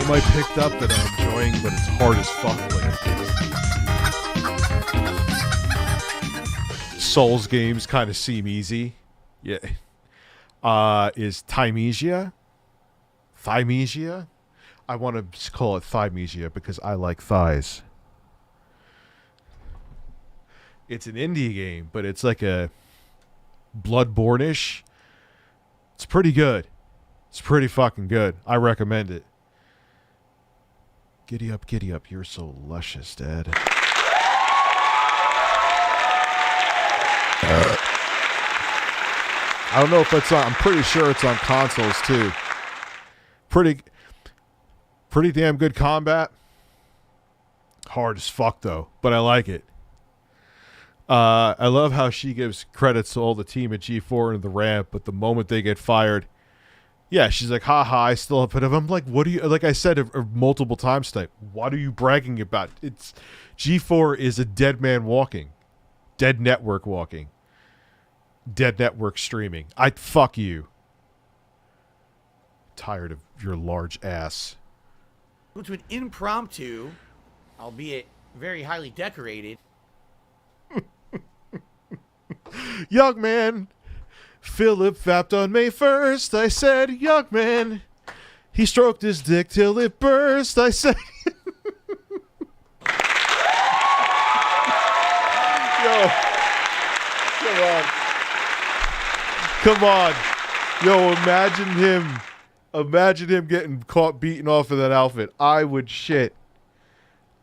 I picked up that I'm enjoying, but it's hard as fuck. Like Souls games kind of seem easy. Yeah. Is Thymesia? Thymesia? I want to call it Thymesia because I like thighs. It's an indie game, but it's like a Bloodborne-ish. It's pretty good. It's pretty fucking good. I recommend it. Giddy up, you're so luscious, Dad. I don't know if it's on, I'm pretty sure it's on consoles too. Pretty damn good combat. Hard as fuck though, but I like it. I love how she gives credits to all the team at G4 and the ramp, but the moment they get fired, yeah, she's like, haha, I still have it. I'm like, what do you, like I said multiple times tonight, what are you bragging about? It's G4 is a dead man walking. Dead network walking. Dead network streaming. Fuck you. tired of your large ass. Go to an impromptu, albeit very highly decorated. Young man, Philip fapped on May 1st. I said, young man, he stroked his dick till it burst. I said, yo, come on. Yo, imagine him getting caught beating off of that outfit. I would shit.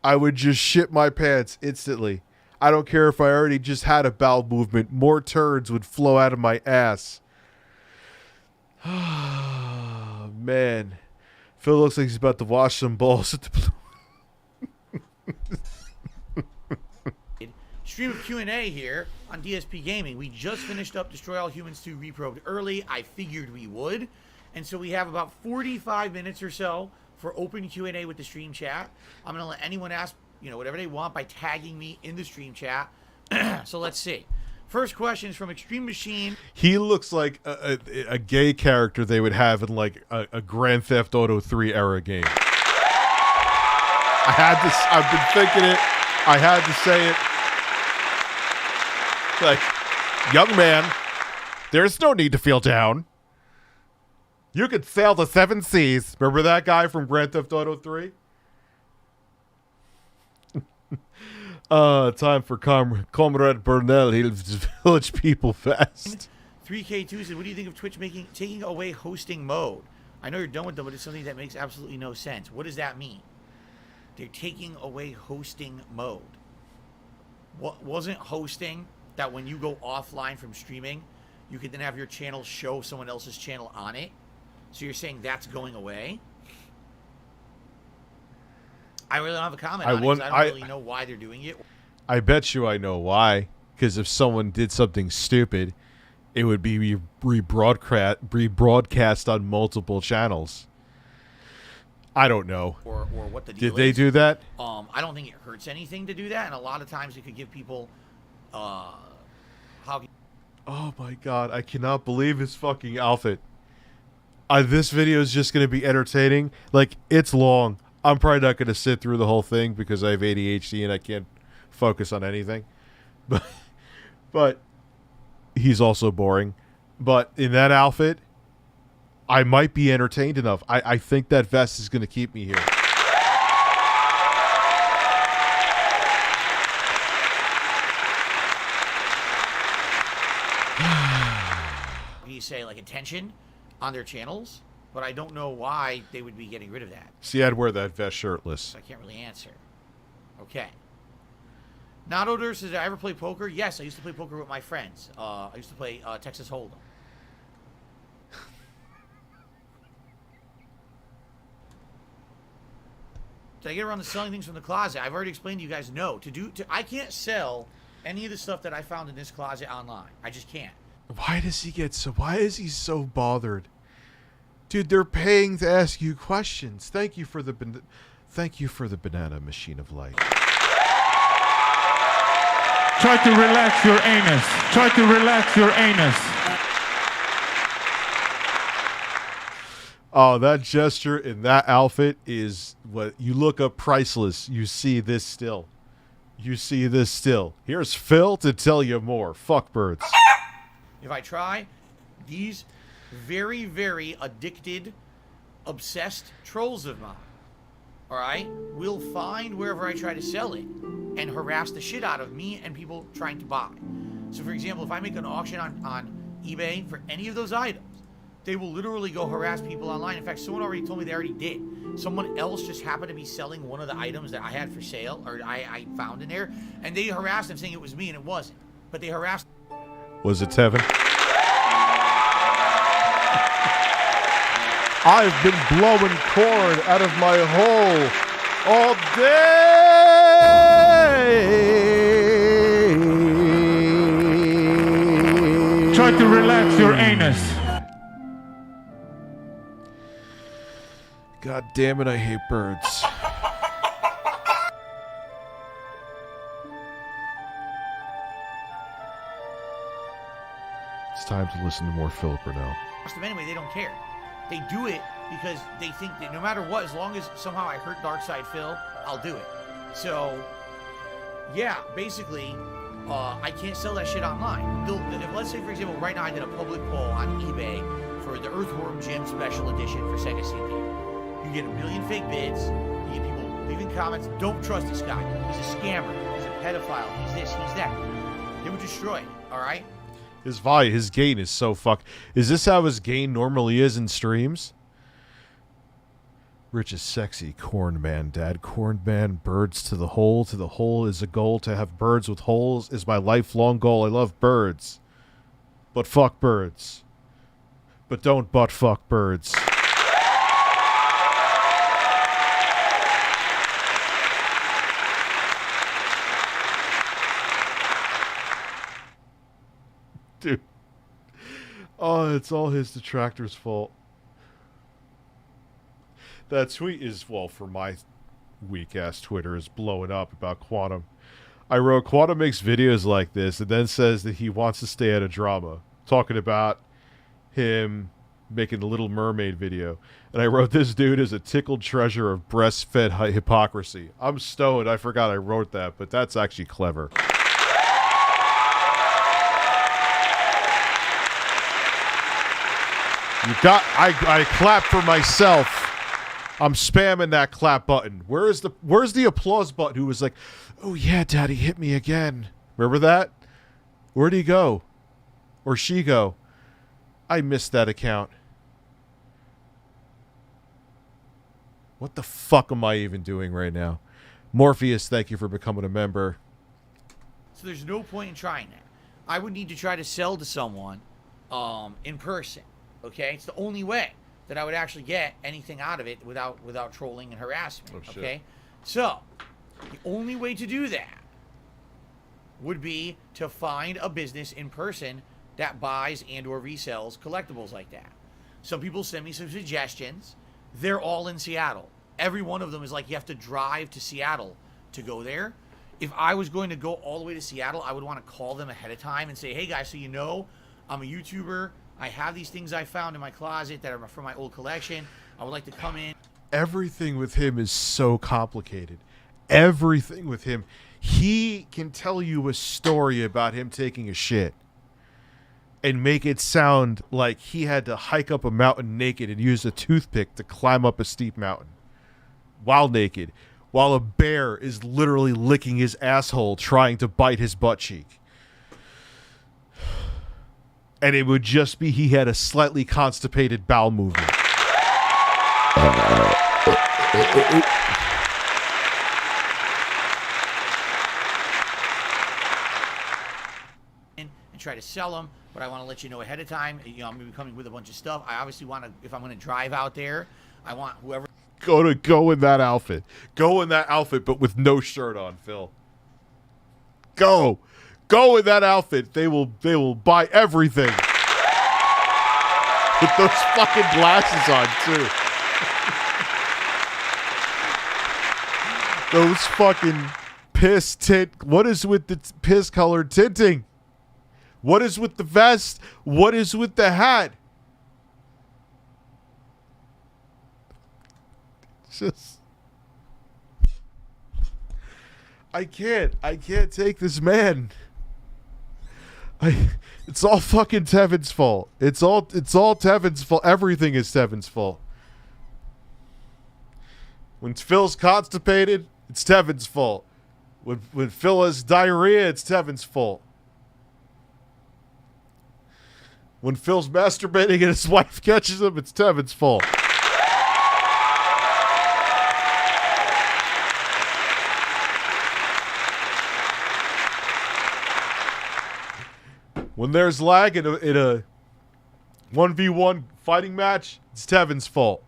I would just shit my pants instantly. I don't care if I already just had a bowel movement. More turds would flow out of my ass. Man. Phil looks like he's about to wash some balls at the Stream of Q&A here on DSP Gaming. We just finished up Destroy All Humans 2 Reprobed early. I figured we would. And so we have about 45 minutes or so for open Q&A with the stream chat. I'm going to let anyone ask, whatever they want by tagging me in the stream chat. So let's see. First question is from Extreme Machine. He looks like a gay character they would have in like a Grand Theft Auto 3 era game. I've been thinking it. I had to say it. Like, young man, there's no need to feel down. You could sail the 7 seas. Remember that guy from Grand Theft Auto 3? Time for Comrade Burnell. He lives village people fast. 3K2 said, what do you think of Twitch taking away hosting mode? I know you're done with them, but it's something that makes absolutely no sense. What does that mean? They're taking away hosting mode. What wasn't hosting that when you go offline from streaming, you could then have your channel show someone else's channel on it? So you're saying that's going away? I really don't have a comment on it because I don't really know why they're doing it. I bet you I know why. Because if someone did something stupid, it would be rebroadcast on multiple channels. I don't know. Or what the deal Did they is. do that? I don't think it hurts anything to do that, and a lot of times it could give people Oh my god, I cannot believe his fucking outfit. This video is just going to be entertaining. Like, it's long. I'm probably not going to sit through the whole thing because I have ADHD and I can't focus on anything. But he's also boring. But in that outfit, I might be entertained enough. I think that vest is going to keep me here. you say like attention on their channels, but I don't know why they would be getting rid of that. See, I'd wear that vest shirtless. So I can't really answer. Okay. Nadoder says, did I ever play poker? Yes, I used to play poker with my friends. I used to play Texas Hold'em. Did I get around to selling things from the closet? I've already explained to you guys, no. I can't sell any of the stuff that I found in this closet online. I just can't. Why is he so bothered? Dude, they're paying to ask you questions. Thank you for the banana machine of light. Try to relax your anus. Try to relax your anus. Oh, that gesture in that outfit is what you look up priceless. You see this still. You see this still. Here's Phil to tell you more. Fuck birds. If I try, these very, very addicted, obsessed trolls of mine, all right, will find wherever I try to sell it and harass the shit out of me and people trying to buy. So, for example, if I make an auction on eBay for any of those items, they will literally go harass people online. In fact, someone already told me they already did. Someone else just happened to be selling one of the items that I had for sale, or I found in there, and they harassed them saying it was me, and it wasn't. But they harassed... Was it Tevin? I've been blowing corn out of my hole all day. Try to relax your anus. God damn it, I hate birds. It's time to listen to more Philip Burnell. them anyway, they don't care. They do it because they think that no matter what, as long as somehow I hurt Darkside Phil, I'll do it. So, yeah, basically, I can't sell that shit online. If, let's say, for example, right now I did a public poll on eBay for the Earthworm Jim Special Edition for Sega CD. You get 1 million fake bids. You get people leaving comments. Don't trust this guy. He's a scammer. He's a pedophile. He's this. He's that. They were destroyed. All right. His gain is so fuck. Is this how his gain normally is in streams? Rich is sexy. Corn man, dad. Corn man. Birds to the hole. To the hole is a goal. To have birds with holes is my lifelong goal. I love birds, but fuck birds. But don't butt fuck birds. Dude. Oh, it's all his detractors' fault. That tweet is, well, for my weak-ass Twitter, is blowing up about Quantum. I wrote, Quantum makes videos like this and then says that he wants to stay out of drama. Talking about him making the Little Mermaid video. And I wrote, this dude is a tickled treasure of breastfed hypocrisy. I'm stoned. I forgot I wrote that, but that's actually clever. I clap for myself. I'm spamming that clap button. Where's the applause button? Who was like, oh yeah, daddy hit me again. Remember that? Where'd he go? Or she go? I missed that account. What the fuck am I even doing right now? Morpheus, thank you for becoming a member. So there's no point in trying that. I would need to try to sell to someone in person. Okay, it's the only way that I would actually get anything out of it without trolling and harassment. Oh, shit. Okay, so the only way to do that would be to find a business in person that buys and or resells collectibles like that. Some people send me some suggestions. They're all in Seattle. Every one of them is like you have to drive to Seattle to go there. If I was going to go all the way to Seattle, I would want to call them ahead of time and say, hey guys, so you know, I'm a YouTuber. I have these things I found in my closet that are from my old collection. I would like to come in. Everything with him is so complicated. Everything with him. He can tell you a story about him taking a shit and make it sound like he had to hike up a mountain naked and use a toothpick to climb up a steep mountain while naked, while a bear is literally licking his asshole trying to bite his butt cheek. And it would just be he had a slightly constipated bowel movement. And try to sell them, but I want to let you know ahead of time. You know, I'm going to be coming with a bunch of stuff. I obviously want to, if I'm going to drive out there, I want whoever. Go in that outfit. Go in that outfit, but with no shirt on, Phil. Go in that outfit. They will buy everything. With those fucking glasses on too. Those fucking piss tint. What is with the piss colored tinting? What is with the vest? What is with the hat? Just I can't take this man. It's all fucking Tevin's fault. It's all Tevin's fault. Everything is Tevin's fault. When Phil's constipated, it's Tevin's fault. When Phil has diarrhea, it's Tevin's fault. When Phil's masturbating and his wife catches him, it's Tevin's fault. When there's lag in a 1v1 fighting match, it's Tevin's fault.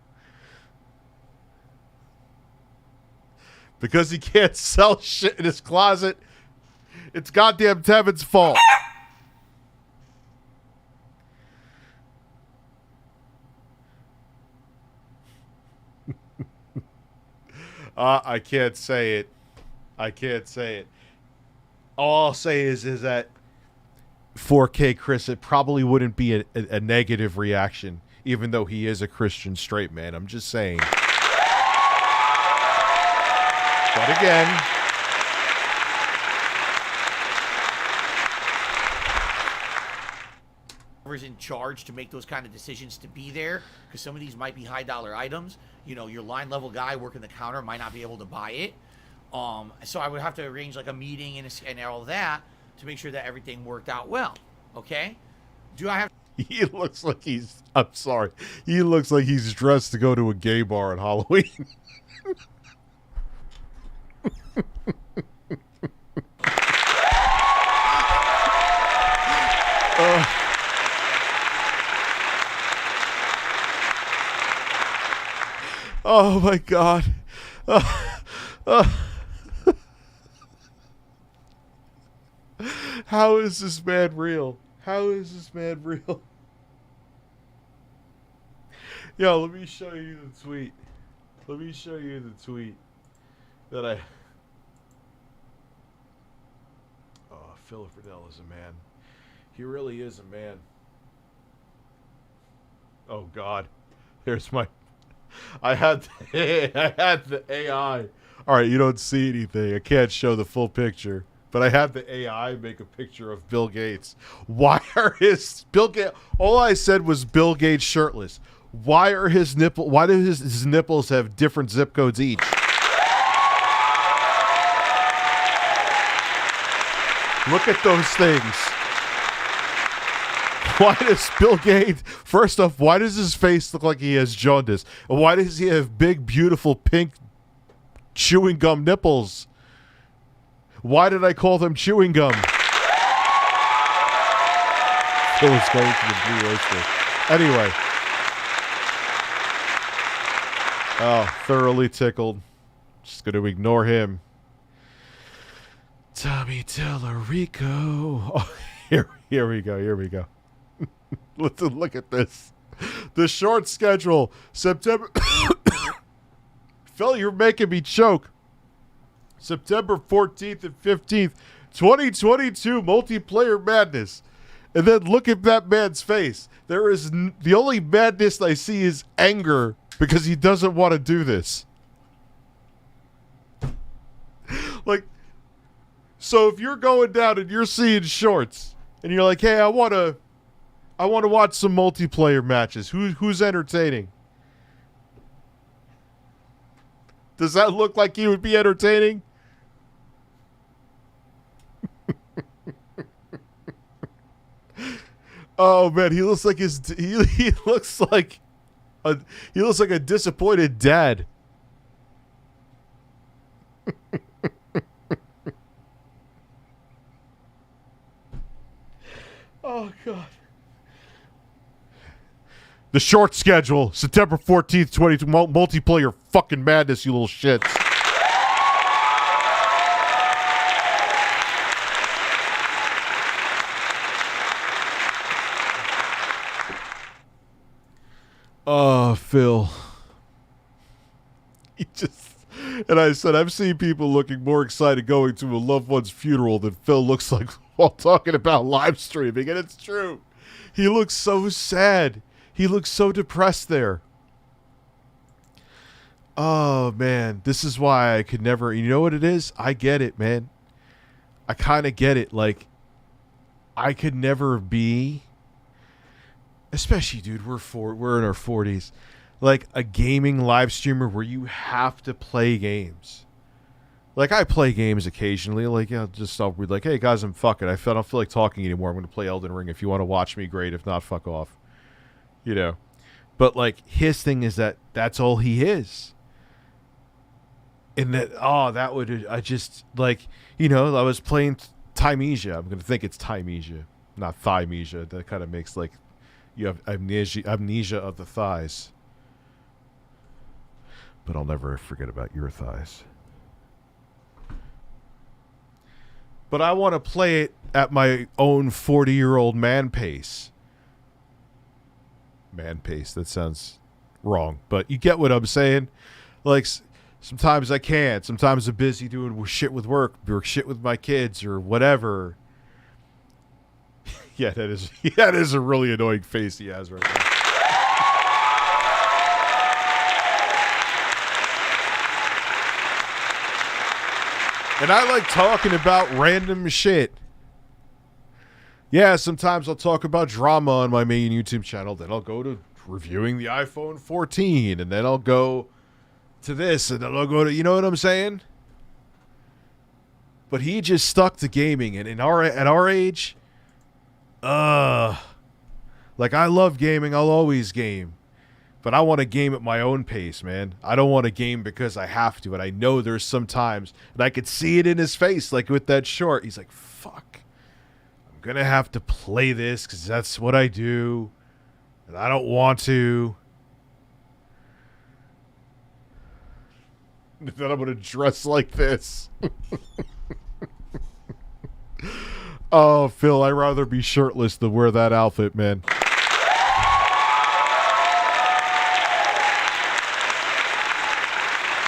Because he can't sell shit in his closet, it's goddamn Tevin's fault. I can't say it. I can't say it. All I'll say is that 4K Chris, it probably wouldn't be a negative reaction even though he is a Christian straight man. I'm just saying. But again, whoever's in charge to make those kind of decisions to be there, because some of these might be high dollar items. You know, your line level guy working the counter might not be able to buy it. So I would have to arrange like a meeting and all that to make sure that everything worked out well. Okay? Do I have? he looks like he's. I'm sorry. He looks like he's dressed to go to a gay bar on Halloween. Oh my God. How is this man real? How is this man real? Yo, let me show you the tweet. Let me show you the tweet that I... Oh, Philip Riddell is a man. He really is a man. Oh God. There's my... I had the AI. All right, you don't see anything. I can't show the full picture, but I had the AI make a picture of Bill Gates. Why are his Bill Gates? All I said was Bill Gates shirtless. Why are his nipple? Why do his nipples have different zip codes each? Look at those things. Why does Bill Gates, first off, why does his face look like he has jaundice? And why does he have big, beautiful, pink chewing gum nipples? Why did I call them chewing gum? Phil is going to the Blue Oyster. Anyway. Oh, thoroughly tickled. Just going to ignore him. Tommy Tellerico. Oh, here we go. Here we go. Listen, look at this. The short schedule. September. Phil, you're making me choke. September 14th and 15th, 2022 multiplayer madness. And then look at that man's face. There is the only madness I see is anger because he doesn't want to do this. Like, so if you're going down and you're seeing shorts and you're like, hey, I want to watch some multiplayer matches. Who's entertaining? Does that look like he would be entertaining? Oh man, he looks like he looks like a disappointed dad. Oh God. The short schedule, September 14th, 22 multiplayer fucking madness, you little shits. Oh, Phil. He just... And I said, I've seen people looking more excited going to a loved one's funeral than Phil looks like while talking about live streaming, and it's true. He looks so sad. He looks so depressed there. Oh, man. This is why I could never... You know what it is? I get it, man. I kind of get it. Like, I could never be... Especially, dude, we're in our 40s. Like, a gaming live streamer where you have to play games. Like, I play games occasionally. Like, I'll be like, hey, guys, I'm fucking. I don't feel like talking anymore. I'm going to play Elden Ring. If you want to watch me, great. If not, fuck off. You know. But, like, his thing is that that's all he is. And that, that would, I just, like, you know, I was playing Thymesia. I'm going to think it's Thymesia, not Thymesia. That kind of makes, like, you have amnesia of the thighs. But I'll never forget about your thighs. But I want to play it at my own 40-year-old man pace. Man pace, that sounds wrong. But you get what I'm saying? Like, sometimes I can't. Sometimes I'm busy doing shit with work or shit with my kids or whatever. Yeah, that is a really annoying face he has right now. And I like talking about random shit. Yeah, sometimes I'll talk about drama on my main YouTube channel. Then I'll go to reviewing the iPhone 14. And then I'll go to this. And then I'll go to... You know what I'm saying? But he just stuck to gaming. And at our age... Like, I love gaming. I'll always game. But I want to game at my own pace, man. I don't want to game because I have to. And I know there's some times... And I could see it in his face, like with that short. He's like, fuck. I'm going to have to play this because that's what I do. And I don't want to. Then I'm going to dress like this. Oh, Phil, I'd rather be shirtless than wear that outfit, man.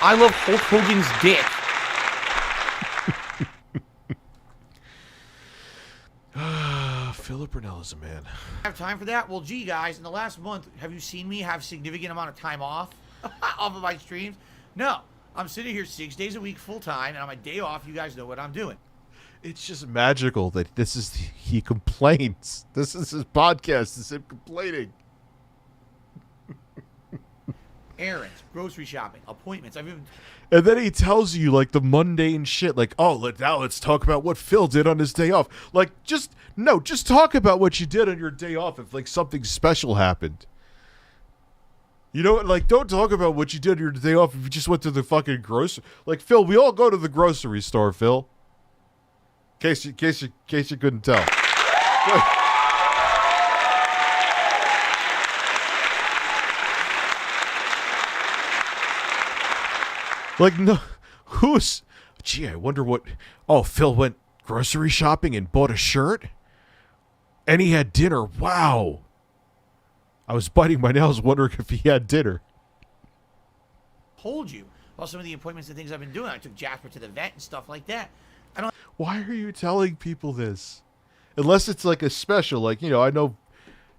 I love Hulk Hogan's dick. Philip Burnell is a man. Have time for that? Well, gee, guys, in the last month, have you seen me have significant amount of time off of my streams? No. I'm sitting here 6 days a week full time, and on my day off, you guys know what I'm doing. It's just magical that he complains. This is his podcast. It's him complaining. Errands, grocery shopping, appointments. And then he tells you, like, the mundane shit. Like, oh, now let's talk about what Phil did on his day off. Like, just talk about what you did on your day off if, like, something special happened. You know what? Like, don't talk about what you did on your day off if you just went to the fucking grocery. Like, Phil, we all go to the grocery store, Phil. In case you couldn't tell. Like, no, gee, I wonder what, Phil went grocery shopping and bought a shirt? And he had dinner. Wow. I was biting my nails wondering if he had dinner. Told you about some of the appointments and things I've been doing. I took Jasper to the vet and stuff like that. Why are you telling people this? Unless it's like a special, like, you know, I know,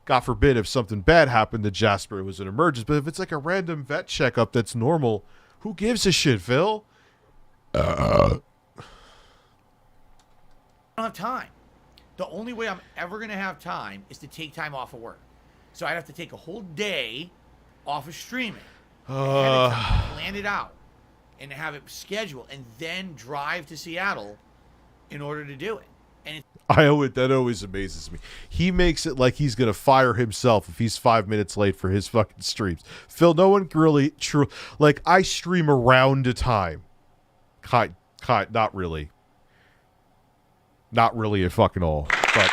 God forbid, if something bad happened to Jasper, it was an emergency. But if it's like a random vet checkup that's normal, who gives a shit, Phil? I don't have time. The only way I'm ever going to have time is to take time off of work. So I'd have to take a whole day off of streaming. Plan it out. And have it scheduled. And then drive to Seattle in order to do it. And that always amazes me. He makes it like he's going to fire himself if he's 5 minutes late for his fucking streams. Phil, no one really true. Like, I stream around a time. Not really. Not really at fucking all. But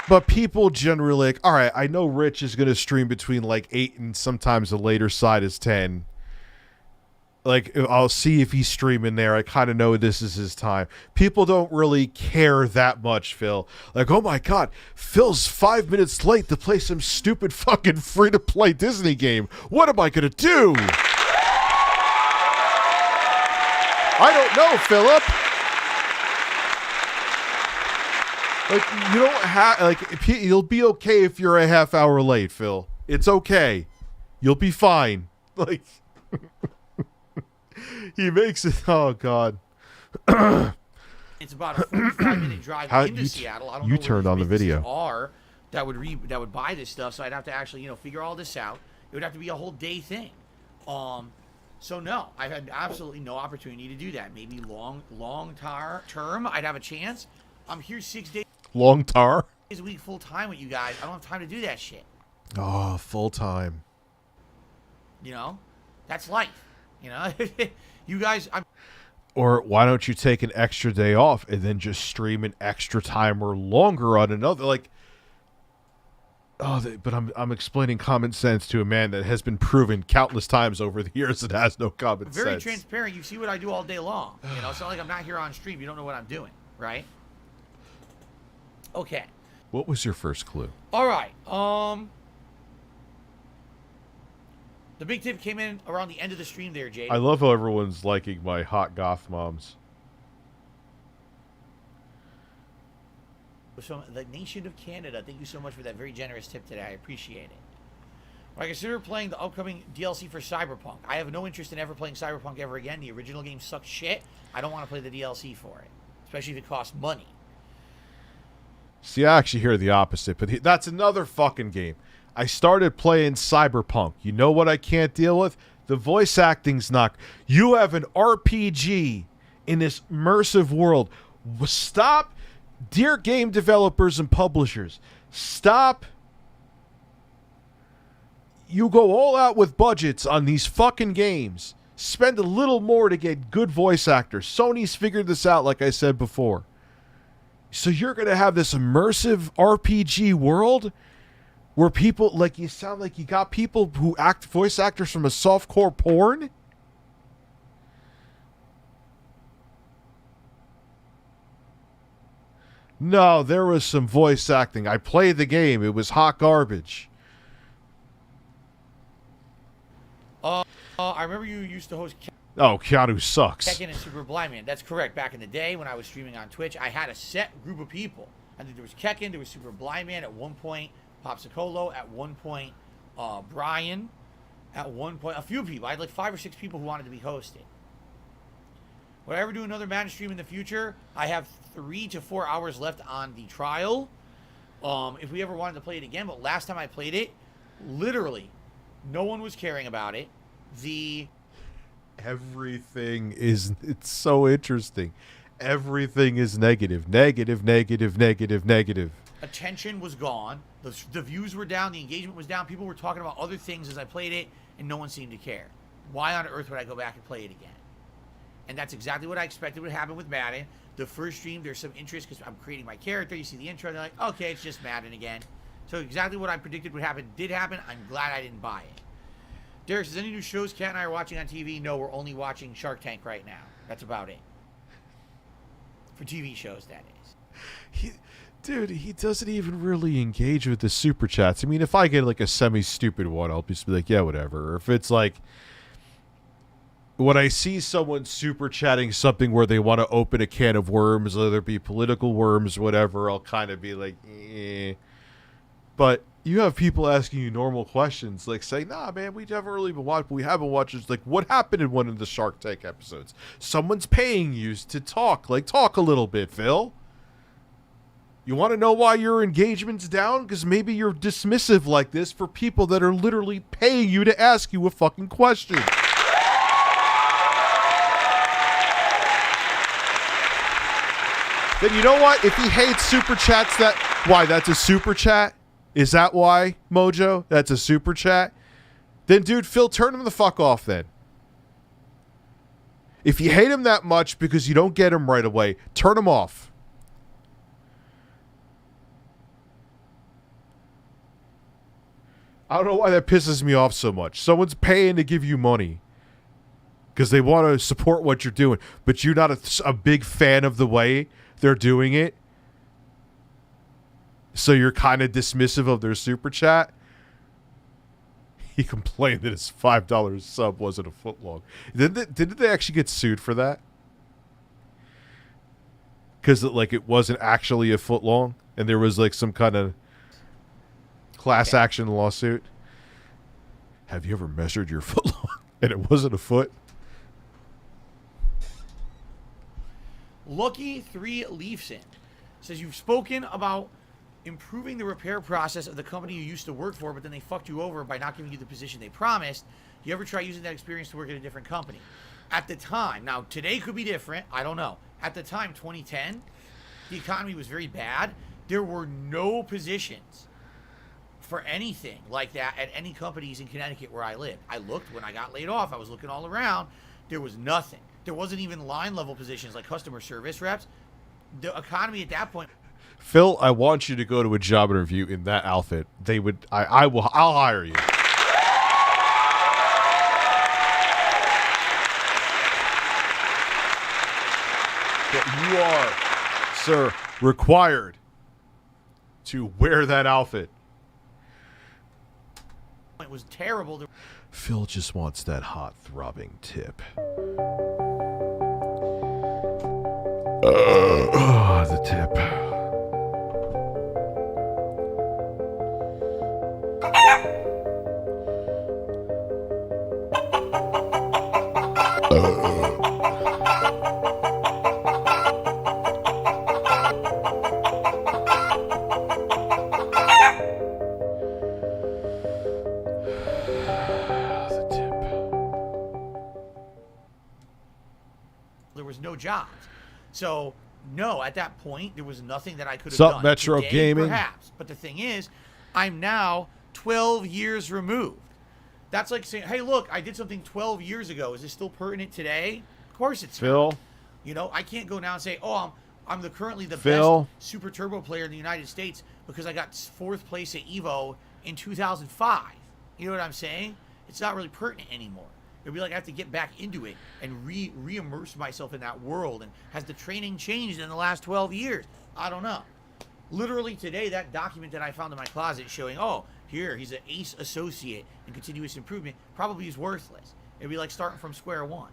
But people generally like, all right, I know Rich is going to stream between like 8 and sometimes the later side is 10. Like, I'll see if he's streaming there. I kind of know this is his time. People don't really care that much, Phil. Like, oh my God, Phil's 5 minutes late to play some stupid fucking free-to-play Disney game. What am I going to do? I don't know, Philip. Like, you don't have, like, you'll be okay if you're a half hour late, Phil. It's okay. You'll be fine. Like, he makes it, oh, God. It's about a 45-minute drive into Seattle. I don't know where turned on the video. Are that would buy this stuff, so I'd have to actually, you know, figure all this out. It would have to be a whole day thing. So no, I've had absolutely no opportunity to do that. Maybe long term, I'd have a chance. I'm here 6 days. Long tar? A week full time with you guys. I don't have time to do that shit. Oh, full time. You know, that's life. You know, you guys. Or why don't you take an extra day off and then just stream an extra time or longer on another? Like, but I'm explaining common sense to a man that has been proven countless times over the years that has no common sense. Very transparent. You see what I do all day long. You know, it's not like I'm not here on stream. You don't know what I'm doing, right? Okay. What was your first clue? All right. The big tip came in around the end of the stream there, Jay. I love how everyone's liking my hot goth moms. From the nation of Canada, thank you so much for that very generous tip today. I appreciate it. When I consider playing the upcoming DLC for Cyberpunk, I have no interest in ever playing Cyberpunk ever again. The original game sucks shit. I don't want to play the DLC for it, especially if it costs money. See, I actually hear the opposite, but that's another fucking game. I started playing Cyberpunk. You know what I can't deal with? The voice acting's not. You have an RPG in this immersive world. Stop, dear game developers and publishers. Stop. You go all out with budgets on these fucking games. Spend a little more to get good voice actors. Sony's figured this out, like I said before. So you're going to have this immersive RPG world where people, like, you sound like you got people who act voice actors from a softcore porn? No, there was some voice acting. I played the game. It was hot garbage. I remember you used to host Keanu sucks. Tekken and Super Blind Man. That's correct. Back in the day when I was streaming on Twitch, I had a set group of people. I think there was Kekken, there was Super Blind Man at one point, Popsicolo at one point, Brian at one point, a few people. I had like 5 or 6 people who wanted to be hosted. Would I ever do another Madden stream in the future? I have 3 to 4 hours left on the trial. If we ever wanted to play it again, but last time I played it, literally, no one was caring about it. Everything is, it's so interesting. Everything is negative. Negative, negative, negative, negative. Attention was gone. The views were down. The engagement was down. People were talking about other things as I played it, and no one seemed to care. Why on earth would I go back and play it again? And that's exactly what I expected would happen with Madden. The first stream, there's some interest because I'm creating my character. You see the intro, they're like, okay, it's just Madden again. So exactly what I predicted would happen did happen. I'm glad I didn't buy it. Derek, is any new shows Kat and I are watching on TV? No, we're only watching Shark Tank right now. That's about it. For TV shows, that is. Dude, he doesn't even really engage with the super chats. I mean, if I get like a semi-stupid one, I'll just be like, yeah, whatever. Or if it's like, when I see someone super chatting something where they want to open a can of worms, whether it be political worms, whatever, I'll kind of be like, eh. But you have people asking you normal questions, like saying, nah, man, we haven't really been watching, we haven't watched. It's like, what happened in one of the Shark Tank episodes? Someone's paying you to talk. Like, talk a little bit, Phil. You want to know why your engagement's down? Because maybe you're dismissive like this for people that are literally paying you to ask you a fucking question. Then you know what? If he hates super chats, that's a super chat? Is that why, Mojo? That's a super chat? Then, dude, Phil, turn him the fuck off then. If you hate him that much because you don't get him right away, turn him off. I don't know why that pisses me off so much. Someone's paying to give you money because they want to support what you're doing, but you're not a big fan of the way they're doing it. So you're kind of dismissive of their super chat. He complained that his $5 sub wasn't a foot long. Didn't they actually get sued for that? Because it wasn't actually a foot long, and there was like some kind of class action lawsuit. Have you ever measured your foot long and it wasn't a foot? Lucky 3 Leafson says you've spoken about improving the repair process of the company you used to work for, but then they fucked you over by not giving you the position they promised. Do you ever try using that experience to work at a different company? At the time, now today could be different, I don't know. At the time, 2010, the economy was very bad. There were no positions for anything like that at any companies in Connecticut where I lived. I looked when I got laid off. I was looking all around. There was nothing. There wasn't even line level positions like customer service reps. The economy at that point. Phil, I want you to go to a job interview in that outfit. I'll hire you. But you are, sir, required to wear that outfit. It was terrible. Phil just wants that hot throbbing tip. The tip. There was no jobs. So, no, at that point, there was nothing that I could have Sup, done. Metro Today, Gaming? Perhaps. But the thing is, I'm now 12 years removed. That's like saying, hey, look, I did something 12 years ago. Is this still pertinent today? Of course it's Phil? not. You know, I can't go now and say, oh, I'm currently the Phil? best Super Turbo player in the United States because I got 4th place at EVO in 2005. You know what I'm saying? It's not really pertinent anymore. It'd be like I have to get back into it and re-immerse myself in that world. And has the training changed in the last 12 years? I don't know. Literally today, that document that I found in my closet showing, oh, here, he's an ace associate in continuous improvement, probably is worthless. It'd be like starting from square one.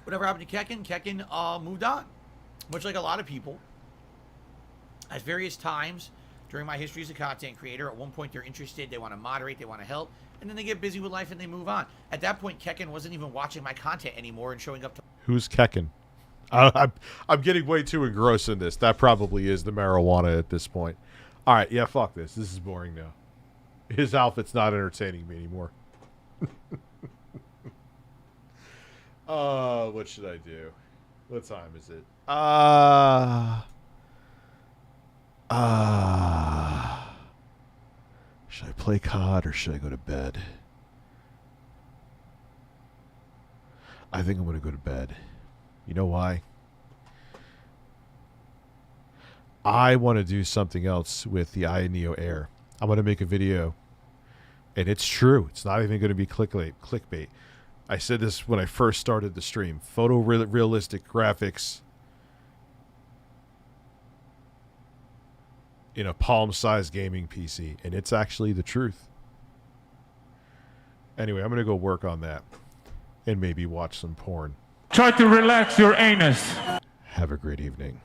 Whatever happened to Kekken? Kekken moved on. Much like a lot of people. At various times during my history as a content creator, at one point they're interested, they want to moderate, they want to help, and then they get busy with life and they move on. At that point, Kekken wasn't even watching my content anymore and showing up to... Who's Kekken? I'm getting way too engrossed in this. That probably is the marijuana at this point. All right, yeah, fuck this. This is boring now. His outfit's not entertaining me anymore. What should I do? What time is it? Should I play COD or should I go to bed? I think I'm going to go to bed. You know why? I want to do something else with the iNeo Air. I'm going to make a video. And it's true. It's not even going to be clickbait. I said this when I first started the stream. Photorealistic graphics in a palm-sized gaming PC. And it's actually the truth. Anyway, I'm going to go work on that. And maybe watch some porn. Try to relax your anus. Have a great evening.